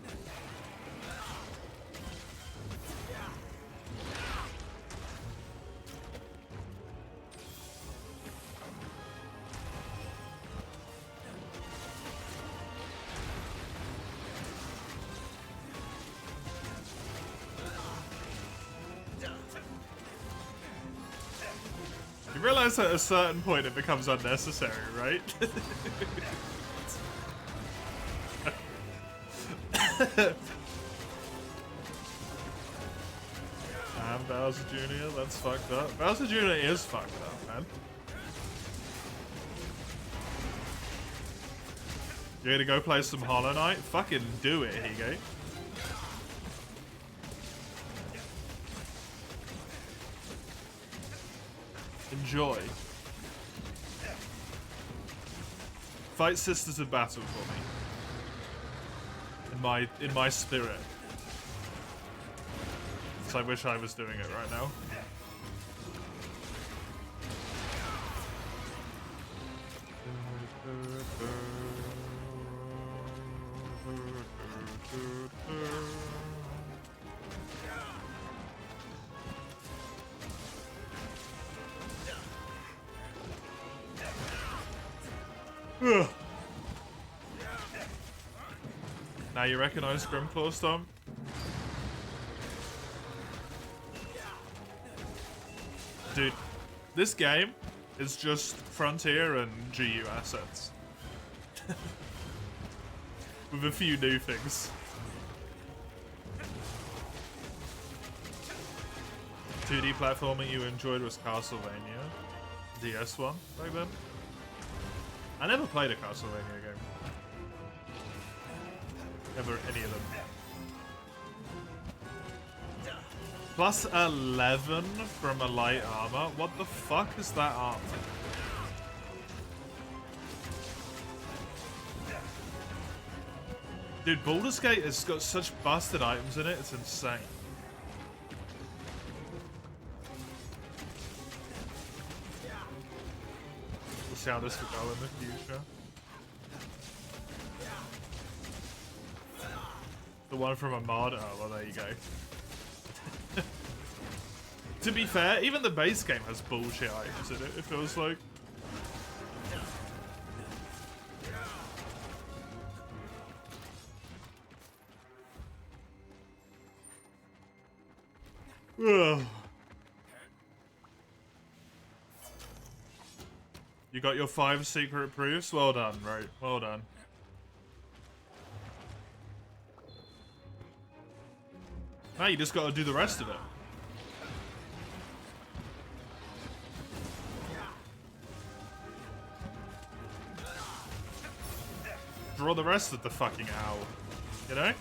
You realize at a certain point it becomes unnecessary, right? And Bowser Jr., that's fucked up. Bowser Jr. is fucked up, man. You gonna go play some Hollow Knight? Fucking do it, Hige. Enjoy. Fight Sisters of Battle for me. In my spirit. So I wish I was doing it right now. Ugh. Now you recognize Grimclaw Stomp? Dude, this game is just Frontier and GU assets. With a few new things. 2D platforming you enjoyed was Castlevania. DS one back then. I never played a Castlevania game. Never any of them. Plus 11 from a light armor? What the fuck is that armor? Dude, Baldur's Gate has got such busted items in it, it's insane. We'll see how this will go in the future. The one from a mod? Oh, well, there you go. To be fair, even the base game has bullshit items in it, it feels like. Ugh. You got your 5 secret proofs? Well done, right? Well done. Now you just gotta do the rest of it. Draw the rest of the fucking owl. You know?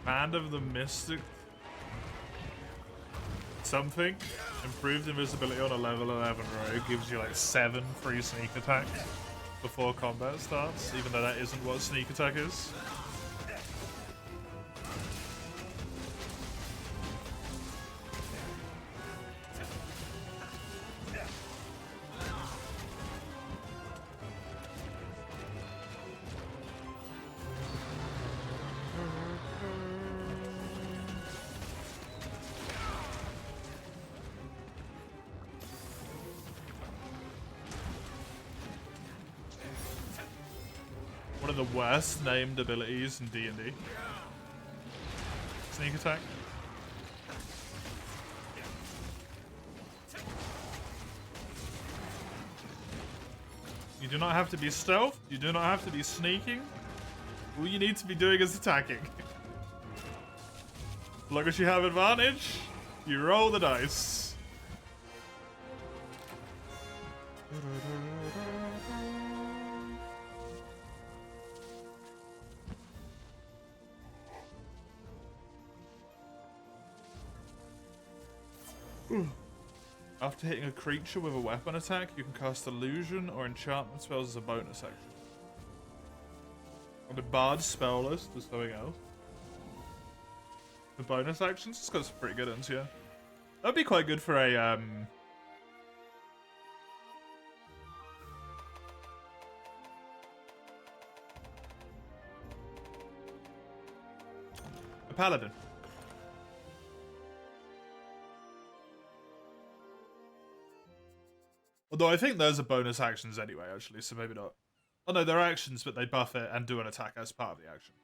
Band of the Mystic something. Improved invisibility on a level 11 rogue gives you like 7 free sneak attacks before combat starts, even though that isn't what sneak attack is. One of the worst named abilities in D&D. Sneak attack. You do not have to be stealth. You do not have to be sneaking. All you need to be doing is attacking. As long as you have advantage, you roll the dice. After hitting a creature with a weapon attack, you can cast illusion or enchantment spells as a bonus action. On the Bard's spell list, there's something else. The bonus actions, it's got some pretty good ones, yeah. That'd be quite good for a paladin. Although I think those are bonus actions anyway, actually, so maybe not. Oh no, they're actions, but they buff it and do an attack as part of the action.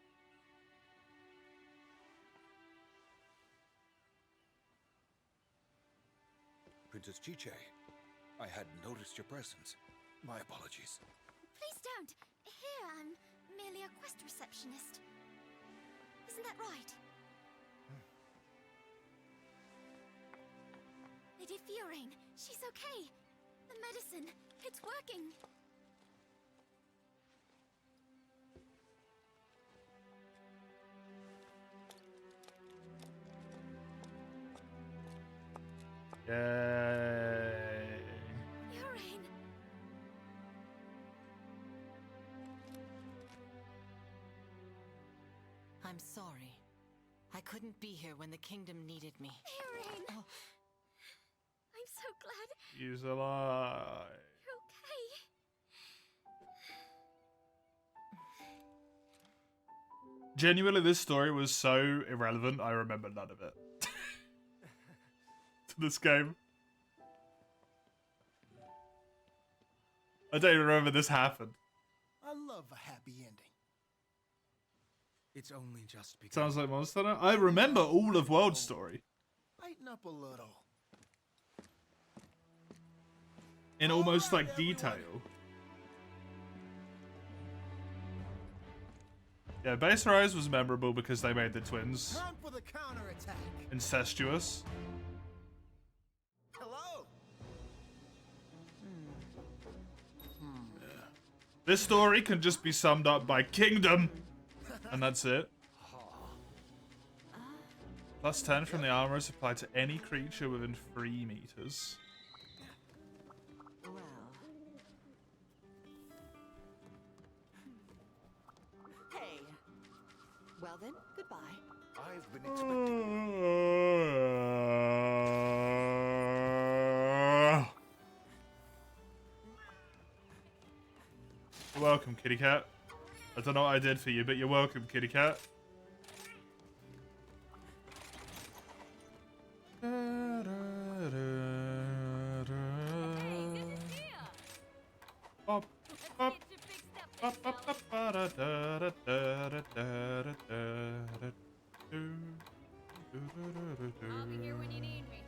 Princess Chiche, I hadn't noticed your presence. My apologies. Please don't. Here, I'm merely a quest receptionist. Isn't that right? Lady Fiorine, she's okay. The medicine, it's working. Yay. Fiorine. I'm sorry. I couldn't be here when the kingdom needed me. Fiorine. Oh. I'm so glad He's alive. you're okay. Genuinely, this story was so irrelevant, I remember none of it. To this game. I don't even remember this happened. I love a happy ending. It's only just because. Sounds like Monster Hunter. I remember all of World Story. Lighten up a little. In almost like detail. Yeah, Base Rise was memorable because they made the twins Time for the counterattack. incestuous. Hello. This story can just be summed up by kingdom, and that's it. Plus 10 from the armor is applied to any creature within 3 meters. Well. Hey. Well then, goodbye. I've been expecting. You're welcome, kitty cat. I don't know what I did for you, but you're welcome, kitty cat. Up, up, up, up, up, da, da, da, da, da, da, da, I'll be here when you need me.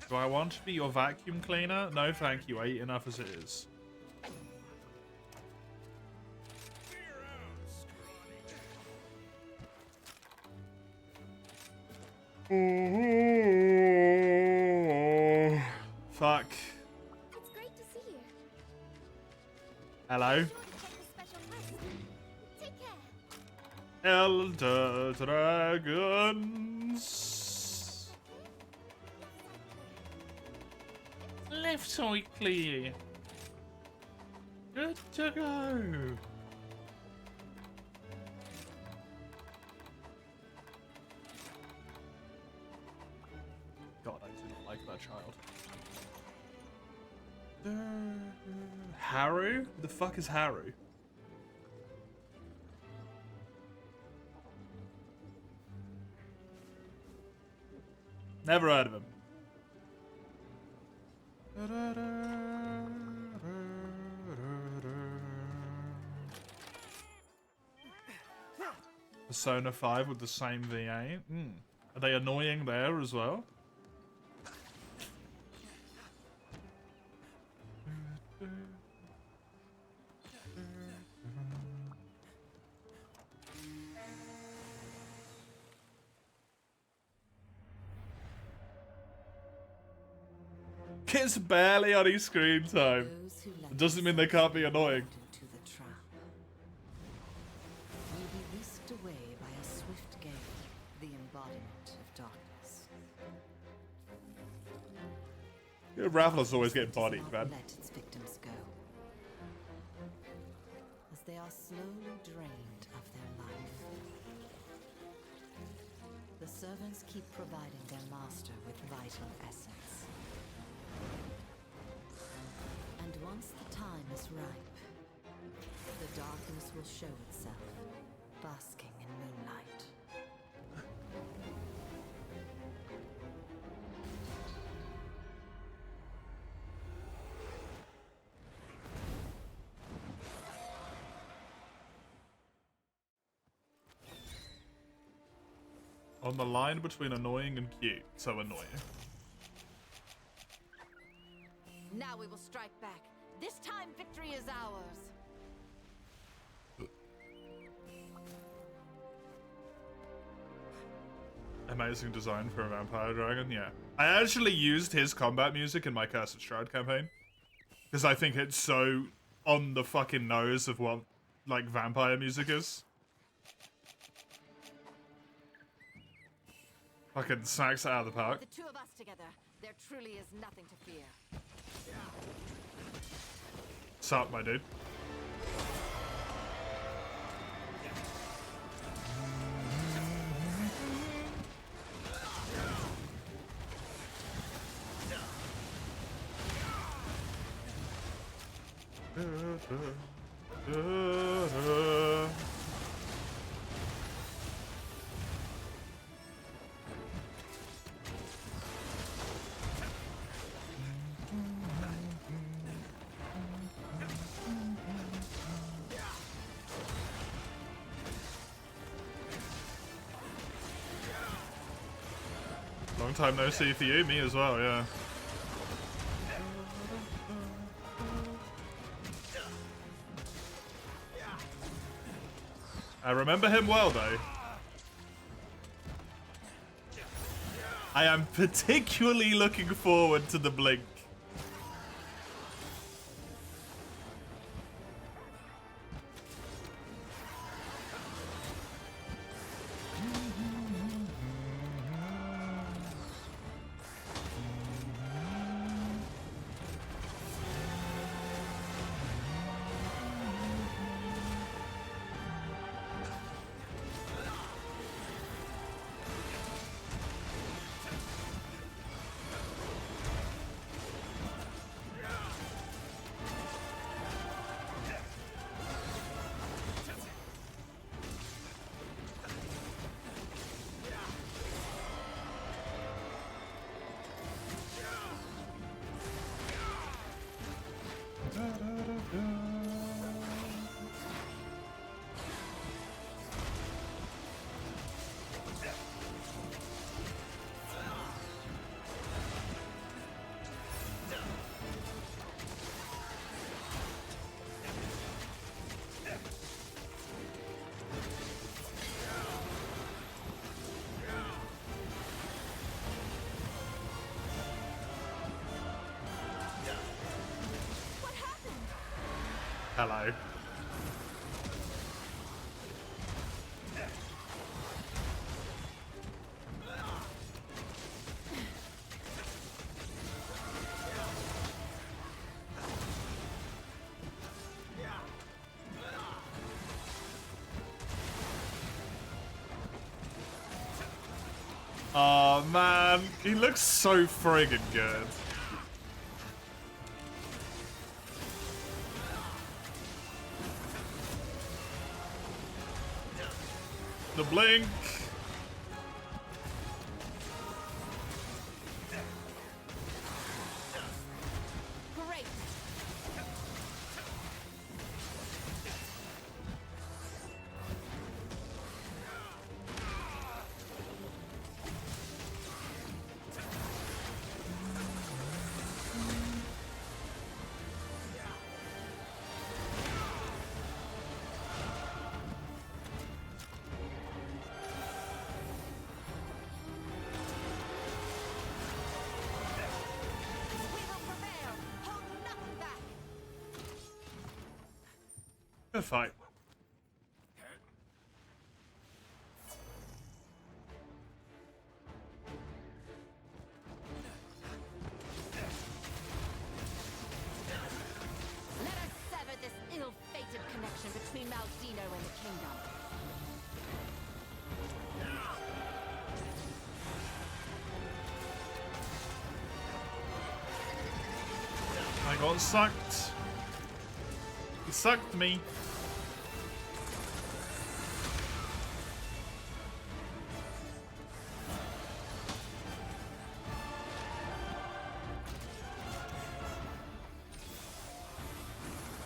Do I want to be your vacuum cleaner? No, thank you. I eat enough as it is. Fuck. It's great to see you. Hello. Sure to check the special quest. Take care. Elder Dragons. Left side clear. Good to go. God, I do not like that child. Haru? Who the fuck is Haru? Never heard of him. Persona 5 with the same VA. Are they annoying there as well? Kids barely on his screen time. Those who let It doesn't mean they can't be annoying. into the trap will be whisked away by a swift gale, the embodiment of darkness. Yeah, Raffles always getting Does bodied, not man. let its victims go, as they are slowly drained of their life. The servants keep providing their master with vital essence. And once the time is ripe, the darkness will show itself, basking in moonlight. On the line between annoying and cute, so annoying. Now we will strike back. This time victory is ours. Amazing design for a vampire dragon, yeah. I actually used his combat music in my Cursed Stride campaign. Because I think it's so on the fucking nose of what, like, vampire music is. Fucking smacks it out of the park. The two of us together, there truly is nothing to fear. Sup, my dude? Long time no see for you, me as well, yeah. I remember him well, though. I am particularly looking forward to the Blink. What happened? Hello. Oh man, he looks so friggin' good. The blink. Great. We will prevail. Hold nothing back. Good fight. Let us sever this ill-fated connection between Maldino and the kingdom. I got sucked. He sucked me.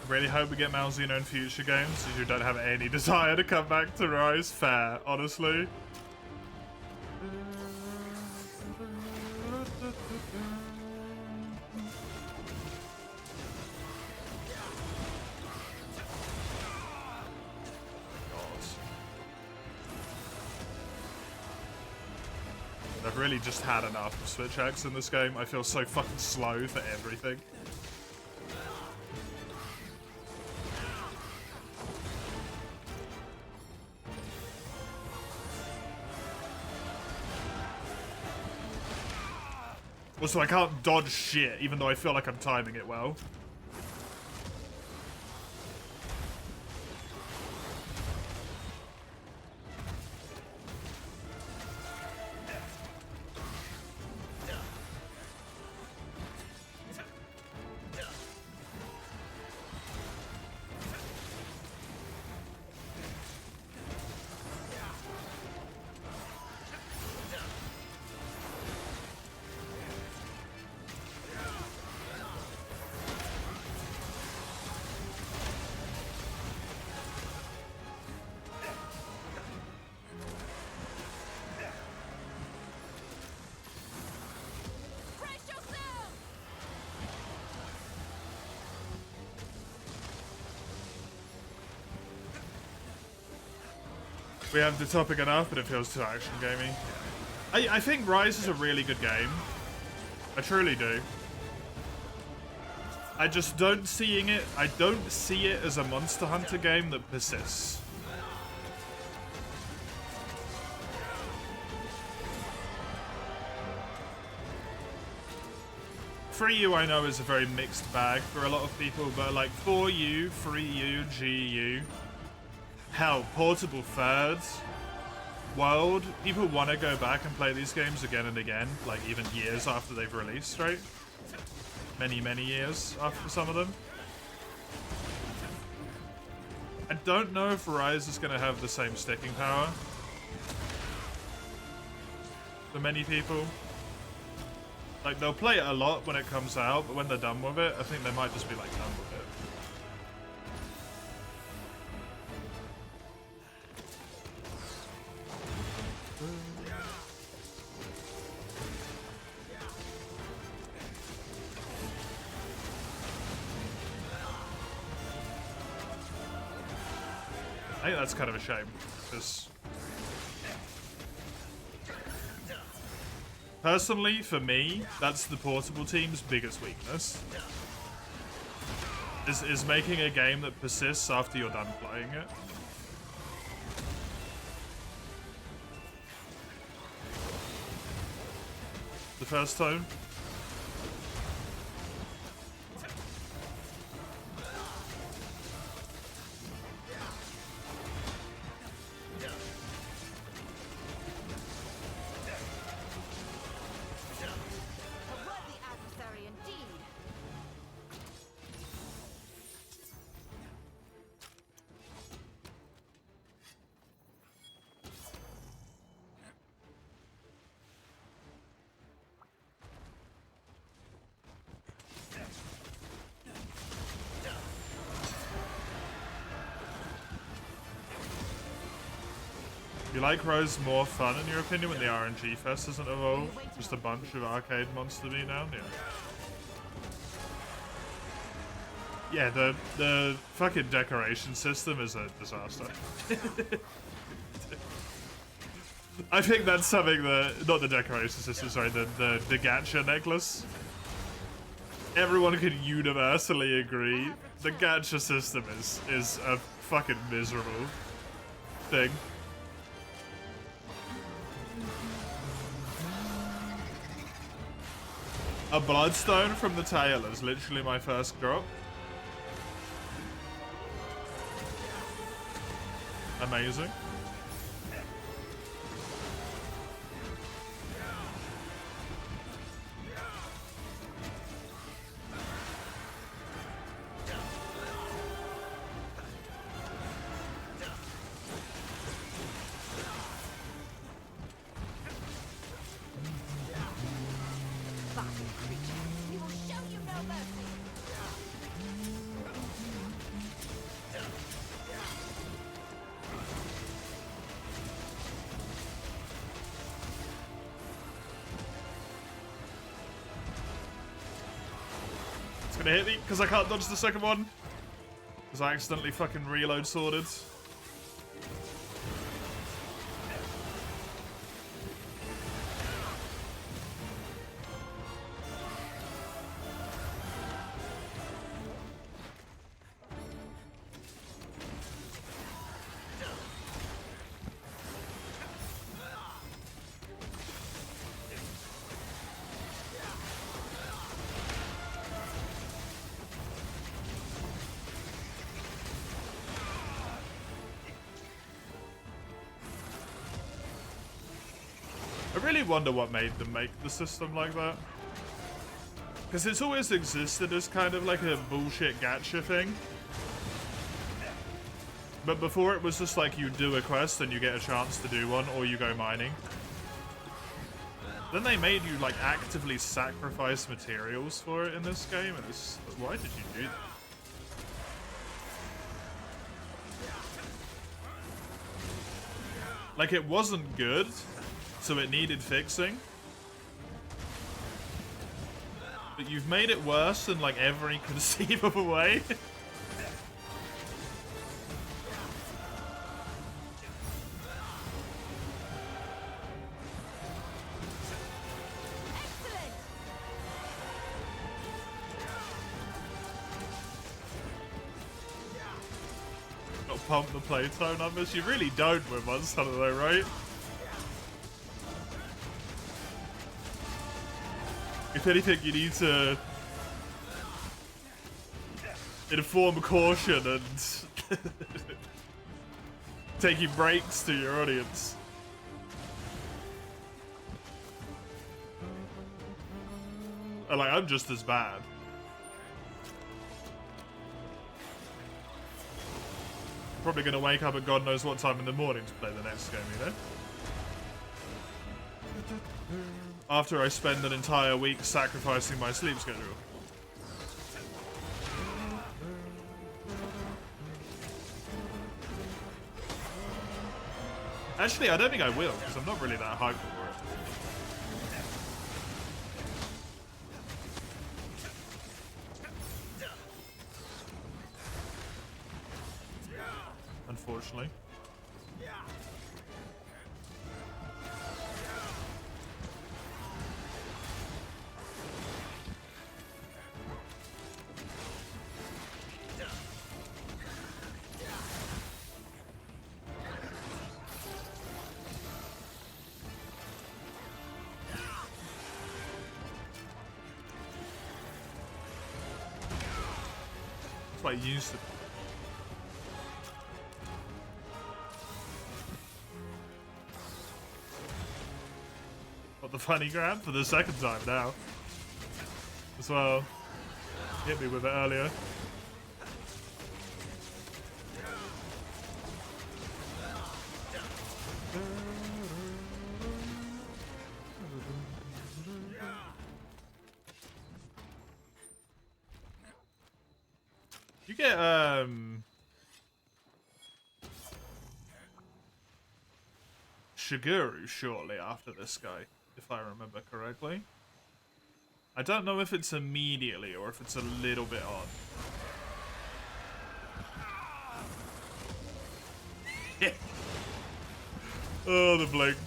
I really hope we get Malzeno in future games, if you don't have any desire to come back to Rise. Fair, honestly. I've really just had enough of Switch X in this game. I feel so fucking slow for everything. Also, I can't dodge shit, even though I feel like I'm timing it well. Brace yourself! We have the topic enough, but it feels too action gamey. I think Rise is a really good game. I truly do. I just don't see it as a Monster Hunter game that persists. Free U I know is a very mixed bag for a lot of people, but like 4U, Free U, GU, hell, Portable Third, World, people want to go back and play these games again and again, like even years after they've released, right? Many, many years after some of them. I don't know if Rise is going to have the same sticking power for many people. Like, they'll play it a lot when it comes out, but when they're done with it, I think they might just be like done with it. I think that's kind of a shame, because personally, for me, that's the portable team's biggest weakness. Is making a game that persists after you're done playing it. The first time. A worthy adversary indeed. You like Rose more fun in your opinion when the RNG Fest doesn't evolve? Just a bunch of arcade monster beat down? Yeah. Yeah, the fucking decoration system is a disaster. I think that's something that, not the decoration system, sorry, the gacha necklace. Everyone can universally agree the gacha system is a fucking miserable thing. A bloodstone from the tail is literally my first drop. Amazing. Vile creature, we will show you no mercy. It's gonna hit me because I can't dodge the second one. Because I accidentally fucking reload sorted. I really wonder what made them make the system like that. Because it's always existed as kind of like a bullshit gacha thing. But before it was just like you do a quest and you get a chance to do one, or you go mining. Then they made you like actively sacrifice materials for it in this game, and it's why did you do that? Like it wasn't good, so it needed fixing. But you've made it worse in like every conceivable way. Got to pump the playtime numbers. You really don't with Monster Hunter though, right? If anything, you need to inform caution and taking breaks to your audience. And like, I'm just as bad. Probably gonna wake up at God knows what time in the morning to play the next game, you know? After I spend an entire week sacrificing my sleep schedule. Actually, I don't think I will, because I'm not really that hyped for it. unfortunately. That's what I used to. Got the funny grab for the second time now. As well. Hit me with it earlier. You get Shiguru shortly after this guy, if I remember correctly. I don't know if it's immediately or if it's a little bit on. Yeah. Oh, the blink.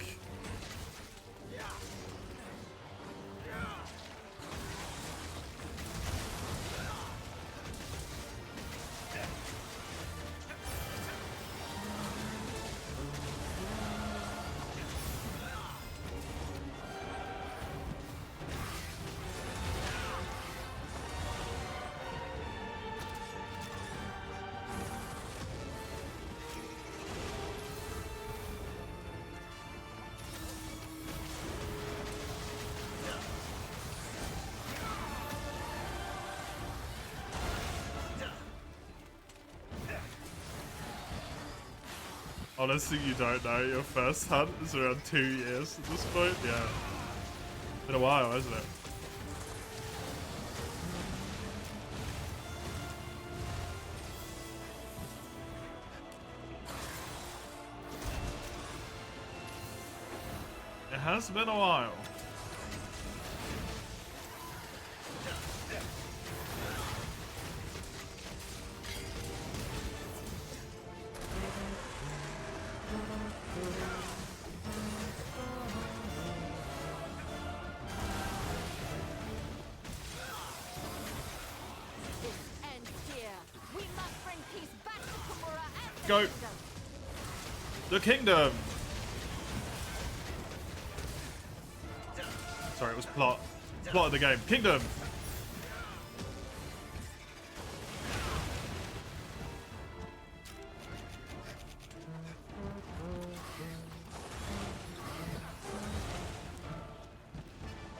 Honestly, you don't know. Your first hunt is around 2 years at this point. Yeah. Been a while, hasn't it? It has been a while. Go. The kingdom. Sorry, it was plot. Plot of the game. Kingdom.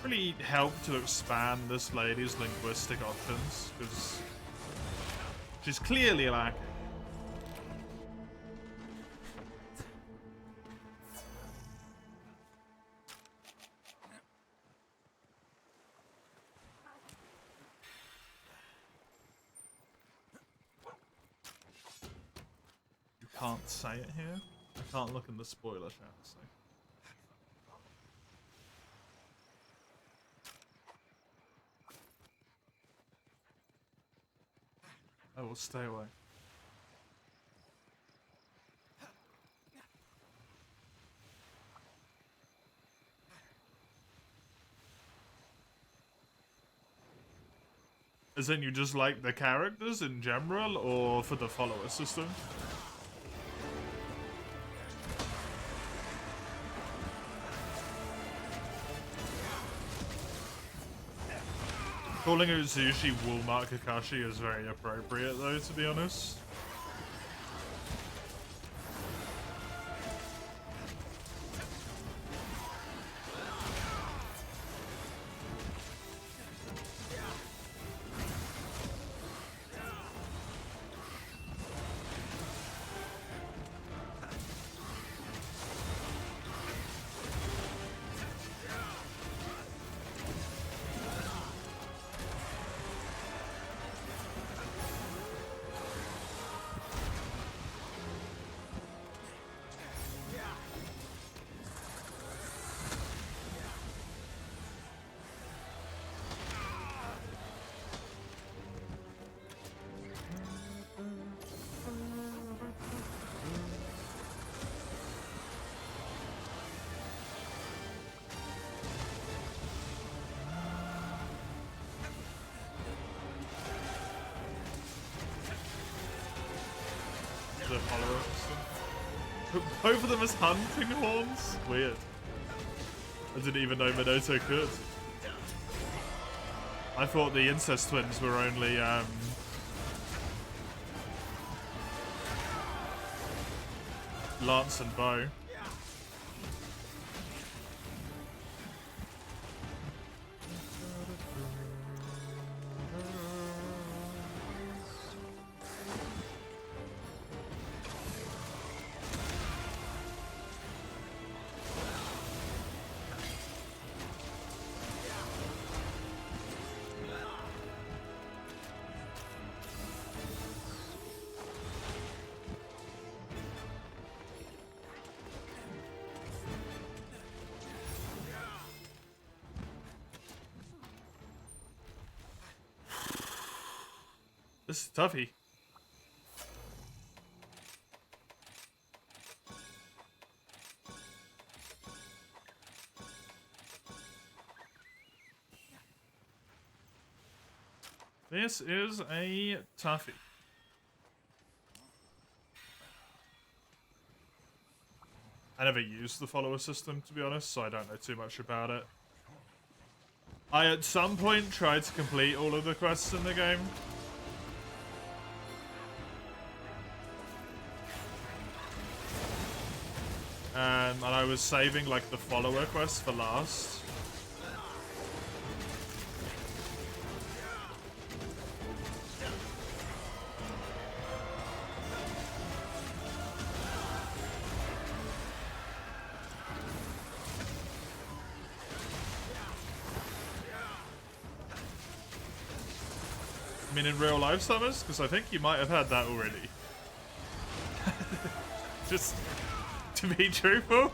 Really helped to expand this lady's linguistic options because she's clearly lacking. Can't say it here. I can't look in the spoiler chat. So. I will stay away. As in, you just like the characters in general, or for the follower system? Calling Uzushi Walmart Kakashi is very appropriate, though, to be honest. the follower system. Both of them as hunting horns? Weird. I didn't even know Minotaur could. I thought the incest twins were only, lance and bow. This is toughy. This is a toughie. I never used the follower system, to be honest, so I don't know too much about it. I at some point tried to complete all of the quests in the game. And I was saving like the follower quest for last. I mean in real life, Summers? Because I think you might have had that already. Just to be truthful.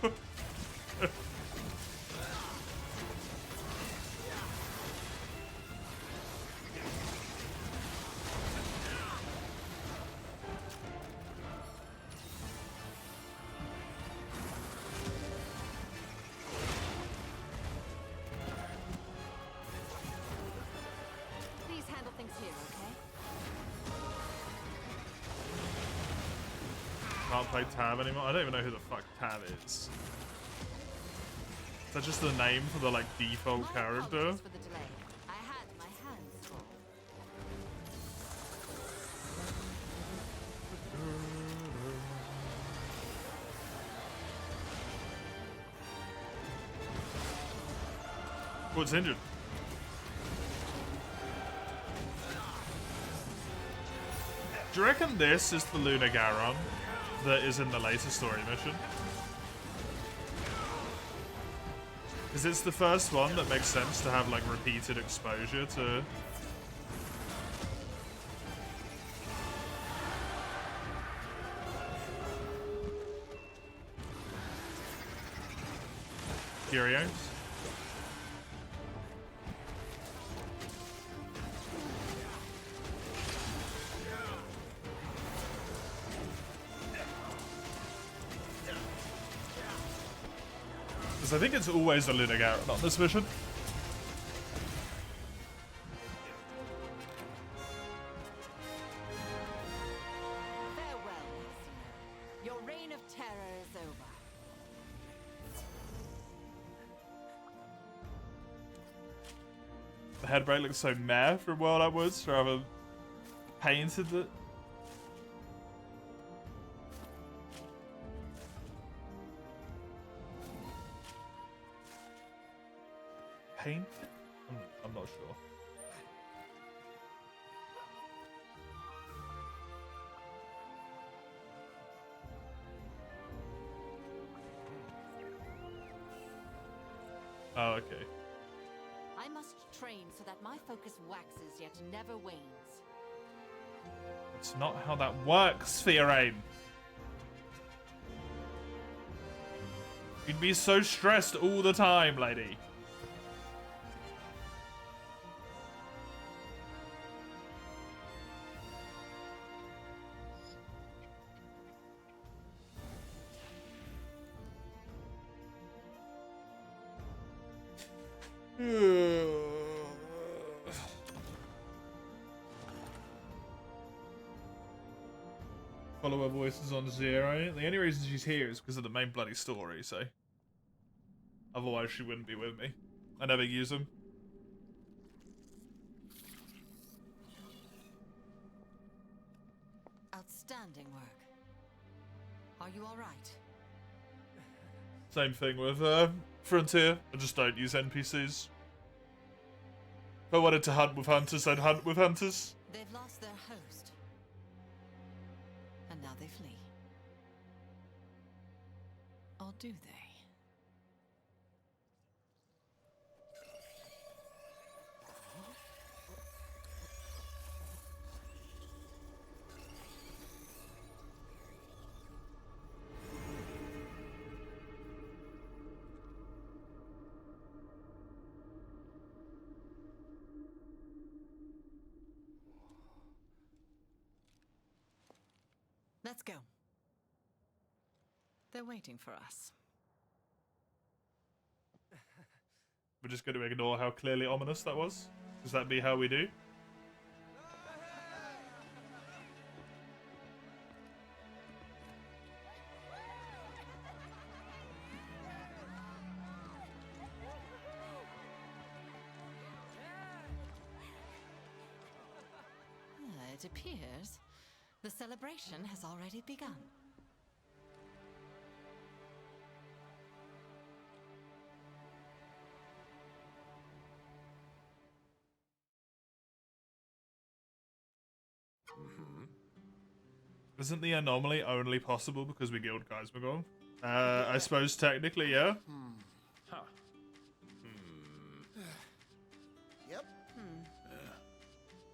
Please handle things here, okay? Can't play Tav anymore. I don't even know who the fuck Tav is. Is that just the name for the like default My character? apologies for the delay. I had my hands full. What's injured? Do you reckon this is the Luna Garon that is in the later story mission? Because it's the first one that makes sense to have like repeated exposure to. Curios. Because I think it's always a Luna Garon on this mission. Farewell, Hesina. Your reign of terror is over. The headbreak looks so meh from World Upwards, rather painted it. Painted? I'm not sure. Oh, okay. I must train so that my focus waxes yet never wanes. It's not how that works, Theorane. You'd be so stressed all the time, lady. follower voice is on 0. The only reason she's here is because of the main bloody story, so... Otherwise she wouldn't be with me. I never use them. Outstanding work. Are you all right? Same thing with Frontier. I just don't use NPCs. If I wanted to hunt with hunters, I'd hunt with hunters. They've lost their host. And now they flee. Or do they? Let's go. They're waiting for us. We're just going to ignore how clearly ominous that was? Does that be how we do? It appears the celebration has already begun. Isn't the anomaly only possible because we killed Geismagor? I suppose technically, yeah. Yep.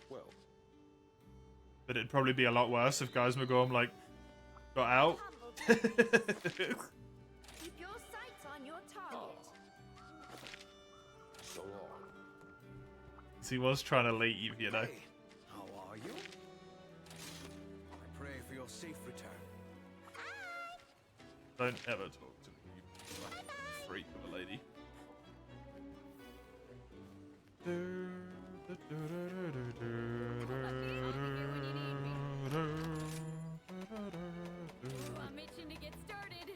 Well, But it'd probably be a lot worse if Geismagor, like, got out. Keep your sights on your target. so long. 'Cause he was trying to leave, you know. Hey, how are you? I pray for your safe return. Don't ever talk to me, you fucking freak of a lady. Ooh, I'm itching to get started.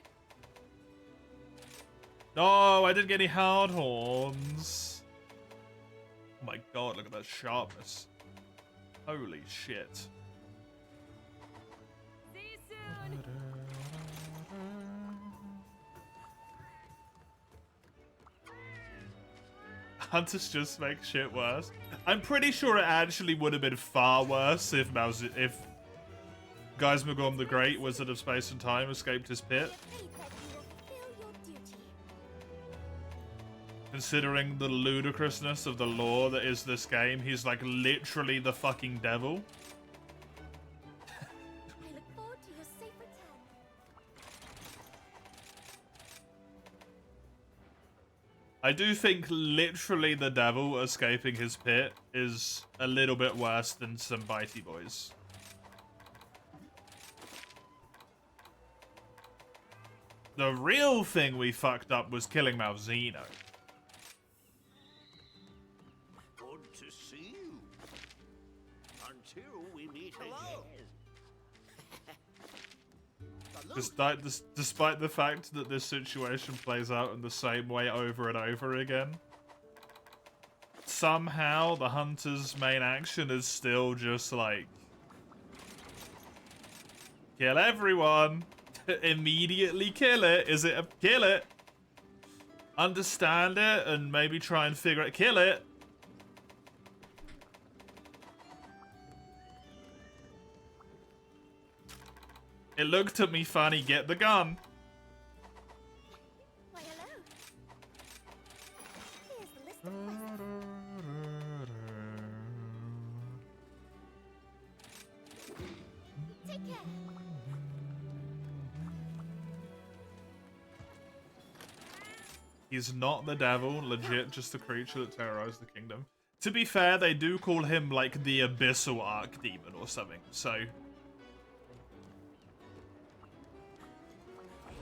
No, I didn't get any hard horns. Oh my god, look at that sharpness. Holy shit. See you soon. Hunters just make shit worse. I'm pretty sure it actually would have been far worse if Geismagor the Great, Wizard of Space and Time, escaped his pit. We have faith that you will fulfill your duty. Considering the ludicrousness of the lore that is this game, he's like literally the fucking devil. I look forward to your safe return. I do think literally the devil escaping his pit is a little bit worse than some bitey boys. The real thing we fucked up was killing Malzeno. Good to see you. Until we meet Hello. again. Despite the fact that this situation plays out in the same way over and over again, somehow the hunter's main action is still just like, kill everyone, immediately kill it. Is it a kill it? Understand it and maybe try and figure it. Kill it. It looked at me funny. Get the gun. Why, hello. Here's the list of quests. Take care. He's not the devil, legit just a creature that terrorized the kingdom. To be fair, they do call him like the Abyssal Archdemon or something, so...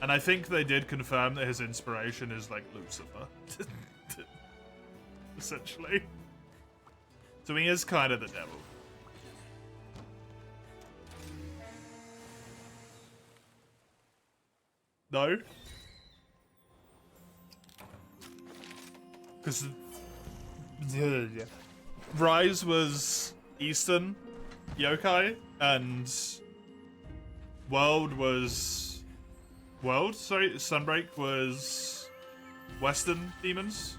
And I think they did confirm that his inspiration is like Lucifer. Essentially. So he is kind of the devil. No? Because Rise was Eastern yokai, and Sunbreak was Western demons.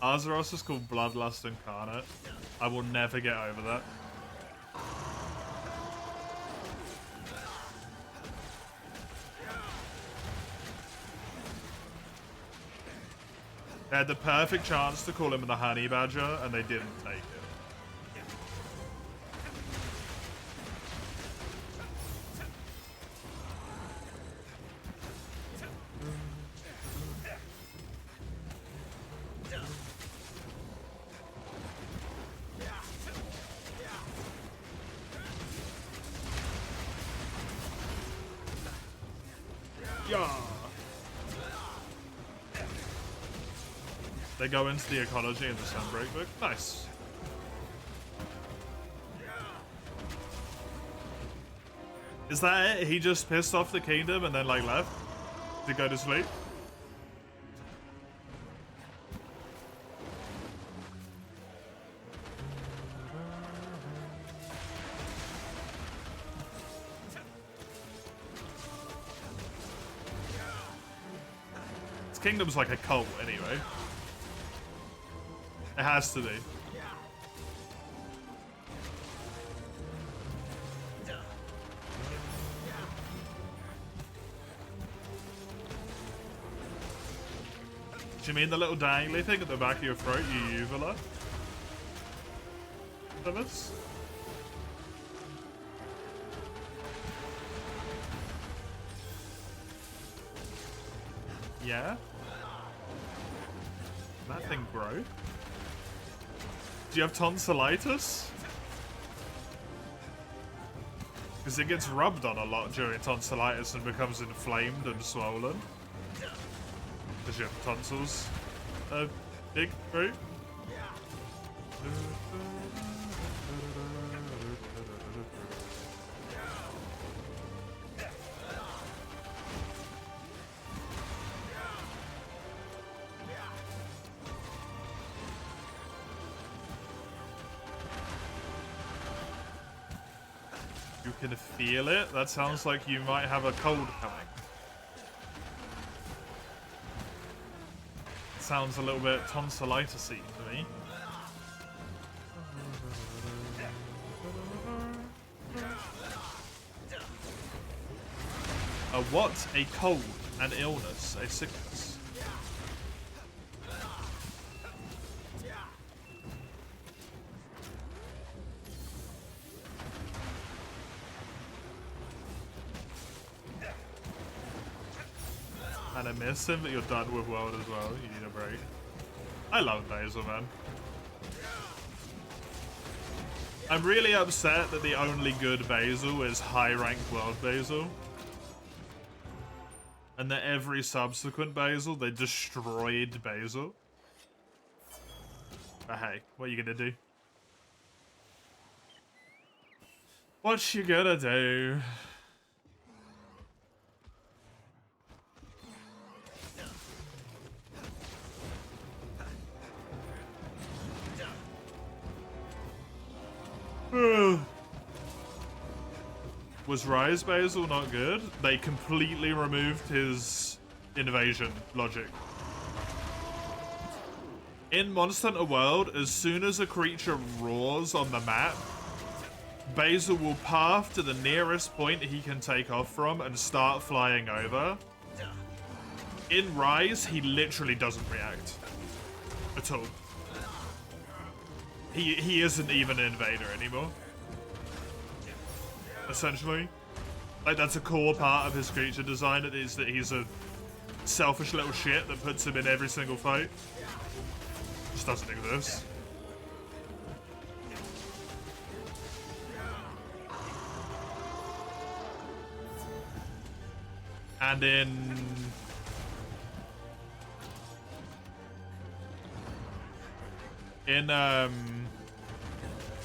Azeroth is called Bloodlust Incarnate. I will never get over that. They had the perfect chance to call him the Honey Badger, and they didn't take it. Yeah. They go into the ecology in the Sunbreak book. Nice. Is that it? He just pissed off the kingdom and then like left to go to sleep? This kingdom's like a cult anyway. It has to be. Do you mean the little dangly thing at the back of your throat, you uvula? Thomas? Yeah? That thing grow? Do you have tonsillitis? Because it gets rubbed on a lot during tonsillitis and becomes inflamed and swollen. Because you have tonsils. Big fruit. You can feel it? That sounds like you might have a cold coming. Sounds a little bit tonsillitis-y to me. A what? A cold, an illness, a sickness. And I miss him, but you're done with World as well. You need a break. I love Basil, man. I'm really upset that the only good Basil is high-ranked World Basil. And that every subsequent Basil, they destroyed Basil. But hey, what are you gonna do? What you gonna do? Was Rise Basil not good? They completely removed his invasion logic. In Monster Hunter World, as soon as a creature roars on the map, Basil will path to the nearest point he can take off from and start flying over. In Rise, he literally doesn't react at all. He isn't even an invader anymore. Essentially. Like, that's a core part of his creature design, is that he's a selfish little shit that puts him in every single fight. Just doesn't exist. And in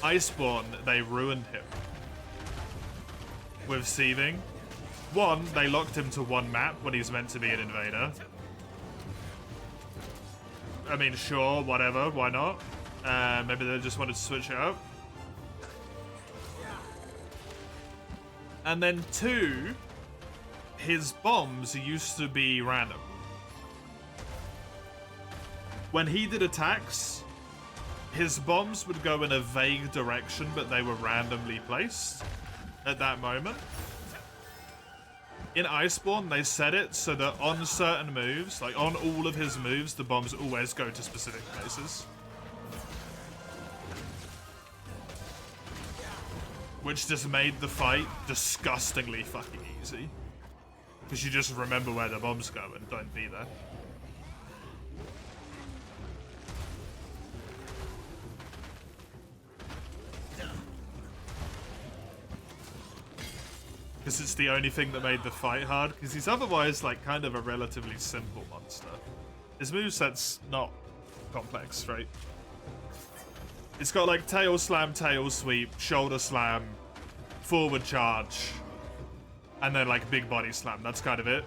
Iceborne, they ruined him with Seething. One, they locked him to one map when he's meant to be an invader. I mean, sure, whatever, why not? Maybe they just wanted to switch it up. And then two, his bombs used to be random. When he did attacks, his bombs would go in a vague direction, but they were randomly placed at that moment. In Iceborne, they set it so that on certain moves, like on all of his moves, the bombs always go to specific places. Which just made the fight disgustingly fucking easy. Because you just remember where the bombs go and don't be there. Because it's the only thing that made the fight hard, because he's otherwise like kind of a relatively simple monster. His moveset's not complex, right? It's got like tail slam, tail sweep, shoulder slam, forward charge, and then like big body slam. That's kind of it.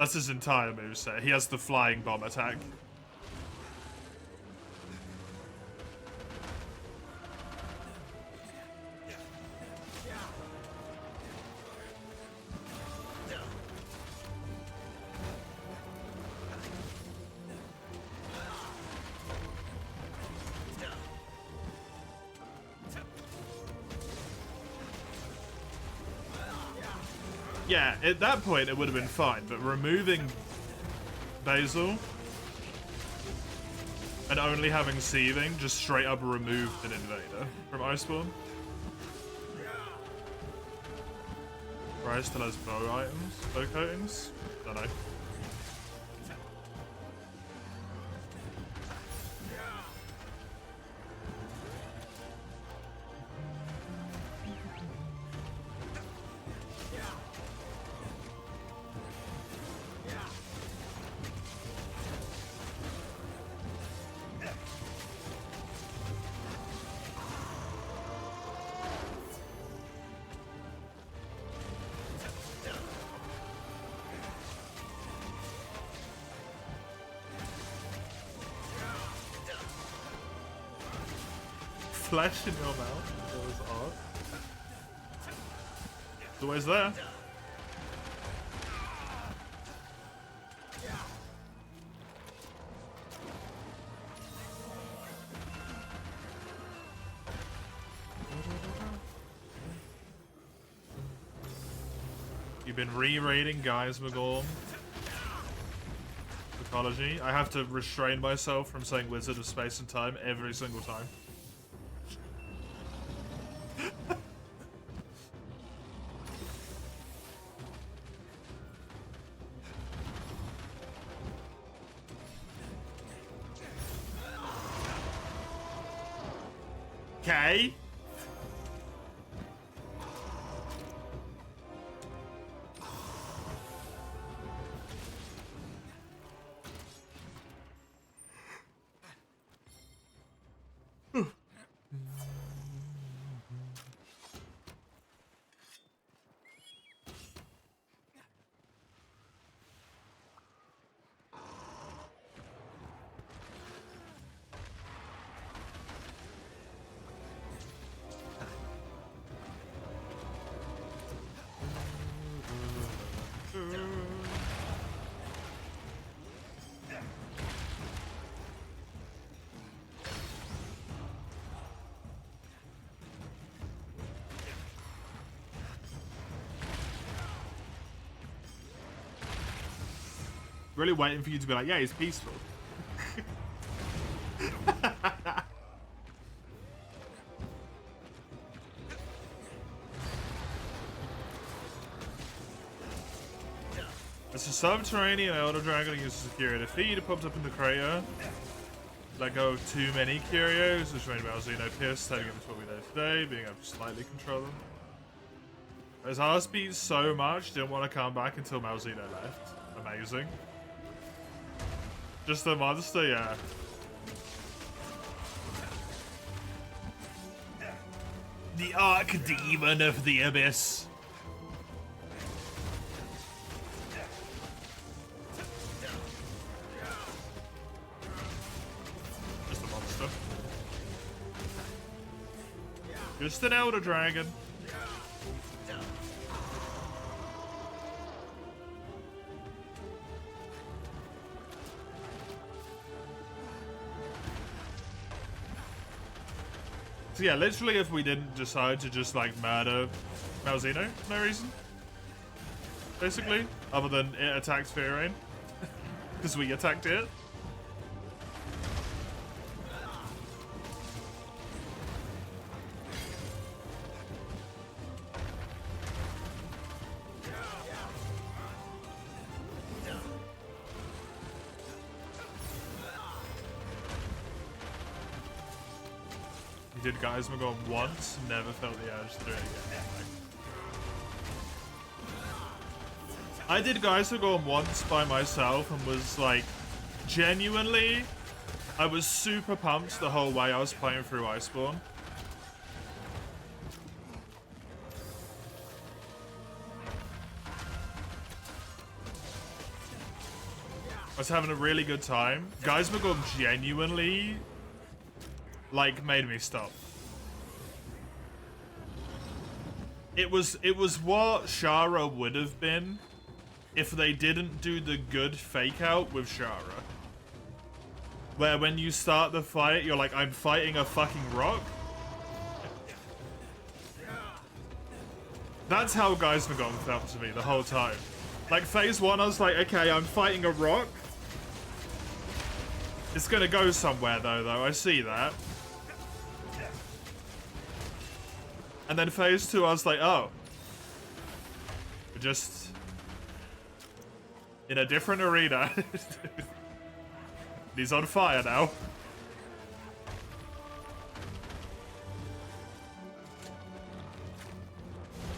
That's his entire moveset. He has the flying bomb attack. Yeah, at that point it would have been fine, but removing Basil and only having Seething just straight up removed an invader from Iceborne. Rise still has bow items, bow coatings? Don't know. Flesh in your mouth. That was odd. It's always there. You've been re-rating Guys McGorm. Apology. I have to restrain myself from saying Wizard of Space and Time every single time. Okay. Really waiting for you to be like, yeah, he's peaceful. It's a subterranean Elder Dragon uses a Curio defeat. It pops up in the crater. Let go of too many Curios, which made Malzeno pissed, having him what we know today, being able to slightly control them. His heart beat so much, didn't want to come back until Malzeno left. Amazing. Just the monster, yeah. The Archdemon of the Abyss. Just a monster. Just an Elder Dragon. So yeah, literally if we didn't decide to just like murder Malzeno for no reason, basically, other than it attacked Fearain, because we attacked it. Did Geismagorn once, never felt the urge to do it again. I did Geismagorn once by myself and was like, genuinely, I was super pumped the whole way I was playing through Iceborne. I was having a really good time. Geismagorn genuinely like made me stop. It was what Shara would have been if they didn't do the good fake out with Shara. Where when you start the fight, you're like, I'm fighting a fucking rock. That's how Geismagorn felt to me the whole time. Like phase 1, I was like, okay, I'm fighting a rock. It's gonna go somewhere though, I see that. And then phase 2, I was like, oh. We're just in a different arena. He's on fire now.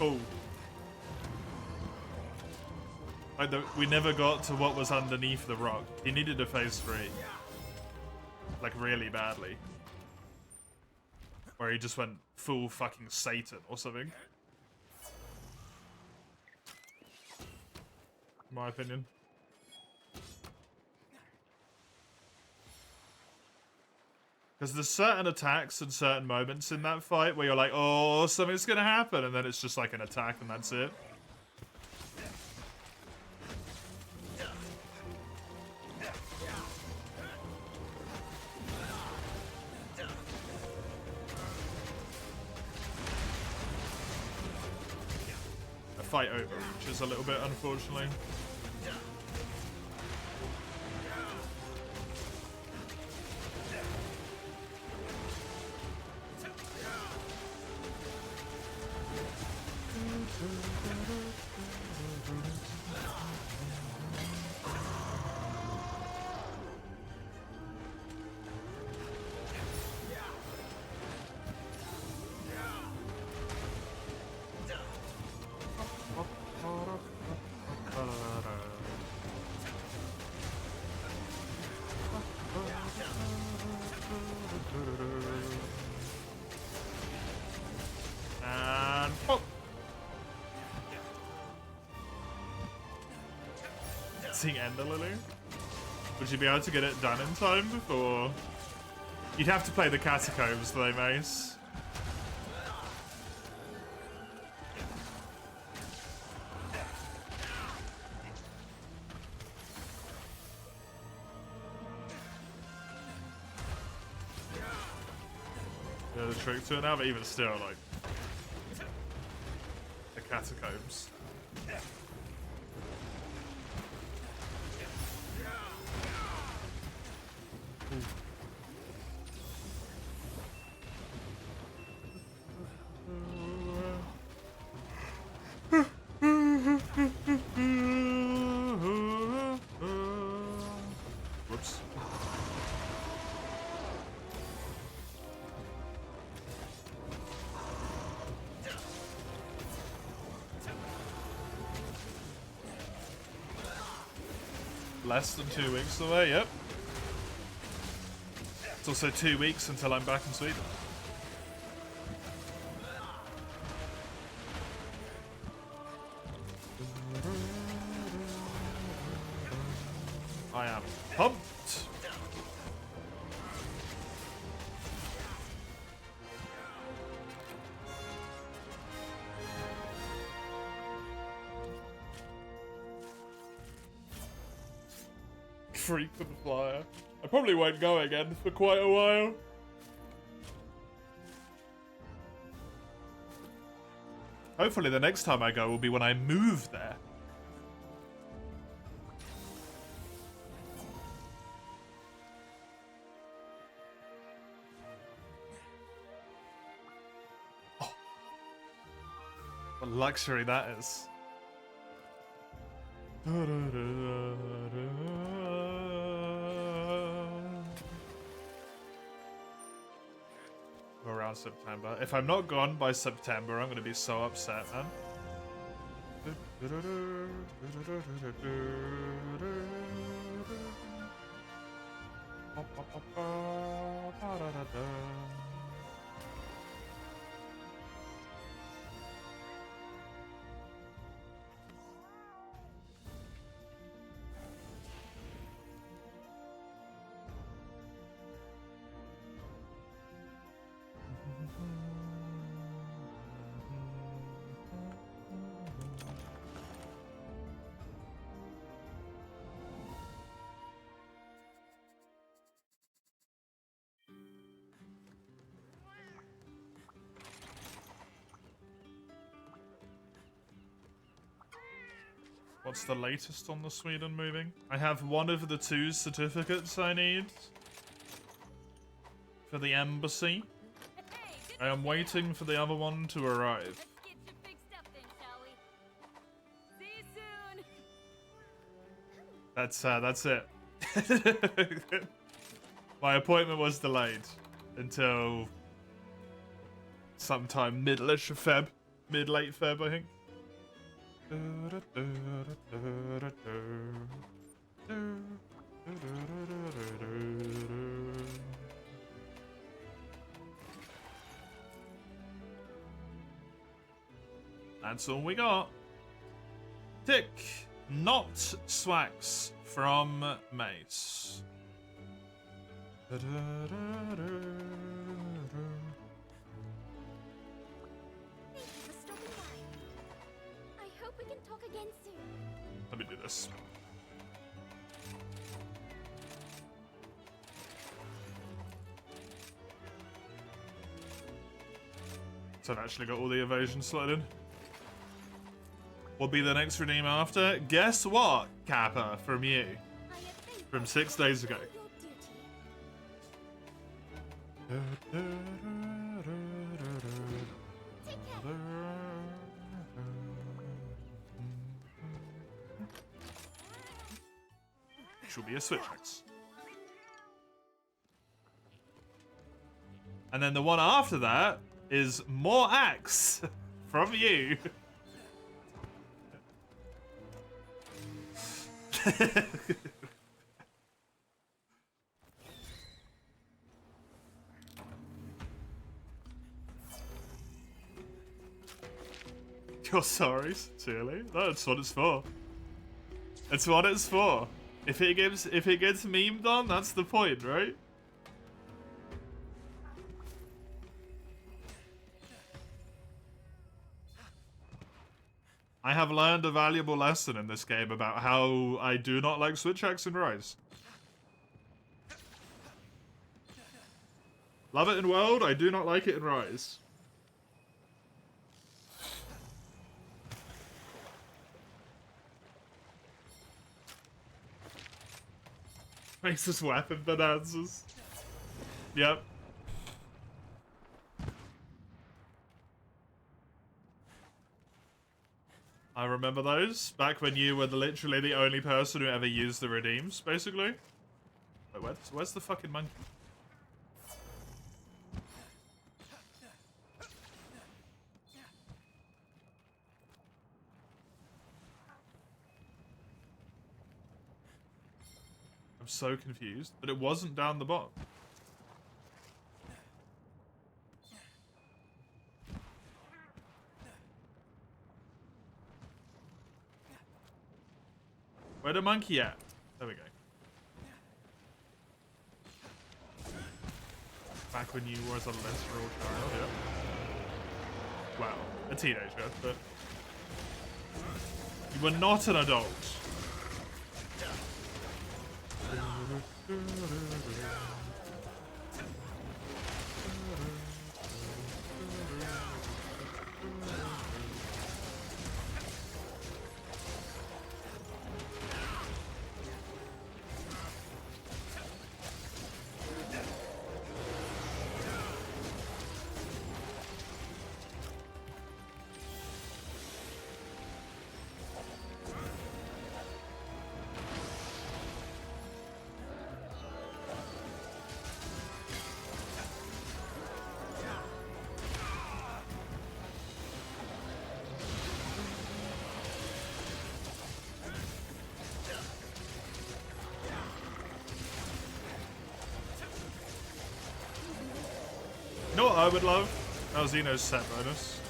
Cool. We never got to what was underneath the rock. He needed a phase 3. Like, really badly. Where he just went full fucking Satan or something. In my opinion. Because there's certain attacks and certain moments in that fight where you're like, oh, something's gonna happen, and then it's just like an attack and that's it. Fight over, which is a little bit unfortunately. And pop. Seeing Ender Lily. Would you be able to get it done in time before? You'd have to play the Catacombs though, Mace. Yeah, the trick to it now, but even still, like, the Catacombs. Whoops. Less than 2 weeks away, yep. It's also 2 weeks until I'm back in Sweden. am pumped. Freak for the flyer. I probably won't go again for quite a while. Hopefully the next time I go will be when I move there. Oh. What luxury that is. Around September. If I'm not gone by September, I'm going to be so upset, man. What's the latest on the Sweden moving? I have one of the 2 certificates I need for the embassy. Hey, good I am waiting for the other one to arrive. Let's get you fixed up then, shall we? See you soon. That's it. My appointment was delayed until sometime middle-ish of Feb. Mid-late Feb, I think. That's all we got. Tick. Not Swax from Mace. Thank you for stopping by. I hope we can talk again soon. Let me do this. So I've actually got all the evasion slotted in. What'll be the next redeem after? Guess what, Kappa, from you. I have faith From that 6 you will days ago. do your duty. Take care. Which will be a Switch X. And then the one after that is more axe from you. You're sorry, sincerely. That's what it's for. That's what it's for. If it gets memed on, that's the point, right? I have learned a valuable lesson in this game about how I do not like Switch Axe in Rise. Love it in World, I do not like it in Rise. Racist weapon bonanzas. Yep. I remember those, back when you were literally the only person who ever used the redeems, basically. Wait, where's the fucking monkey? I'm so confused, but it wasn't down the bottom. Where the monkey at? There we go. Back when you was a literal child, yeah. Well, a teenager, but you were not an adult. You know what I would love? Malzeno's set bonus.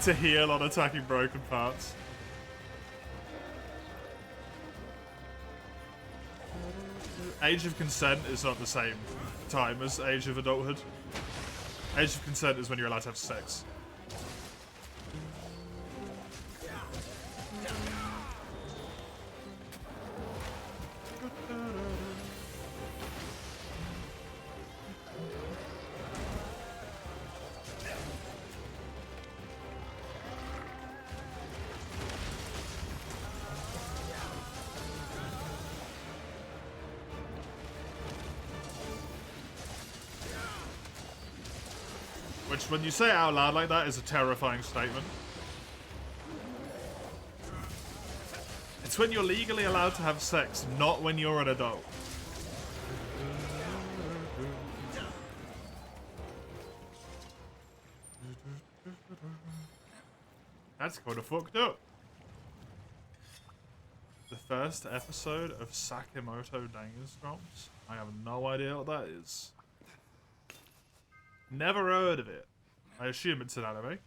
To heal on attacking broken parts. Age of Consent is not the same time as Age of Adulthood. Age of Consent is when you're allowed to have sex. Which, when you say it out loud like that, is a terrifying statement. It's when you're legally allowed to have sex, not when you're an adult. That's kind of fucked up. The first episode of Sakamoto Dangerous drops. I have no idea what that is. Never heard of it. I assume it's an anime.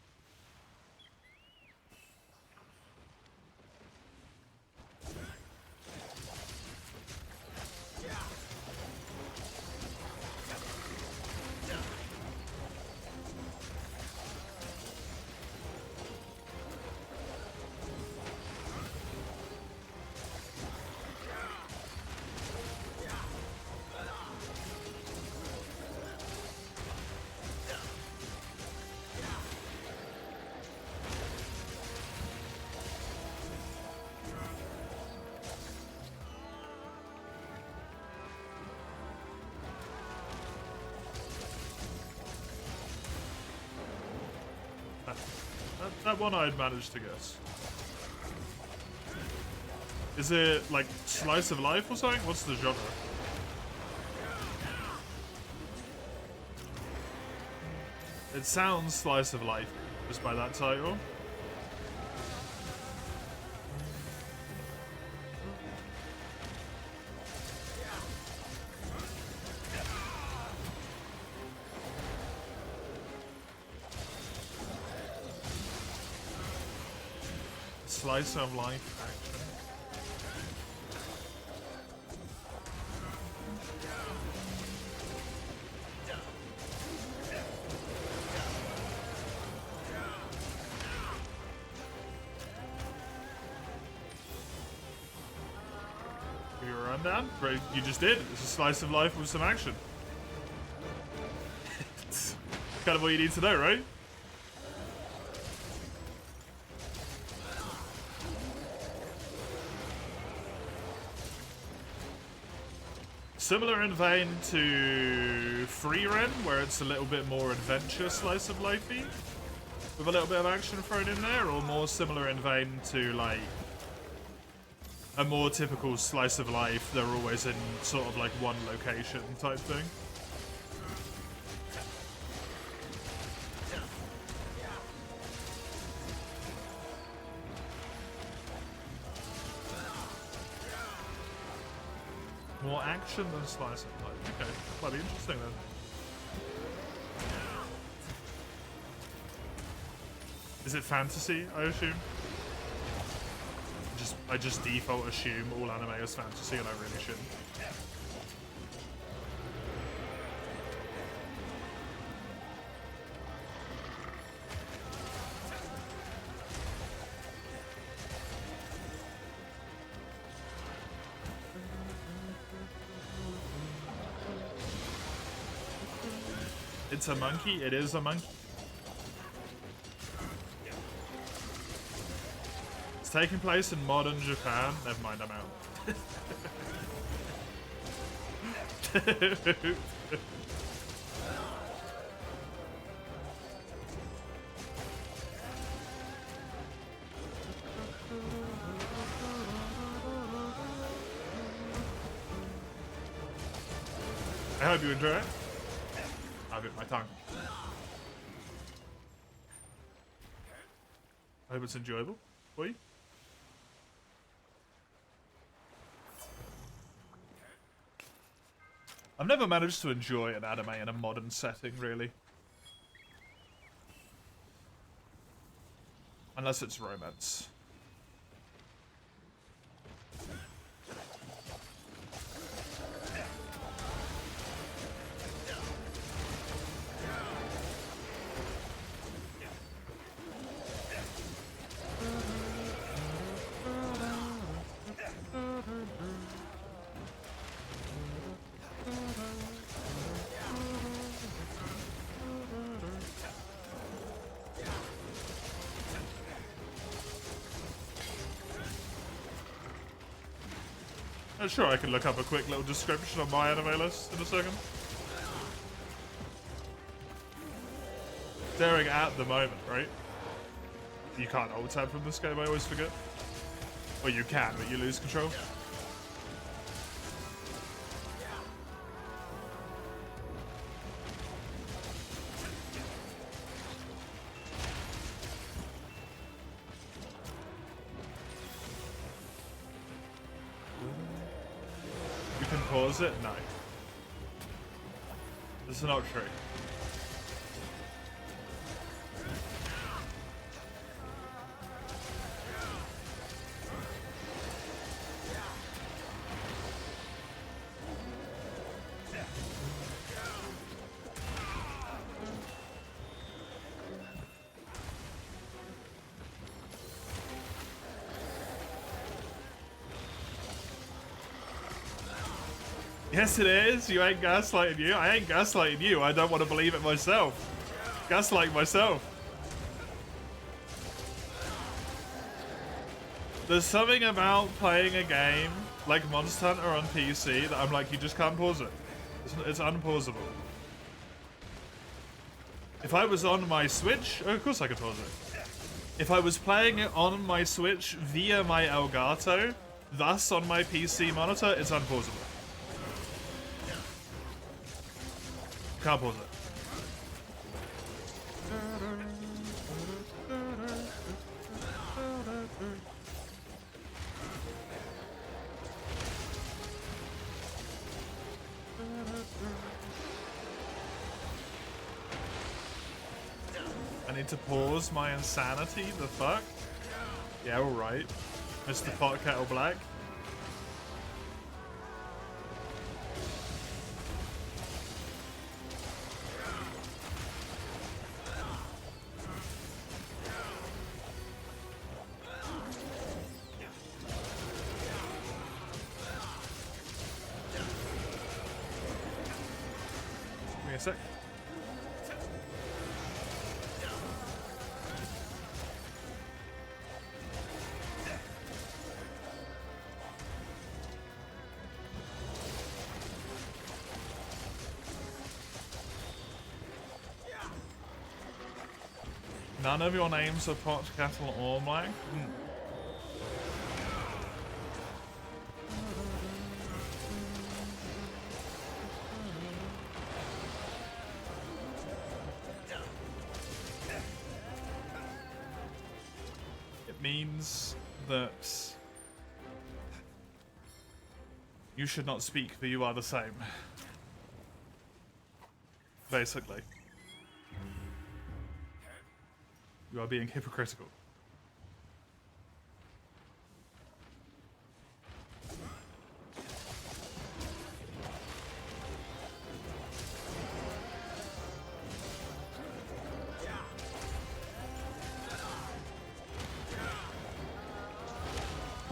That one I'd managed to guess. Is it like slice of life or something? What's the genre? It sounds slice of life just by that title. Slice of life action. Give you a rundown? Great, you just did. It's a slice of life with some action. It's kind of what you need to know, right? Similar in vein to Free-Ren, where it's a little bit more adventure slice of life-y, with a little bit of action thrown in there, or more similar in vein to like a more typical slice of life, they're always in sort of like one location type thing. More action than slice of life. Okay, might be interesting then. Is it fantasy, I assume? I just default assume all anime is fantasy, and I really shouldn't. It's a monkey. It is a monkey. It's taking place in modern Japan. Never mind, I'm out. I hope you enjoy it. I bit my tongue. I hope it's enjoyable for you. I've never managed to enjoy an anime in a modern setting, really. Unless it's romance. Sure, I can look up a quick little description on my anime list in a second. Staring at the moment, right? You can't alt tab from this game, I always forget. Or you can, but you lose control. Pause it? No. This is not true. Yes, it is. You ain't gaslighting you. I ain't gaslighting you. I don't want to believe it myself. Gaslight myself. There's something about playing a game like Monster Hunter on PC that I'm like, you just can't pause it. It's unpausable. If I was on my Switch, of course I could pause it. If I was playing it on my Switch via my Elgato, thus on my PC monitor, it's unpausable. Can't pause it. I need to pause my insanity? The fuck? Yeah, alright. Mr. Pot Kettle Black. Give me a sec. None of your names are Pot, Cattle, or Black? It means that you should not speak, for you are the same. Basically. You are being hypocritical.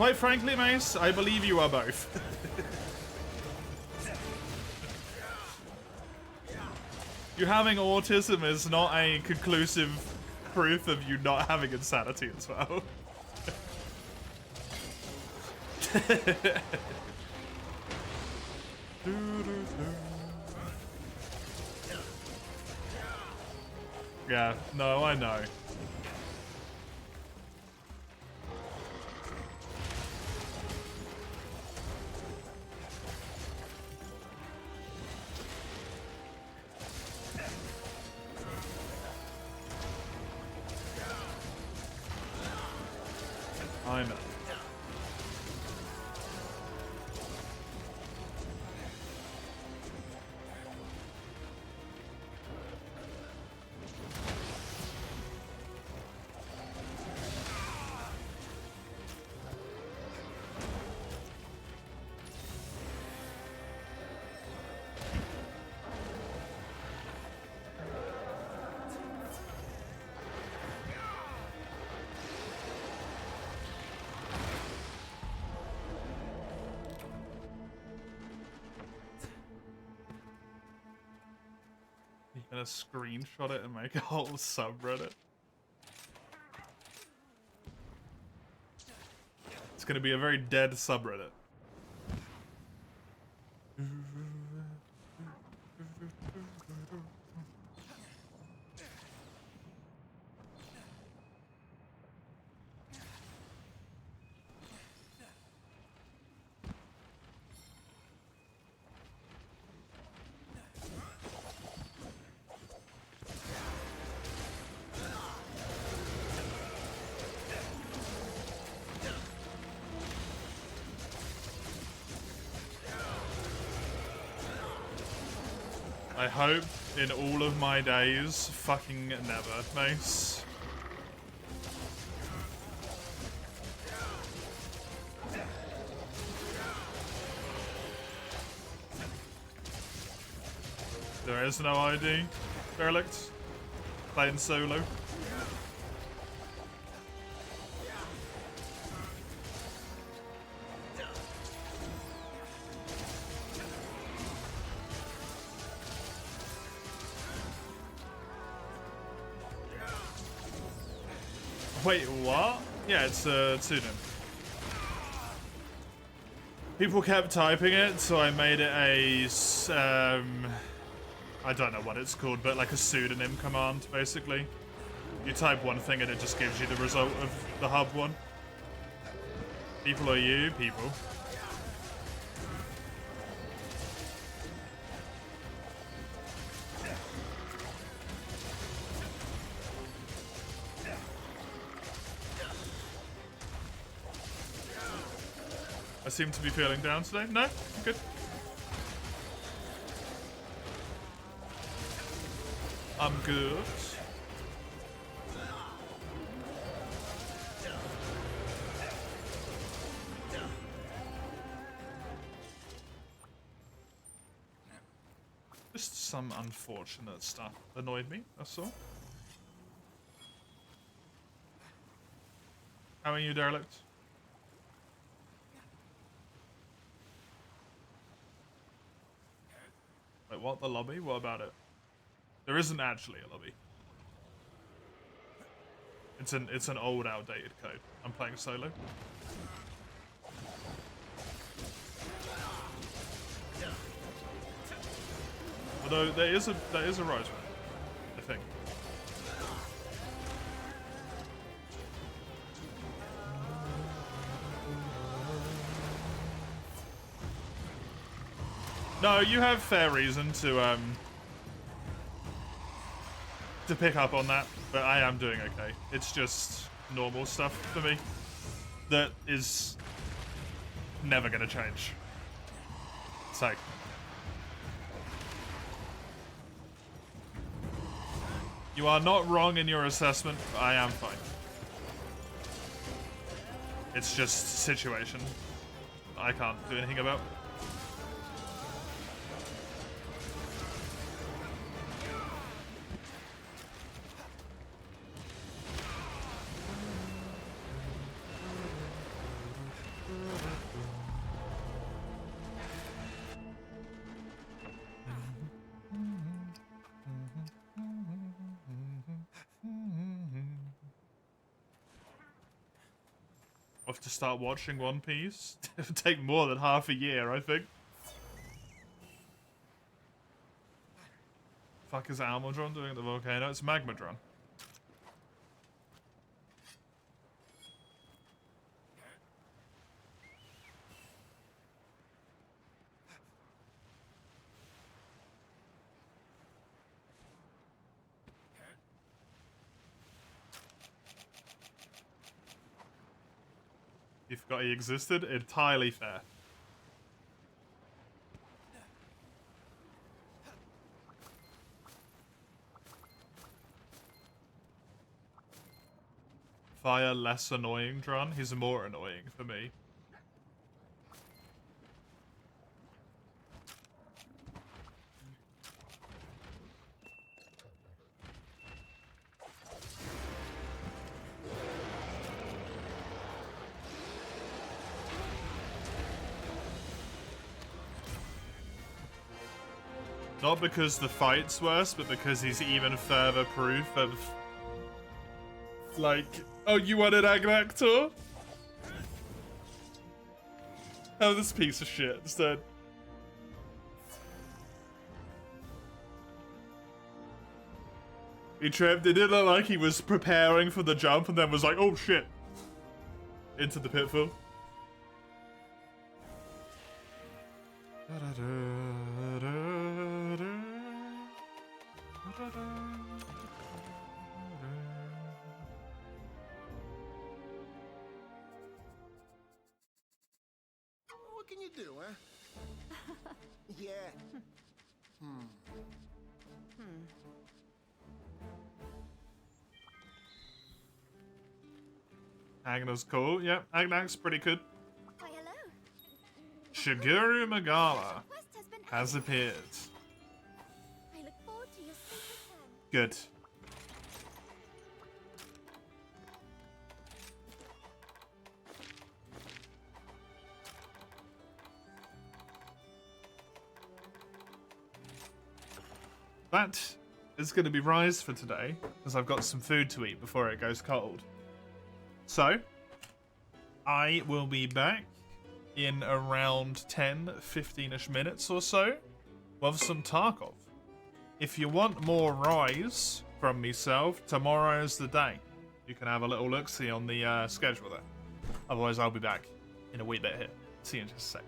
Quite frankly, Mace, I believe you are both. You having autism is not a conclusive proof of you not having insanity as well. Yeah, no, I know. I know. You gonna screenshot it and make a whole subreddit? It's gonna be a very dead subreddit. I hope in all of my days, fucking never, Mace. There is no ID. Derelict. Playing solo. Wait, what? Yeah, it's a pseudonym. People kept typing it, so I made it a, I don't know what it's called, but like a pseudonym command, basically. You type one thing and it just gives you the result of the hub one. People are you, people. I seem to be feeling down today. No? Good. I'm good. Just some unfortunate stuff annoyed me, that's all. How are you, Derelict? Wait, what? The lobby? What about it? There isn't actually a lobby. It's an old, outdated code. I'm playing solo. Although there is a rise one, I think. No, you have fair reason to pick up on that, but I am doing okay. It's just normal stuff for me that is never gonna change. So you are not wrong in your assessment. I am fine. It's just situation I can't do anything about. of to start watching One Piece. It would take more than half a year, I think. Fuck is Almudron doing at the volcano? It's Magmadron. You forgot he existed? Entirely fair. Fire less annoying, Dron. He's more annoying for me. Not because the fight's worse, but because he's even further proof of... Like... Oh, you wanted Agnactor? Oh, this piece of shit instead. He tripped. It didn't look like he was preparing for the jump and then was like, oh shit. Into the pitfall. What can you do, huh? Yeah. Agna's cool. Yep, Agnac's pretty good. Why, hello. Shiguru Magala Quest has been has added. appeared. I look forward to your safe return. Good. That is going to be Rise for today, because I've got some food to eat before it goes cold. So, I will be back in around 10-15ish minutes or so with some Tarkov. If you want more Rise from myself, tomorrow's the day. You can have a little look-see on the schedule there. Otherwise, I'll be back in a wee bit here. See you in just a sec.